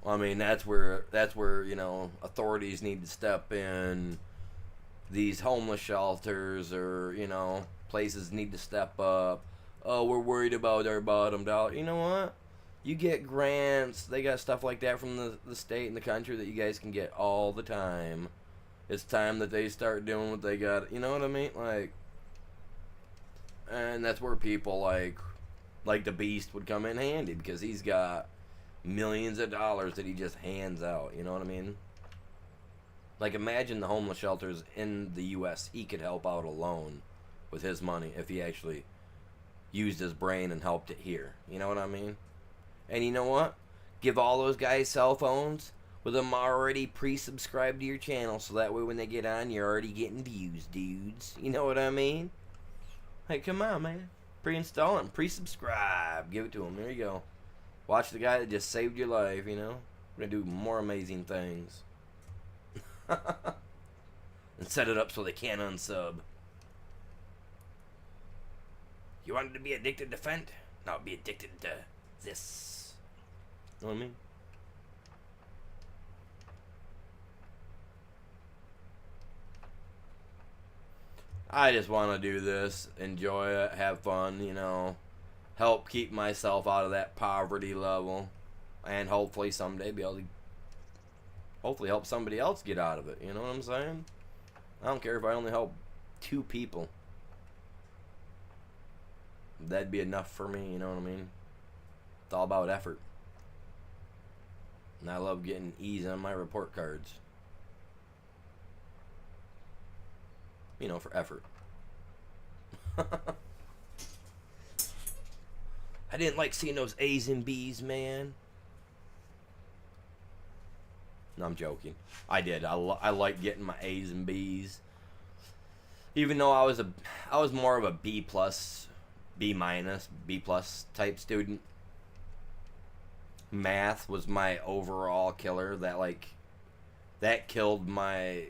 I mean, that's where authorities need to step in. These homeless shelters or places need to step up. Oh, we're worried about our bottom dollar. You know what? You get grants. They got stuff like that from the state and the country that you guys can get all the time. It's time that they start doing what they got. You know what I mean? Like, and that's where people like the Beast would come in handy, because he's got millions of dollars that he just hands out. You know what I mean? Like, imagine the homeless shelters in the U.S. he could help out alone with his money if he actually used his brain and helped it here. You know what I mean? And you know what? Give all those guys cell phones with them already pre-subscribed to your channel, so that way when they get on, you're already getting views, dudes. You know what I mean? Hey, come on, man. Pre-install it, pre-subscribe. Give it to them. There you go. Watch the guy that just saved your life, We're going to do more amazing things. And set it up so they can't unsub. You wanted to be addicted to Fent? Now be addicted to this. You know what I mean? I just want to do this, enjoy it, have fun, help keep myself out of that poverty level, and hopefully someday be able to help somebody else get out of it. You know what I'm saying? I don't care if I only help 2 people. That'd be enough for me, you know what I mean? It's all about effort. And I love getting E's on my report cards. For effort. I didn't like seeing those A's and B's, man. No, I'm joking. I did. I like getting my A's and B's. Even though I was more of a B plus, B minus, B plus type student. Math was my overall killer. That killed my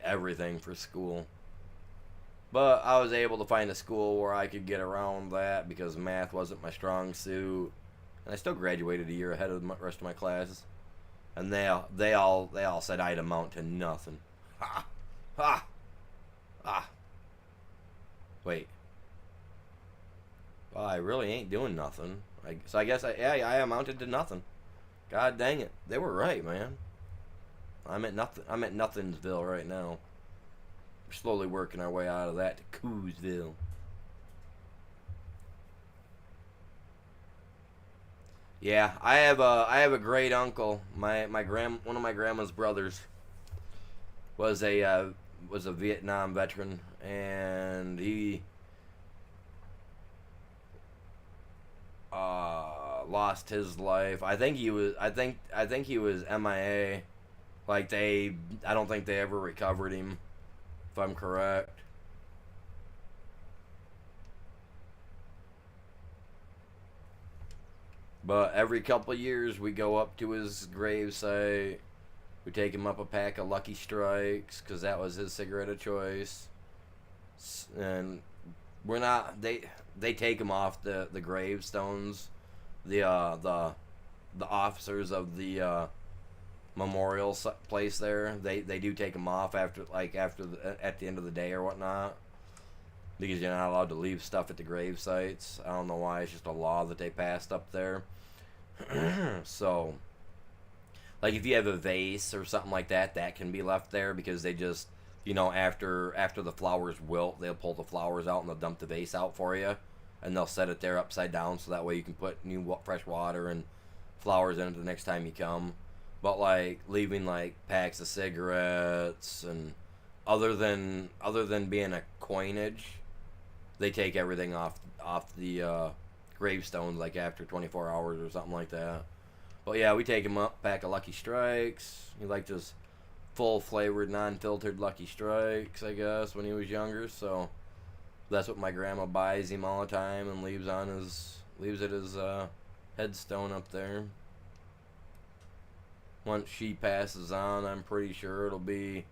everything for school. But I was able to find a school where I could get around that because math wasn't my strong suit, and I still graduated a year ahead of the rest of my classes. And they all said I'd amount to nothing. Ha, ha, ah. Wait. Well, I really ain't doing nothing. So I guess I amounted to nothing. God dang it, they were right, man. I'm at Nothingsville right now. We're slowly working our way out of that to Coosville. Yeah, I have a great uncle. One of my grandma's brothers was a Vietnam veteran, and he lost his life. I think he was MIA. I don't think they ever recovered him, if I'm correct. But every couple of years, we go up to his gravesite. We take him up a pack of Lucky Strikes because that was his cigarette of choice. And we're not they take him off the gravestones. The officers of the memorial place there, they do take him off at the end of the day or whatnot, because you're not allowed to leave stuff at the grave sites. I don't know why. It's just a law that they passed up there. So, like if you have a vase or something like that, that can be left there because they just, after the flowers wilt, they'll pull the flowers out and they'll dump the vase out for you, and they'll set it there upside down so that way you can put new fresh water and flowers in it the next time you come. But like leaving like packs of cigarettes and other than being a coinage, they take everything off the gravestones like after 24 hours or something like that. But yeah, we take him up, pack of Lucky Strikes. He liked his full flavored, non-filtered Lucky Strikes, I guess, when he was younger. So that's what my grandma buys him all the time and leaves at his headstone up there. Once she passes on, I'm pretty sure it'll be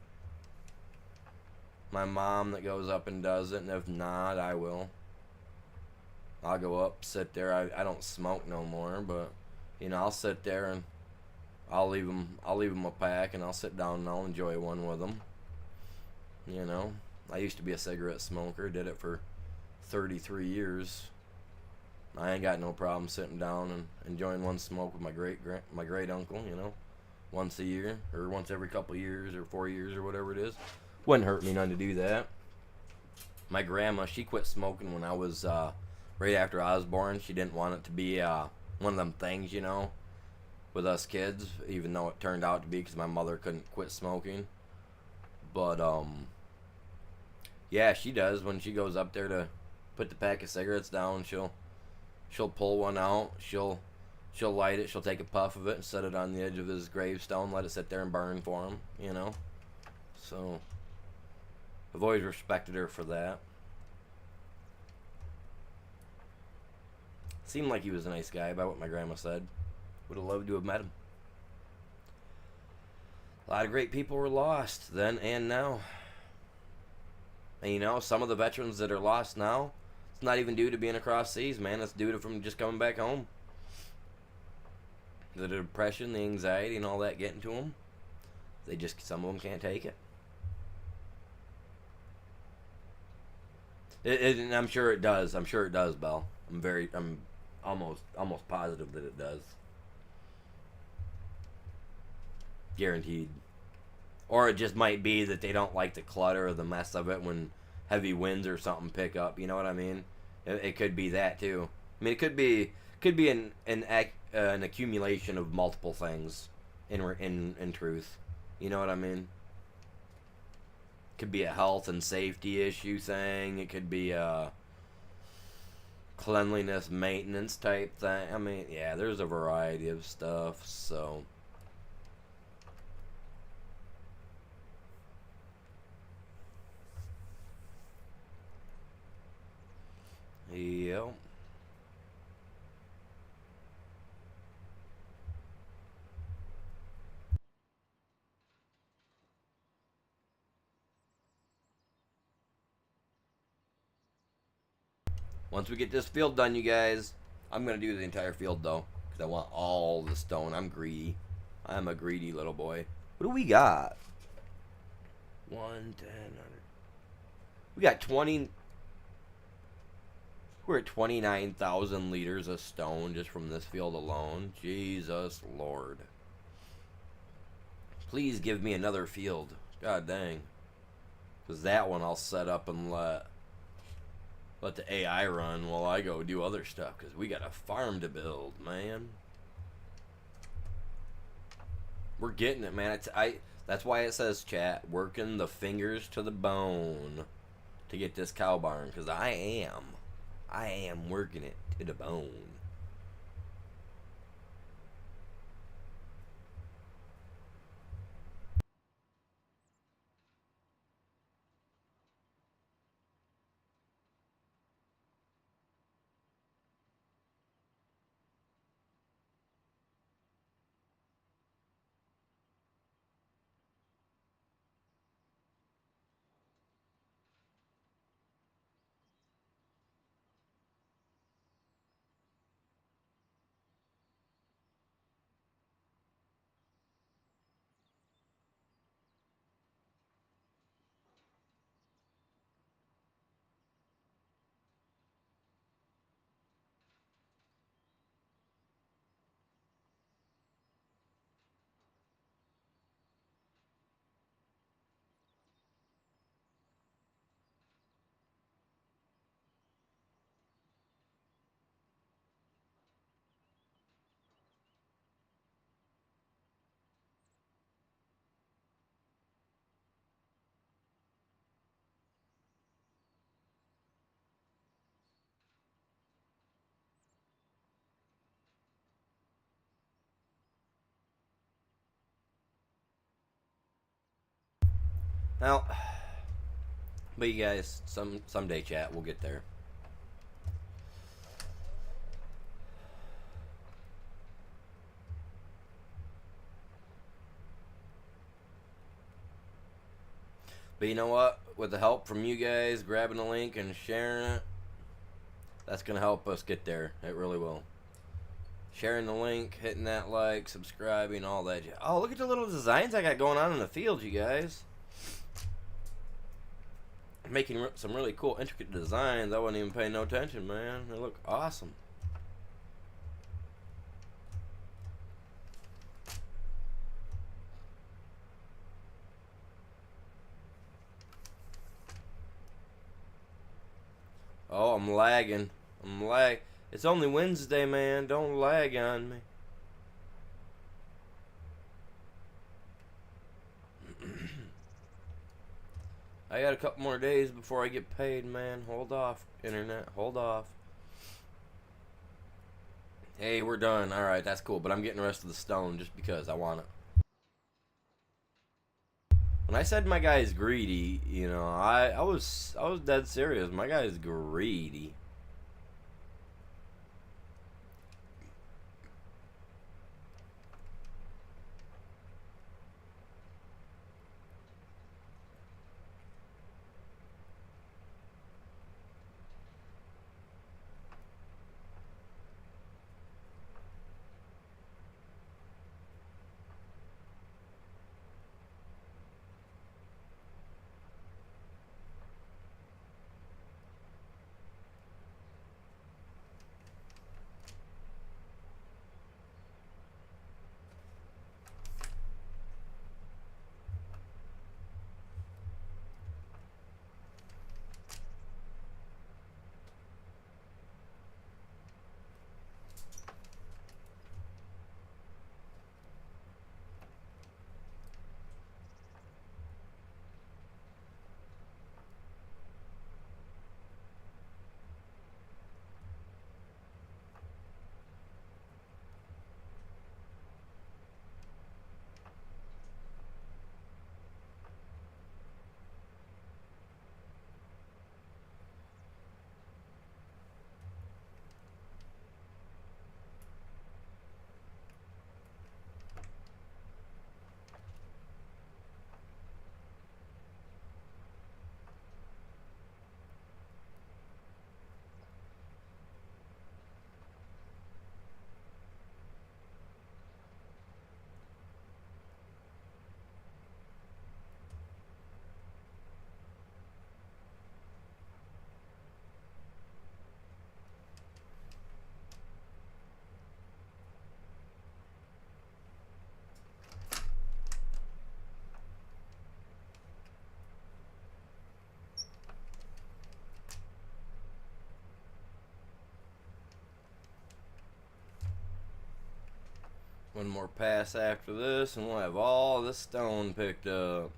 my mom that goes up and does it, and if not, I will. I'll go up, sit there. I don't smoke no more, but I'll sit there and I'll leave them a pack, and I'll sit down and I'll enjoy one with them. I used to be a cigarette smoker, did it for 33 years. I ain't got no problem sitting down and enjoying one smoke with my great uncle, once a year or once every couple of years or 4 years or whatever it is. Wouldn't hurt me none to do that. My grandma, she quit smoking when I was right after I was born. She didn't want it to be one of them things, with us kids, even though it turned out to be because my mother couldn't quit smoking. But yeah, she does. When she goes up there to put the pack of cigarettes down, she'll pull one out. She'll light it. She'll take a puff of it and set it on the edge of his gravestone. Let it sit there and burn for him. So I've always respected her for that. Seemed like he was a nice guy, by what my grandma said. Would have loved to have met him. A lot of great people were lost then and now. And some of the veterans that are lost now, it's not even due to being across seas, man. It's due to from just coming back home. The depression, the anxiety, and all that getting to them. Some of them can't take it. And I'm sure it does. I'm sure it does, Belle. I'm almost positive that it does. Guaranteed. Or it just might be that they don't like the clutter or the mess of it when heavy winds or something pick up. You know what I mean? It could be that too. I mean, it could be an accumulation of multiple things. In truth, you know what I mean? Could be a health and safety issue thing. It could be a cleanliness maintenance type thing. I mean, yeah, there's a variety of stuff. So. Yep. Once we get this field done, you guys, I'm going to do the entire field, though, because I want all the stone. I'm greedy. I'm a greedy little boy. What do we got? 1, 10, 100. We got 20. We're at 29,000 liters of stone just from this field alone. Jesus Lord. Please give me another field. God dang. Because that one I'll set up and let the AI run while I go do other stuff. Because we got a farm to build, man. We're getting it, man. That's why it says, chat, working the fingers to the bone to get this cow barn. Because I am working it to the bone. Now, but you guys, someday, chat, we'll get there. But you know what? With the help from you guys grabbing the link and sharing it, that's going to help us get there. It really will. Sharing the link, hitting that like, subscribing, all that. Oh, look at the little designs I got going on in the field, you guys. Making some really cool, intricate designs. I wasn't even paying no attention, man. They look awesome. Oh, I'm lagging. It's only Wednesday, man. Don't lag on me. I got a couple more days before I get paid, man. Hold off, internet. Hold off. Hey, we're done. Alright, that's cool. But I'm getting the rest of the stone just because I want it. When I said my guy is greedy, you know, I was dead serious. My guy is greedy. One more pass after this, and we'll have all this stone picked up.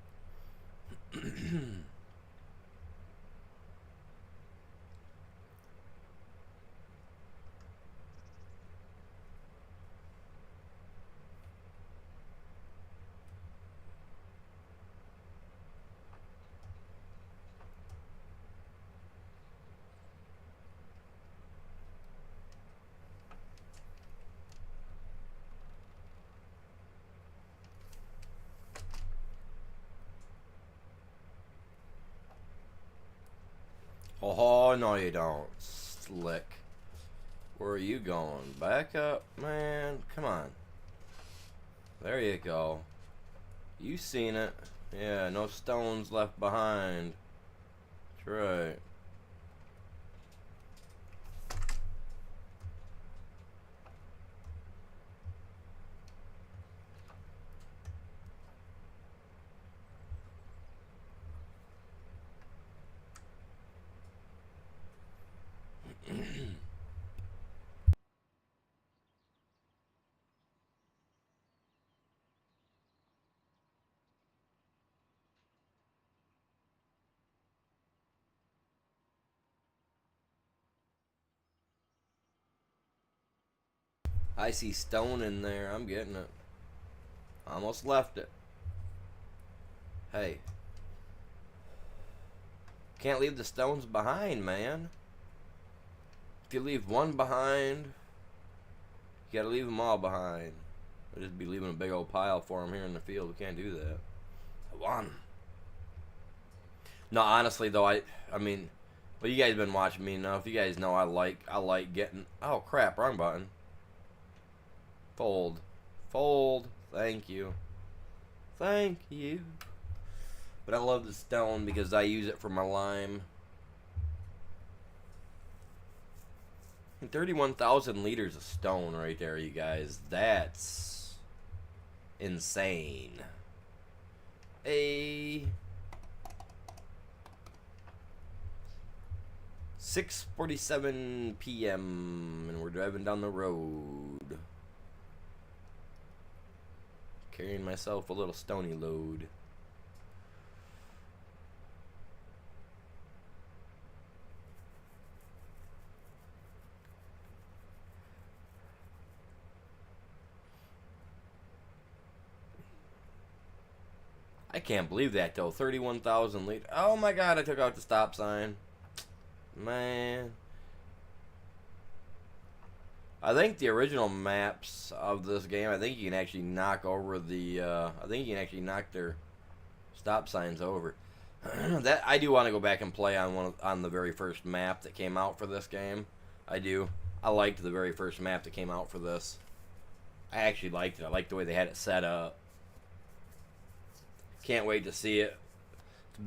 Oh, no you don't. Slick. Where are you going? Back up, man. Come on. There you go. You seen it. Yeah, no stones left behind. That's right. I see stone in there. I'm getting it. Almost left it. Hey. Can't leave the stones behind, man. If you leave one behind, you gotta leave them all behind. I'll just be leaving a big old pile for them here in the field. We can't do that. One. No, honestly though, I mean, well, you guys been watching me enough. You guys know I like getting. Oh crap! Wrong button. Fold, fold. Thank you, thank you. But I love the stone because I use it for my lime. 31,000 liters of stone right there, you guys. That's insane. 6:47 p.m. and we're driving down the road. Carrying myself a little stony load. I can't believe that though. 31,000 liters. Oh my god, I took out the stop sign. Man. I think the original maps of this game, I think you can actually knock over the, I think you can actually knock their stop signs over. That I do want to go back and play on the very first map that came out for this game. I do. I liked the very first map that came out for this. I actually liked it. I liked the way they had it set up. Can't wait to see it.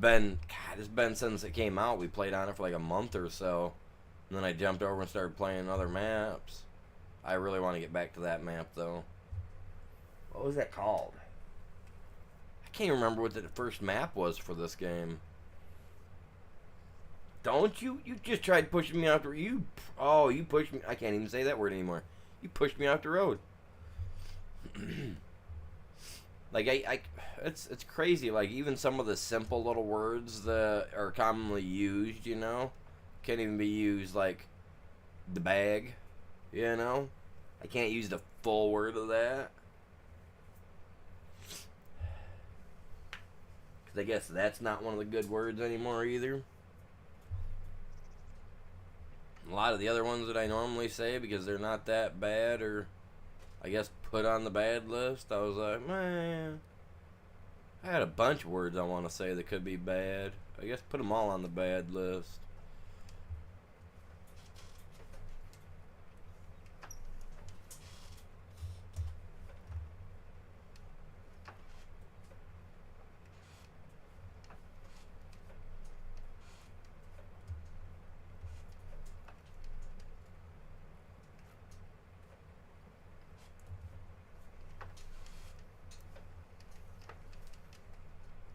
It's been since it came out. We played on it for like a month or so. And then I jumped over and started playing other maps. I really want to get back to that map though. What was that called? I can't remember what the first map was for this game. Don't you? You just tried pushing me off the road. You pushed me. I can't even say that word anymore. You pushed me off the road. Like it's crazy. Like even some of the simple little words that are commonly used, you know, can't even be used. Like the bag, you know, I can't use the full word of that. Cause I guess that's not one of the good words anymore either. A lot of the other ones that I normally say because they're not that bad or I guess put on the bad list. I was like, man, I had a bunch of words I want to say that could be bad. I guess put them all on the bad list.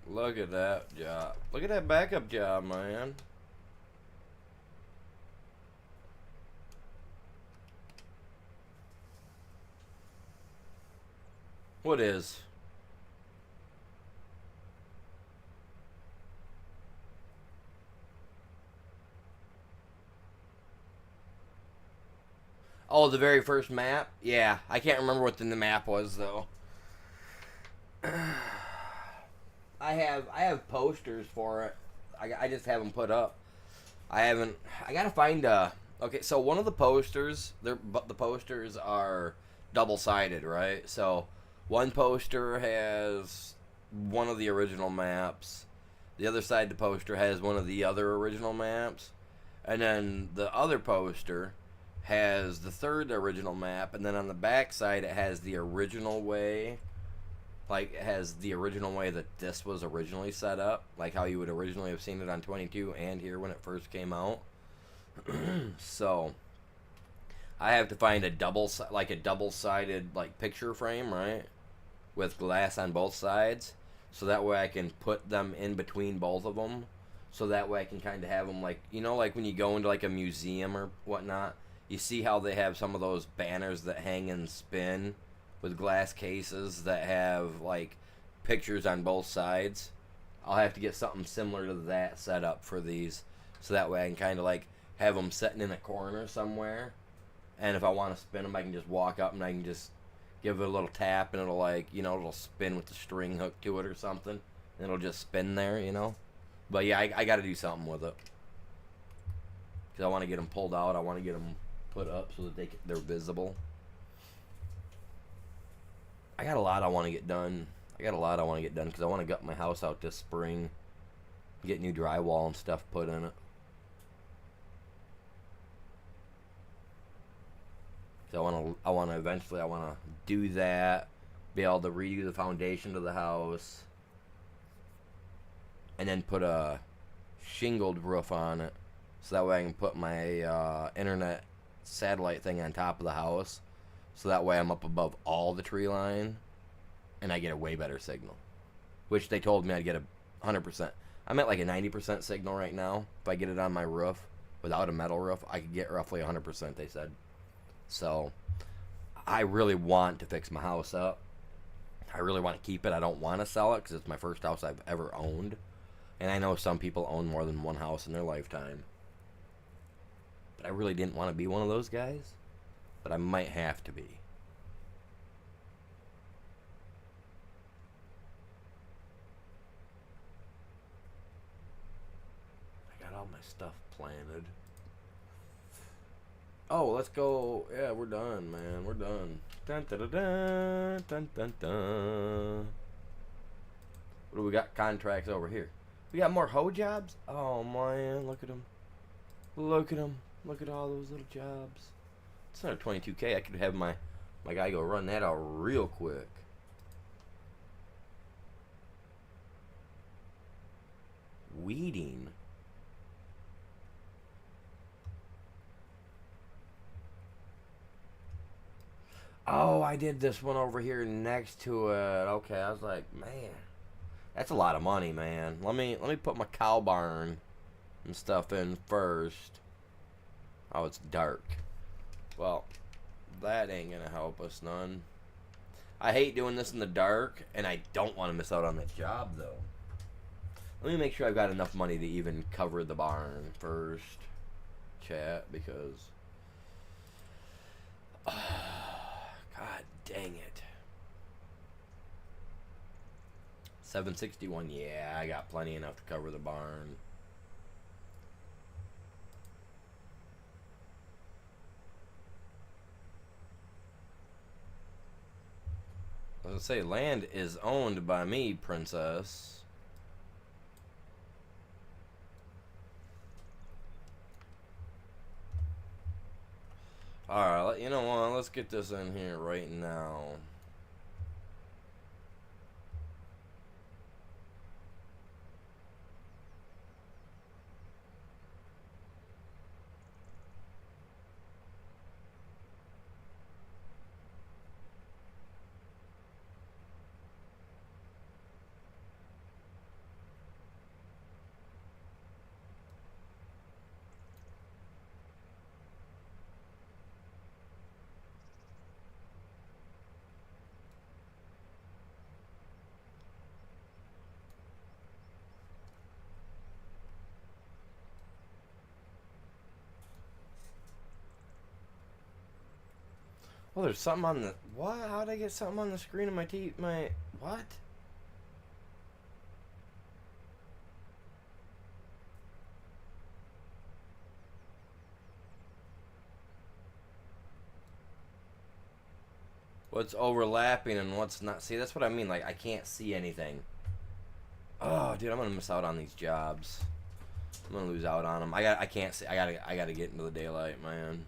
Look at that job. Look at that backup job, man. What is? Oh, the very first map? Yeah, I can't remember what the map was though. I have posters for it. I just haven't put up. I gotta find okay, so one of the posters, the posters are double-sided, right? So one poster has one of the original maps. The other side of the poster has one of the other original maps. And then the other poster has the third original map, and then on the back side it has the original way. Like, it has the original way that this was originally set up. Like, how you would originally have seen it on 22 and here when it first came out. So, I have to find a double-sided, like, picture frame, right? With glass on both sides. So that way I can put them in between both of them. So that way I can kind of have them, like, you know, like when you go into, like, a museum or whatnot. You see how they have some of those banners that hang and spin with glass cases that have like pictures on both sides. I'll have to get something similar to that set up for these, so that way I can kind of like have them sitting in a corner somewhere, and if I want to spin them I can just walk up and I can just give it a little tap and it'll like, you know, it'll spin with the string hooked to it or something, and it'll just spin there, you know. But yeah, I got to do something with it because I want to get them pulled out. I want to get them put up so that they're visible. I got a lot I want to get done. Because I want to gut my house out this spring, get new drywall and stuff put in it. So I want to eventually do that, be able to redo the foundation of the house, and then put a shingled roof on it, so that way I can put my internet satellite thing on top of the house, so that way I'm up above all the tree line, and I get a way better signal, which they told me I'd get 100%. I'm at like a 90% signal right now. If I get it on my roof without a metal roof, I could get roughly 100%, they said. So I really want to fix my house up. I really want to keep it. I don't want to sell it because it's my first house I've ever owned. And I know some people own more than one house in their lifetime. But I really didn't want to be one of those guys. But I might have to be. I got all my stuff planted. Oh, let's go. Yeah, we're done, man. We're done. Dun, dun, dun, dun, dun, dun, dun. What do we got? Contracts over here. We got more hoe jobs? Oh, man. Look at them. Look at them. Look at all those little jobs. It's another 22K. I could have my guy go run that out real quick. Weeding. Oh, I did this one over here next to it. Okay, I was like, man, that's a lot of money, man. Let me put my cow barn and stuff in first. Oh, it's dark. Well, that ain't gonna help us none. I hate doing this in the dark, and I don't want to miss out on that job though. Let me make sure I've got enough money to even cover the barn first, chat, because God dang it. 761, yeah, I got plenty enough to cover the barn. I was gonna say, land is owned by me, princess. Alright, you know what, let's get this in here right now. Well, there's something on the... What? How'd I get something on the screen of my TV? My... What? What's overlapping and what's not? See, that's what I mean. Like, I can't see anything. Oh, dude, I'm gonna miss out on these jobs. I'm gonna lose out on them. I can't see. I gotta get into the daylight, man.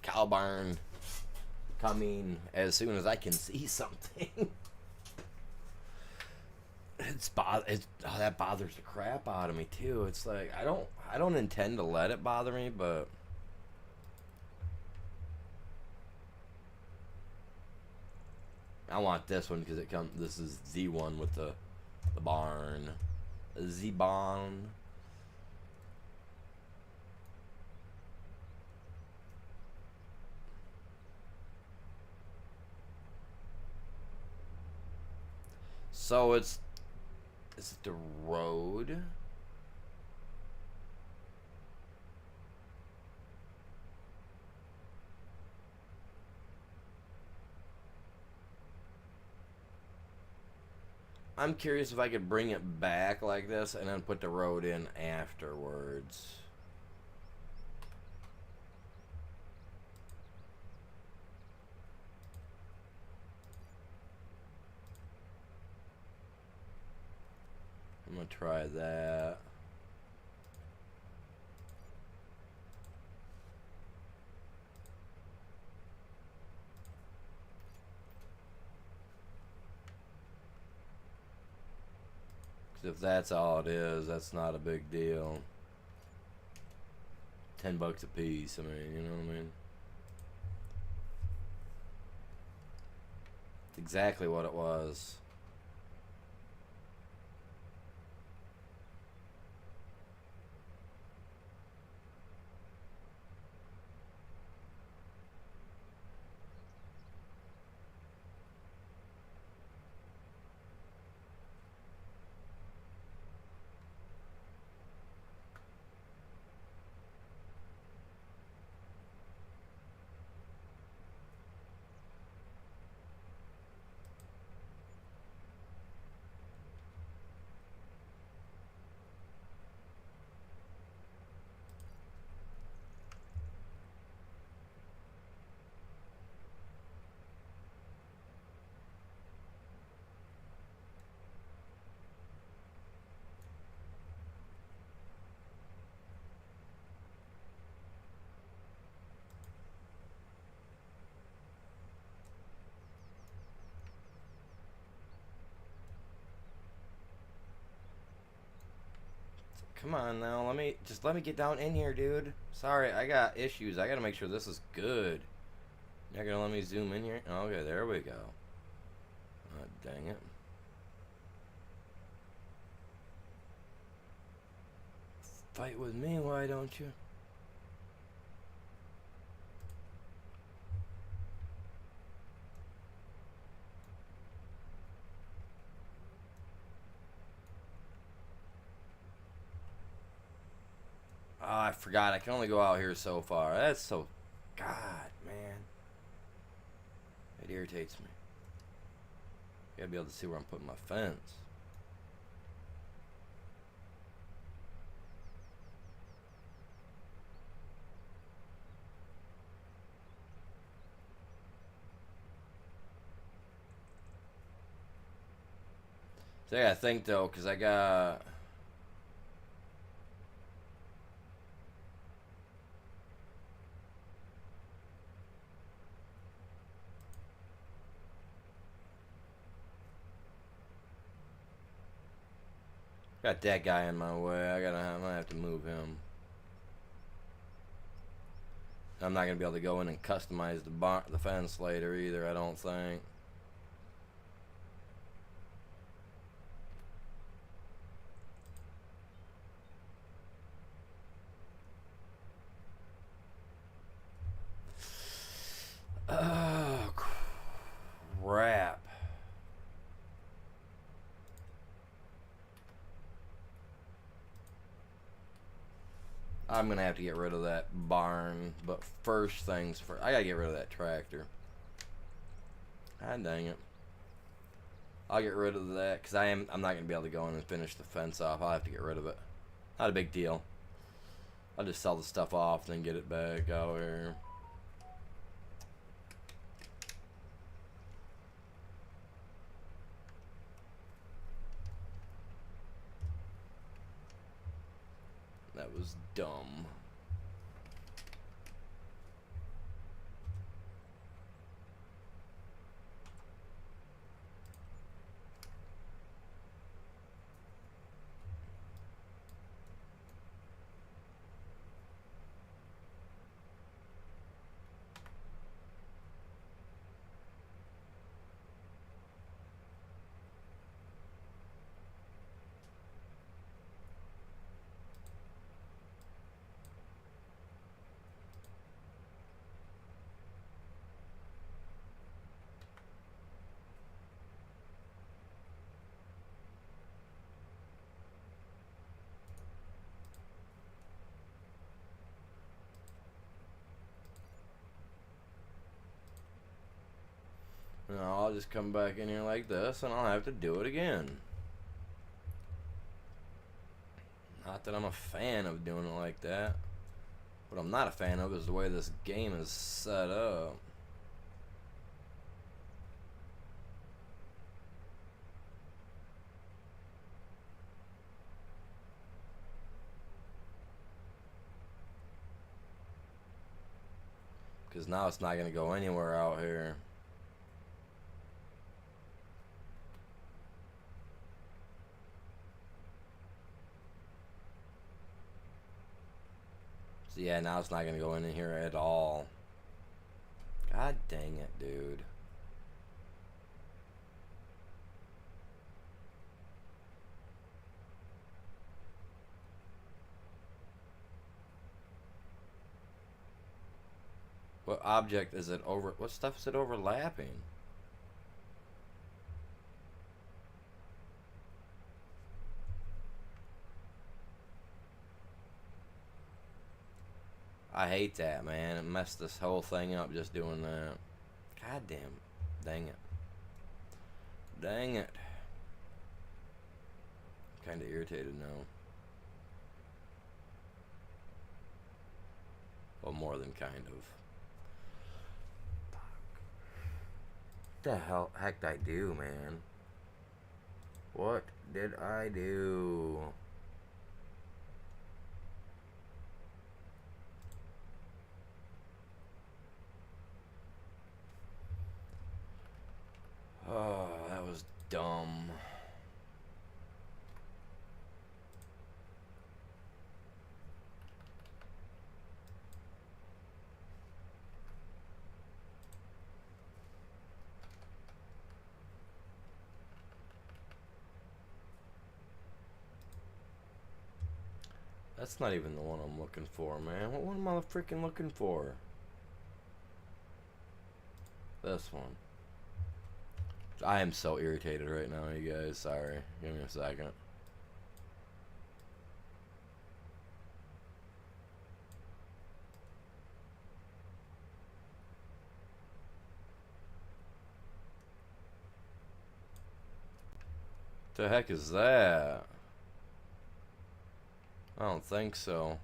Cow barn coming as soon as I can see something. That bothers the crap out of me too. It's like I don't intend to let it bother me, but I want this one because this is the one with the barn, the barn. So is it the road? I'm curious if I could bring it back like this and then put the road in afterwards. I'm gonna try that. If that's all it is, that's not a big deal. $10 a piece. I mean, you know what I mean? It's exactly what it was. Come on now, let me get down in here, dude. Sorry, I got issues. I gotta make sure this is good. You're gonna let me zoom in here? Okay, there we go. Oh, dang it. Fight with me, why don't you? Oh, I forgot. I can only go out here so far. That's so... God, man. It irritates me. Gotta be able to see where I'm putting my fence. So I gotta think, though, because I got... Got that guy in my way. I might have to move him. I'm not gonna be able to go in and customize the fence later either, I don't think. Oh, crap. I'm gonna have to get rid of that barn, but first things first, I gotta get rid of that tractor. Ah, dang it. I'll get rid of that because I'm not gonna be able to go in and finish the fence off. I'll have to get rid of it. Not a big deal. I'll just sell the stuff off, then get it back out here. That was dumb. No, I'll just come back in here like this and I'll have to do it again. Not that I'm a fan of doing it like that. What I'm not a fan of is the way this game is set up. Because now it's not going to go anywhere out here. So yeah, now it's not going to go in here at all. God dang it, dude. What object is it over? What stuff is it overlapping? I hate that, man. It messed this whole thing up just doing that. God damn. Dang it. Dang it. Kind of irritated now. Well, more than kind of. What the heck did I do, man? What did I do? Oh, that was dumb. That's not even the one I'm looking for, man. What one am I freaking looking for? This one. I am so irritated right now, you guys. Sorry. Give me a second. The heck is that? I don't think so.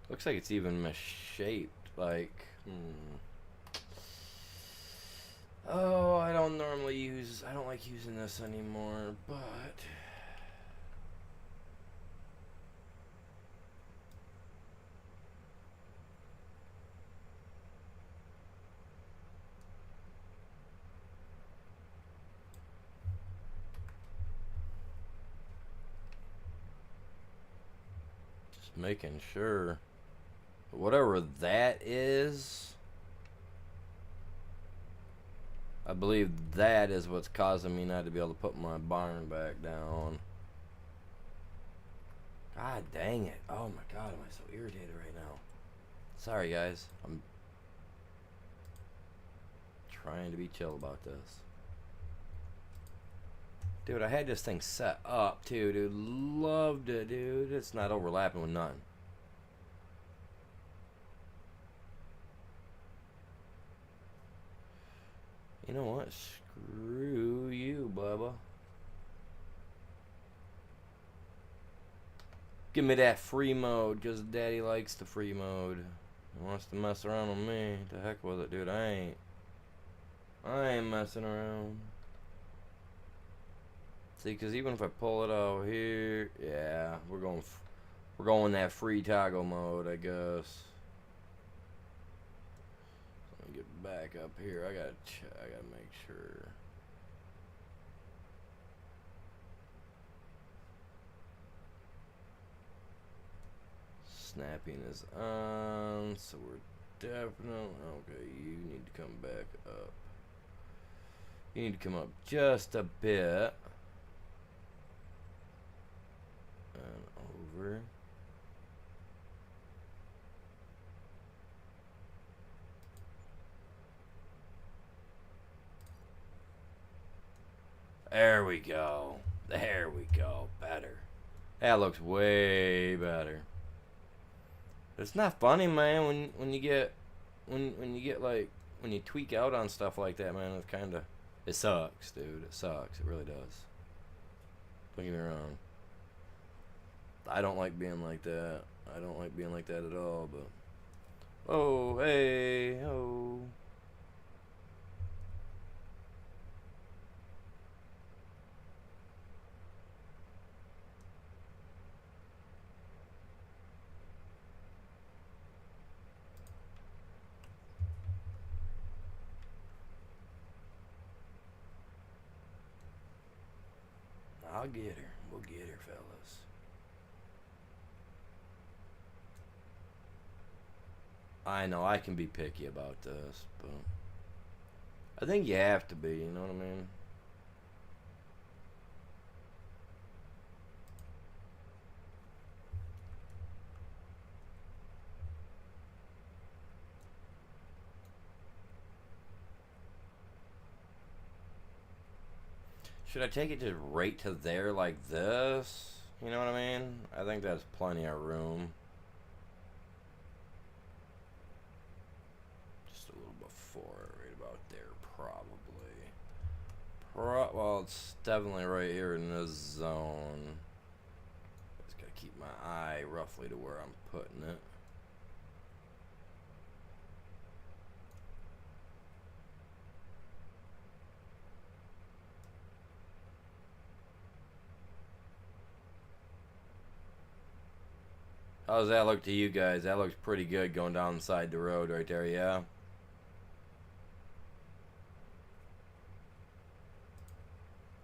Looks like it's even misshaped. Like, oh, I don't like using this anymore, but just making sure. Whatever that is, I believe that is what's causing me not to be able to put my barn back down. God dang it. Oh my god, am I so irritated right now. Sorry guys, I'm trying to be chill about this. Dude, I had this thing set up too, dude. Loved it, dude. It's not overlapping with none. You know what? Screw you, Bubba. Give me that free mode, because Daddy likes the free mode. He wants to mess around with me. The heck with it, dude. I ain't messing around. See, because even if I pull it out here, yeah, we're going that free toggle mode, I guess. Let me get back up here. I gotta make sure. Snapping is on, so we're definitely okay. You need to come back up. You need to come up just a bit. And over. There we go. There we go. Better. That looks way better. It's not funny, man. When you get when you get like when you tweak out on stuff like that, man. It's kind of it sucks, dude. It sucks. It really does. Don't get me wrong. I don't like being like that. I don't like being like that at all. But oh, hey, oh. I'll get her. We'll get her, fellas. I know I can be picky about this, but I think you have to be, you know what I mean? Should I take it just right to there like this? You know what I mean? I think that's plenty of room. Just a little before, right about there, probably. Well, it's definitely right here in this zone. Just gotta keep my eye roughly to where I'm putting it. How does that look to you guys? That looks pretty good going down the side of the road right there, yeah?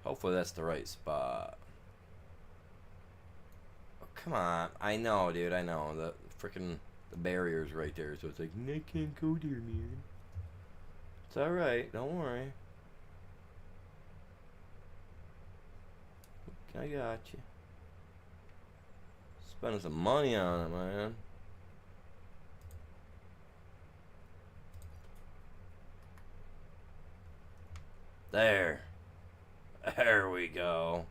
Hopefully that's the right spot. Oh, come on. I know, dude. I know. The freaking the barrier's right there, so it's like, I can't go there, man. It's alright. Don't worry. I got you. Spending some money on it, man. There. There we go.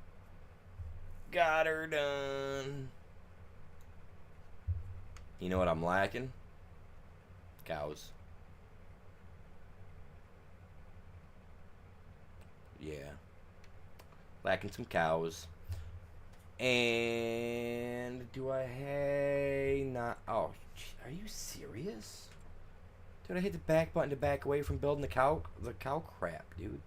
Got her done. You know what I'm lacking? Cows. Yeah. Lacking some cows. And do I hey not oh are you serious? Dude, I hit the back button to back away from building the cow crap, dude.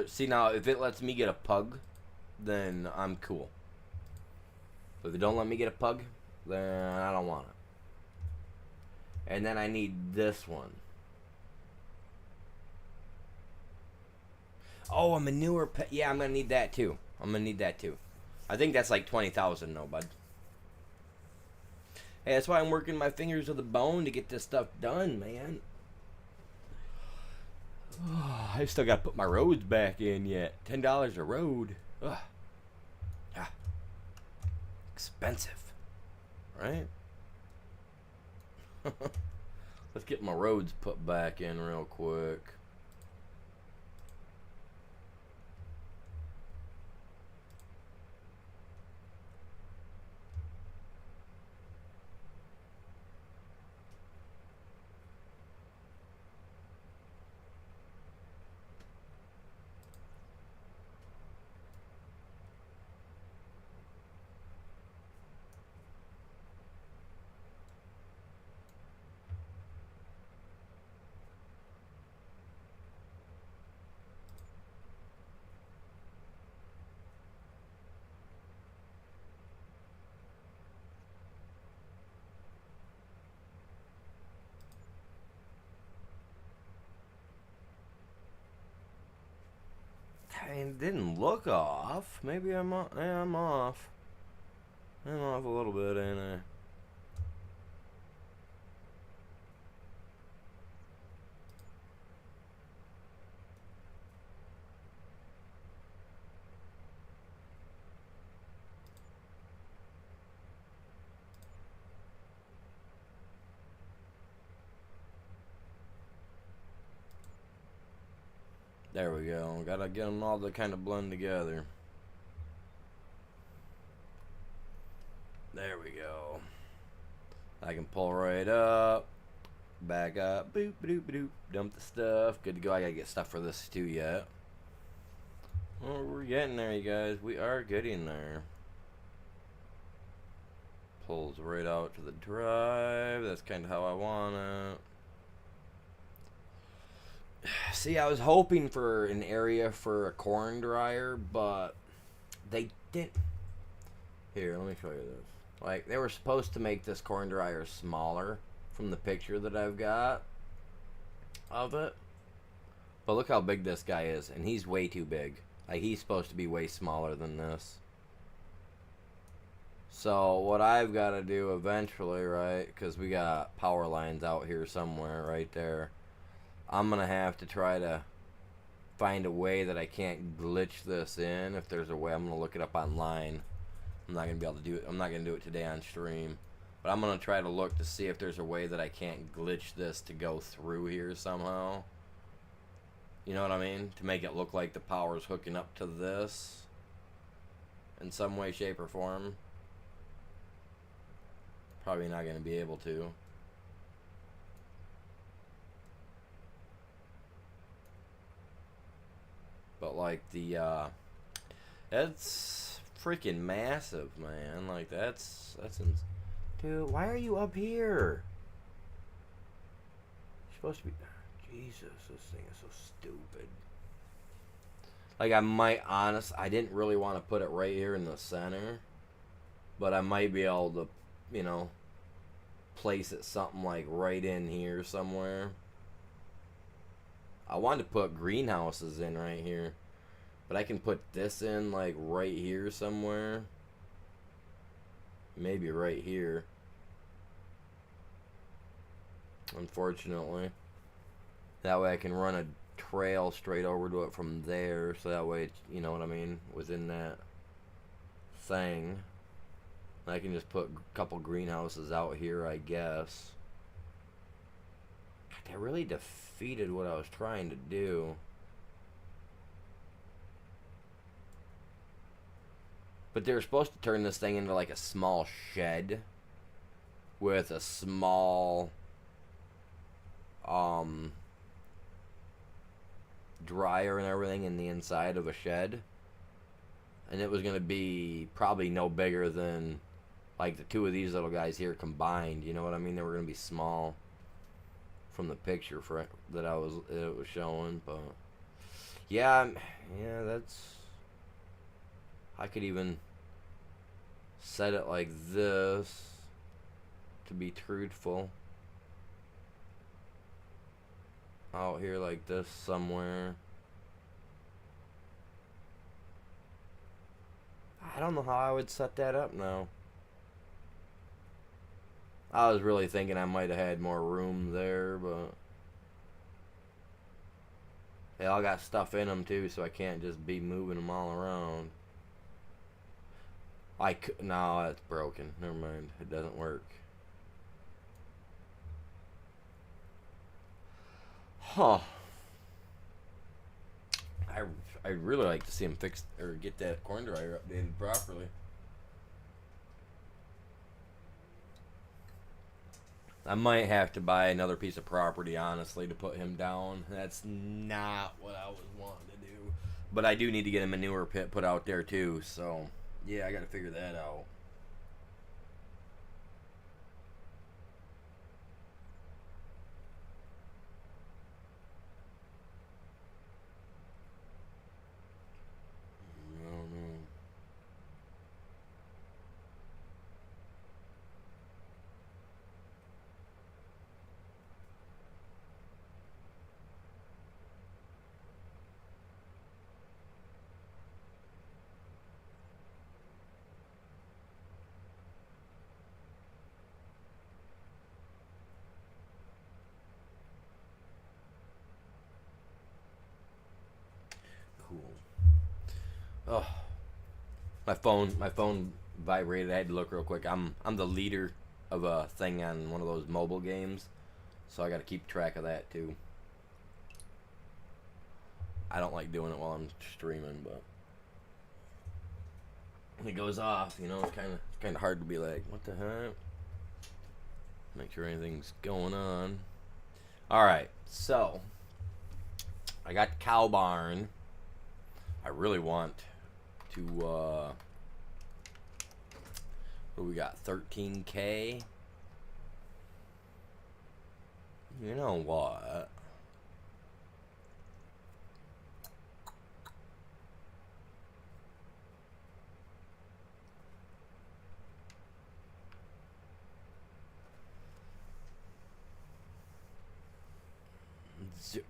See now if it lets me get a pug, then I'm cool. But if it don't let me get a pug, then I don't want it. And then I need this one. Oh, a manure pet. Yeah, I'm gonna need that too. I'm gonna need that too. I think that's like 20,000 though, bud. Hey, that's why I'm working my fingers to the bone to get this stuff done, man. I still gotta put my roads back in yet. $10 a road. Ugh. Ah. Expensive. Right? Let's get my roads put back in real quick. It didn't look off. Maybe I'm off. Yeah, I'm off. I'm off a little bit, ain't I? There we go. Gotta get them all to kind of blend together. There we go. I can pull right up, back up, boop, boop, boop, dump the stuff. Good to go. I gotta get stuff for this too yet. Well, we're getting there, you guys. We are getting there. Pulls right out to the drive. That's kind of how I want it. See, I was hoping for an area for a corn dryer, but they didn't. Here, let me show you this. Like, they were supposed to make this corn dryer smaller from the picture that I've got of it. But look how big this guy is, and he's way too big. Like, he's supposed to be way smaller than this. So, what I've got to do eventually, right, because we got power lines out here somewhere right there, I'm going to have to try to find a way that I can't glitch this in. If there's a way, I'm going to look it up online. I'm not going to be able to do it. I'm not going to do it today on stream. But I'm going to try to look to see if there's a way that I can't glitch this to go through here somehow. You know what I mean? To make it look like the power's hooking up to this in some way, shape, or form. Probably not going to be able to. But like that's freaking massive, man. Like that's dude, why are you up here? You're supposed to be. Jesus, this thing is so stupid. Like, I didn't really want to put it right here in the center, but I might be able to, you know, place it something like right in here somewhere. I wanted to put greenhouses in right here, but I can put this in like right here somewhere. Maybe right here. Unfortunately. That way I can run a trail straight over to it from there, so that way, it's, you know what I mean, within that thing. I can just put a couple greenhouses out here, I guess. God, that really defeated what I was trying to do. But they were supposed to turn this thing into like a small shed with a small dryer and everything in the inside of a shed, and it was going to be probably no bigger than like the two of these little guys here combined. You know what I mean? They were going to be small from the picture that it was showing. But yeah, that's, I could even set it like this to be truthful. Out here like this somewhere. I don't know how I would set that up now. I was really thinking I might have had more room there, but they all got stuff in them too, so I can't just be moving them all around. No, it's broken. Never mind. It doesn't work. Huh. I'd really like to see him fix or get that corn dryer updated properly. I might have to buy another piece of property, honestly, to put him down. That's not what I was wanting to do. But I do need to get a manure pit put out there, too. So, yeah, I got to figure that out. Oh, my phone vibrated. I had to look real quick. I'm the leader of a thing on one of those mobile games, so I got to keep track of that too. I don't like doing it while I'm streaming, but when it goes off, you know, it's kind of hard to be like, what the heck? Make sure anything's going on. All right, so I got the cow barn. I really want to. What do we got? 13K. You know what?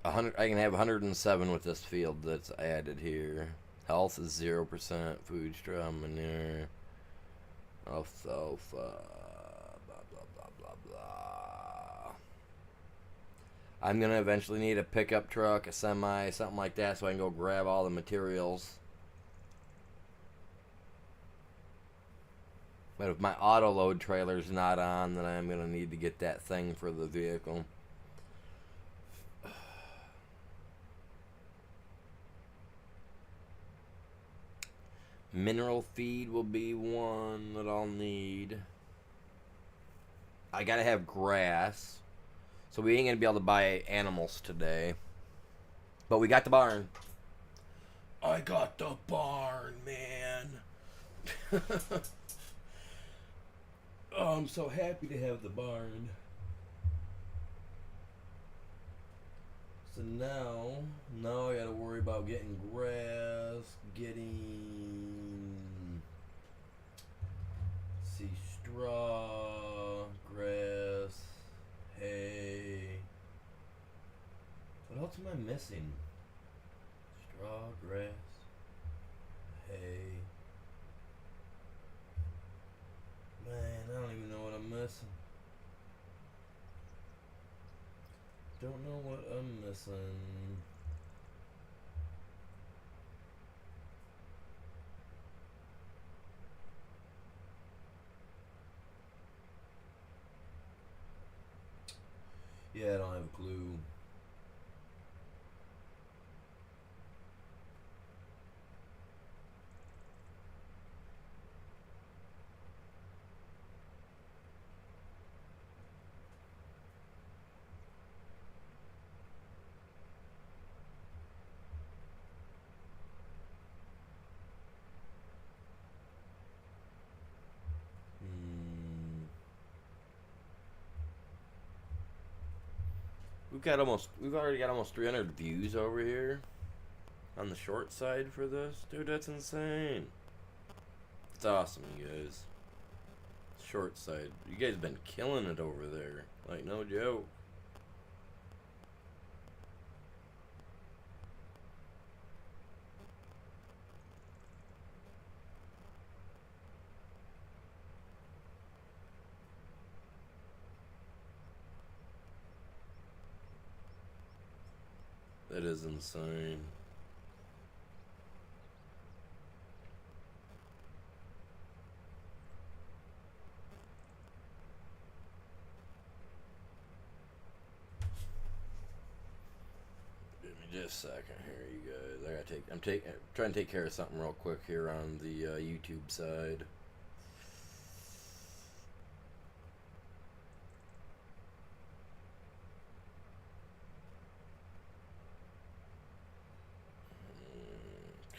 I can have 107 with this field that's added here. Health is 0%. Food straw, manure, alfalfa, blah blah blah blah blah. I'm gonna eventually need a pickup truck, a semi, something like that, so I can go grab all the materials. But if my auto load trailer's not on, then I'm gonna need to get that thing for the vehicle. Mineral feed will be one that I'll need. I gotta have grass. So we ain't gonna be able to buy animals today. But we got the barn. I got the barn, man. Oh, I'm so happy to have the barn. So now I gotta worry about getting grass, straw, grass, hay. What else am I missing? Straw, grass, hay. Man, I don't even know what I'm missing. Don't know what I'm missing. Yeah, I don't have a clue. We've already got almost 300 views over here on the short side for this. Dude, that's insane. It's awesome, you guys. Short side. You guys been killing it over there. Like, no joke. That is insane. Give me just a second here, you guys. I'm trying to take care of something real quick here on the YouTube side.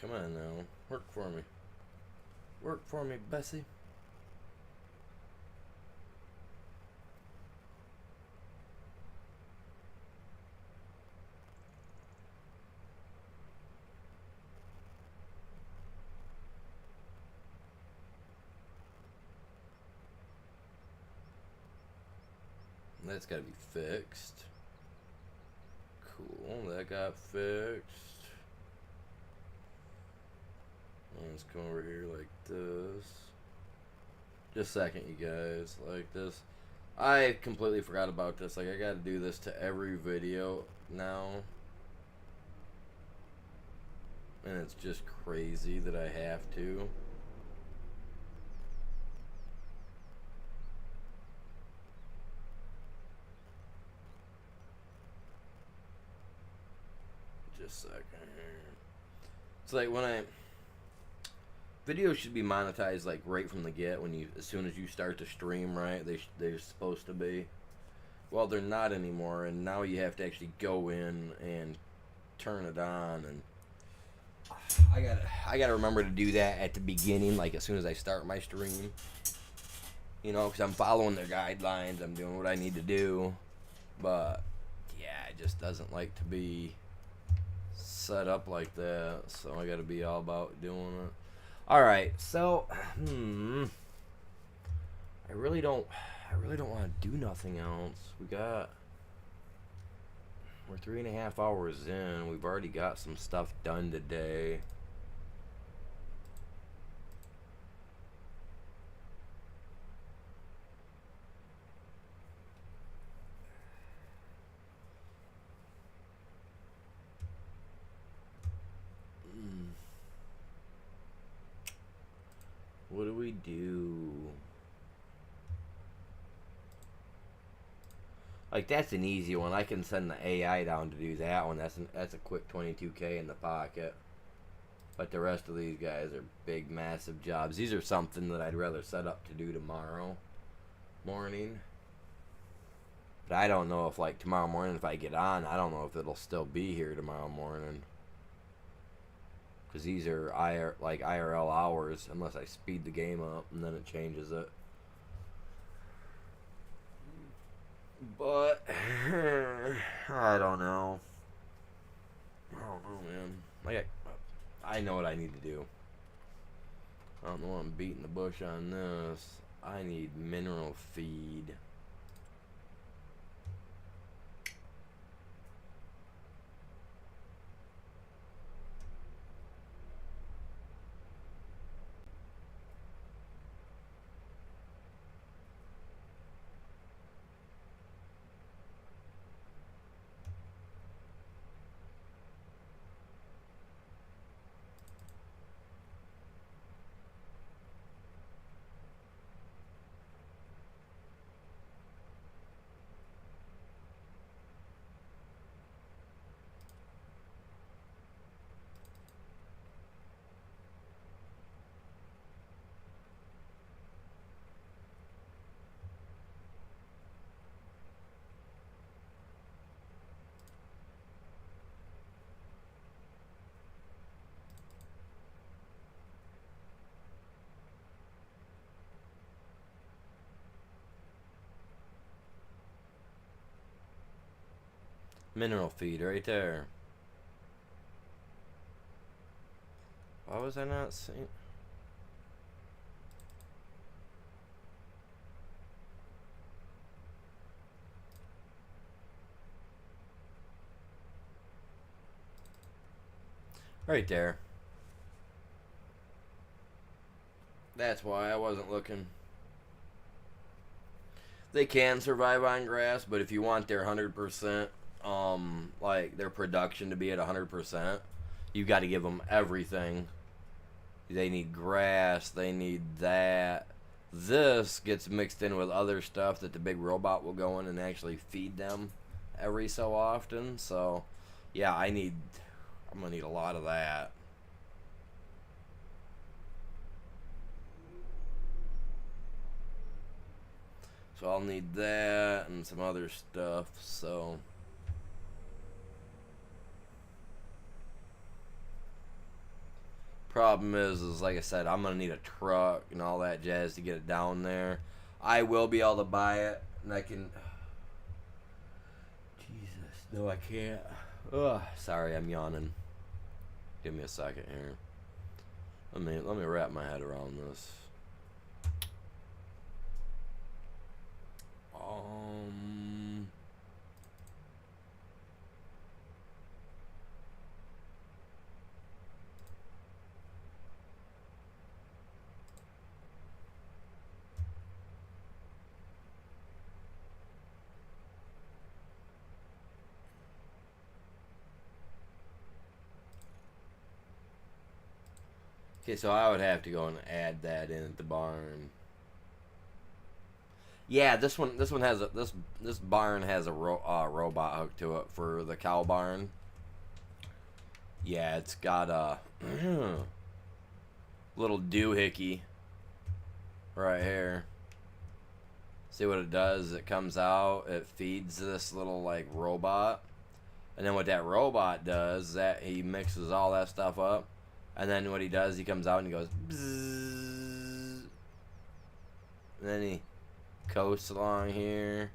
Come on now. Work for me. Work for me, Bessie. That's got to be fixed. Cool, that got fixed. Let's go over here like this. Just a second, you guys. Like this. I completely forgot about this. Like, I gotta do this to every video now. And it's just crazy that I have to. Just a second here. It's like when videos should be monetized like right from the get when as soon as you start to stream, right? They're supposed to be. Well, they're not anymore, and now you have to actually go in and turn it on, and I gotta remember to do that at the beginning, like as soon as I start my stream. You know, because I'm following their guidelines, I'm doing what I need to do, but yeah, it just doesn't like to be set up like that, so I gotta be all about doing it. All right, so I really don't want to do nothing else. We're 3.5 hours in. We've already got some stuff done today. What do we do? Like, that's an easy one. I can send the AI down to do that one. That's a quick 22K in the pocket. But the rest of these guys are big, massive jobs. These are something that I'd rather set up to do tomorrow morning. But I don't know if, like, tomorrow morning, if I get on, I don't know if it'll still be here tomorrow morning. Because these are IRL hours, unless I speed the game up, and then it changes it. But I don't know. Man. I know what I need to do. I don't know why I'm beating the bush on this. I need mineral feed. Mineral feed right there. Why was I not seeing? Right there. That's why I wasn't looking. They can survive on grass, but if you want their 100%, like their production to be at 100%, you got to give them everything. They need grass. They need that. This gets mixed in with other stuff that the big robot will go in and actually feed them every so often. So, yeah, I'm gonna need a lot of that. So I'll need that and some other stuff. So. Problem is like I said, I'm gonna need a truck and all that jazz to get it down there. I will be able to buy it, and I can. Jesus, no, I can't. Ugh, sorry, I'm yawning. Give me a second here. Let me wrap my head around this. Okay, so I would have to go and add that in at the barn. Yeah, this one has this barn has a robot hooked to it for the cow barn. Yeah, it's got a little doohickey right here. See what it does? It comes out, it feeds this little like robot, and then what that robot does is that he mixes all that stuff up, and then what he does, he comes out and he goes bzzz, and then he coasts along here,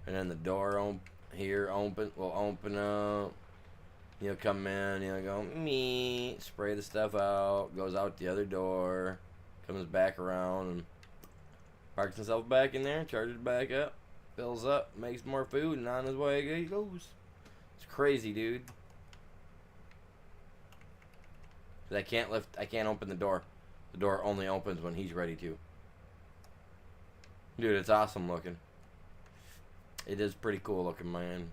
and then the door will open up. He'll come in, he'll go me, spray the stuff out, goes out the other door, comes back around and parks himself back in there, charges back up, fills up, makes more food, and on his way he goes. It's crazy, dude. I can't open the door. The door only opens when he's ready to. Dude, it's awesome looking. It is pretty cool looking, man.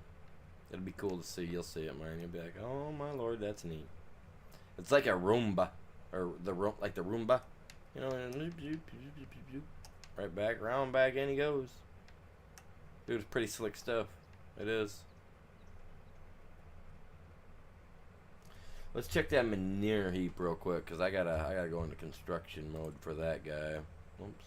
It'll be cool to see. You'll see it, man. You'll be like, oh my lord, that's neat. It's like a Roomba, or like the Roomba, you know. Right back, round back in he goes. Dude, it's pretty slick stuff. It is. Let's check that manure heap real quick, cause I gotta go into construction mode for that guy. Oops.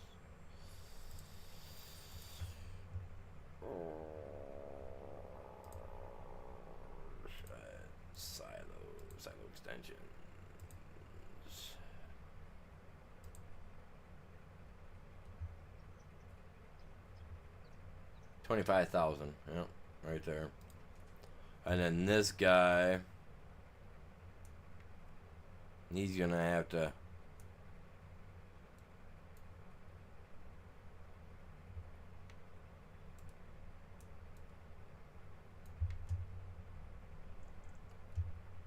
Silo extensions. 25,000. Yep, right there. And then this guy, he's gonna have to.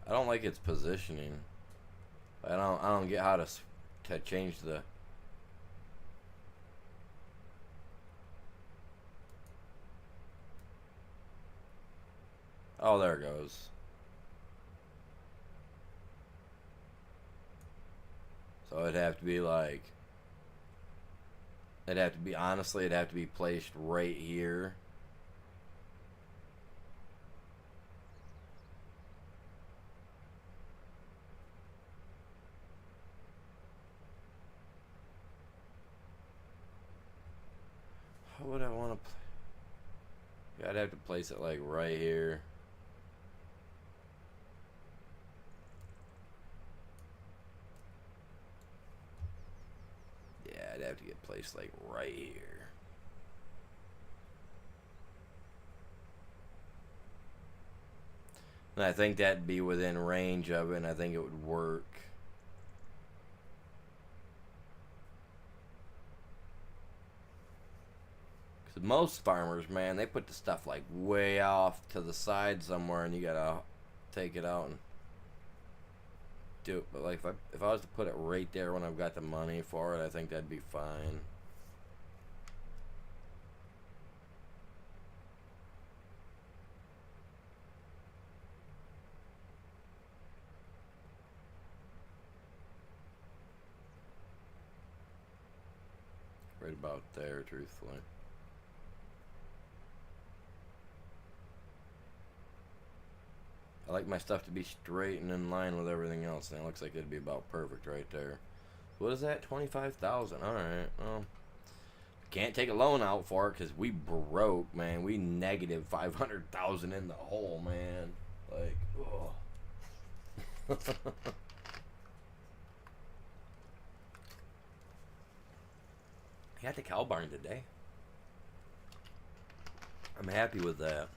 I don't like its positioning. I don't get how to change the. Oh, there it goes. So it'd have to be like. Honestly, it'd have to be placed right here. How would I want to yeah, I'd have to place it like right here. Yeah, I'd have to get placed like right here. And I think that'd be within range of it, and I think it would work. Because most farmers, man, they put the stuff like way off to the side somewhere, and you gotta take it out and do it. But like if I was to put it right there when I've got the money for it, I think that'd be fine. Right about there, truthfully. I like my stuff to be straight and in line with everything else, and it looks like it'd be about perfect right there. What is that? 25,000. All right. Well, can't take a loan out for it because we broke, man. We negative 500,000 in the hole, man. Like, oh. I got the cow barn today. I'm happy with that.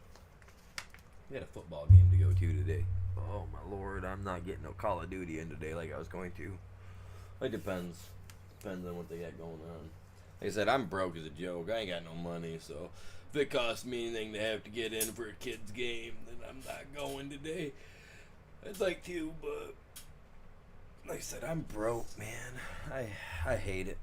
We had a football game to go to today. Oh my lord, I'm not getting no Call of Duty in today like I was going to. It depends. Depends on what they got going on. Like I said, I'm broke as a joke. I ain't got no money, so if it costs me anything to have to get in for a kid's game, then I'm not going today. I'd like to, but like I said, I'm broke, man. I hate it.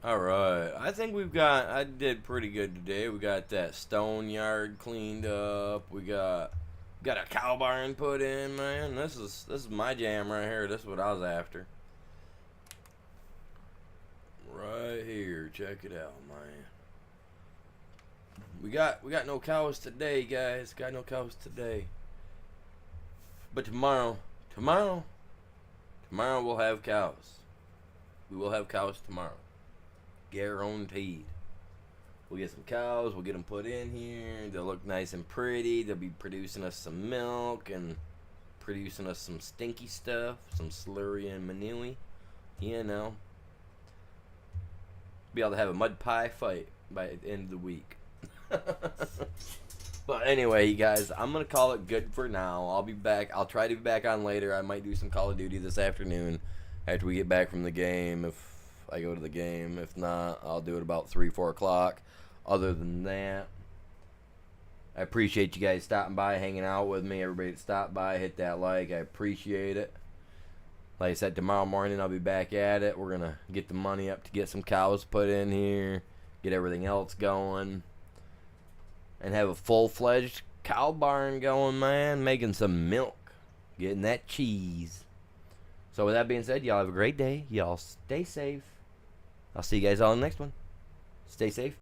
Alright, I think I did pretty good today. We got that stone yard cleaned up. We got a cow barn put in, man. This is my jam right here. This is what I was after. Right here, check it out, man. We got no cows today, guys. Got no cows today. But tomorrow we'll have cows. We will have cows tomorrow. Guaranteed. We'll get some cows. We'll get them put in here. They'll look nice and pretty. They'll be producing us some milk and producing us some stinky stuff, some slurry and manure. You know. Be able to have a mud pie fight by the end of the week. But anyway, you guys, I'm going to call it good for now. I'll be back. I'll try to be back on later. I might do some Call of Duty this afternoon after we get back from the game, if I go to the game. If not, I'll do it about 3, 4 o'clock. Other than that, I appreciate you guys stopping by, hanging out with me. Everybody that stopped by, hit that like. I appreciate it. Like I said, tomorrow morning I'll be back at it. We're going to get the money up to get some cows put in here, get everything else going, and have a full-fledged cow barn going, man. Making some milk, getting that cheese. So with that being said, y'all have a great day. Y'all stay safe. I'll see you guys all in the next one. Stay safe.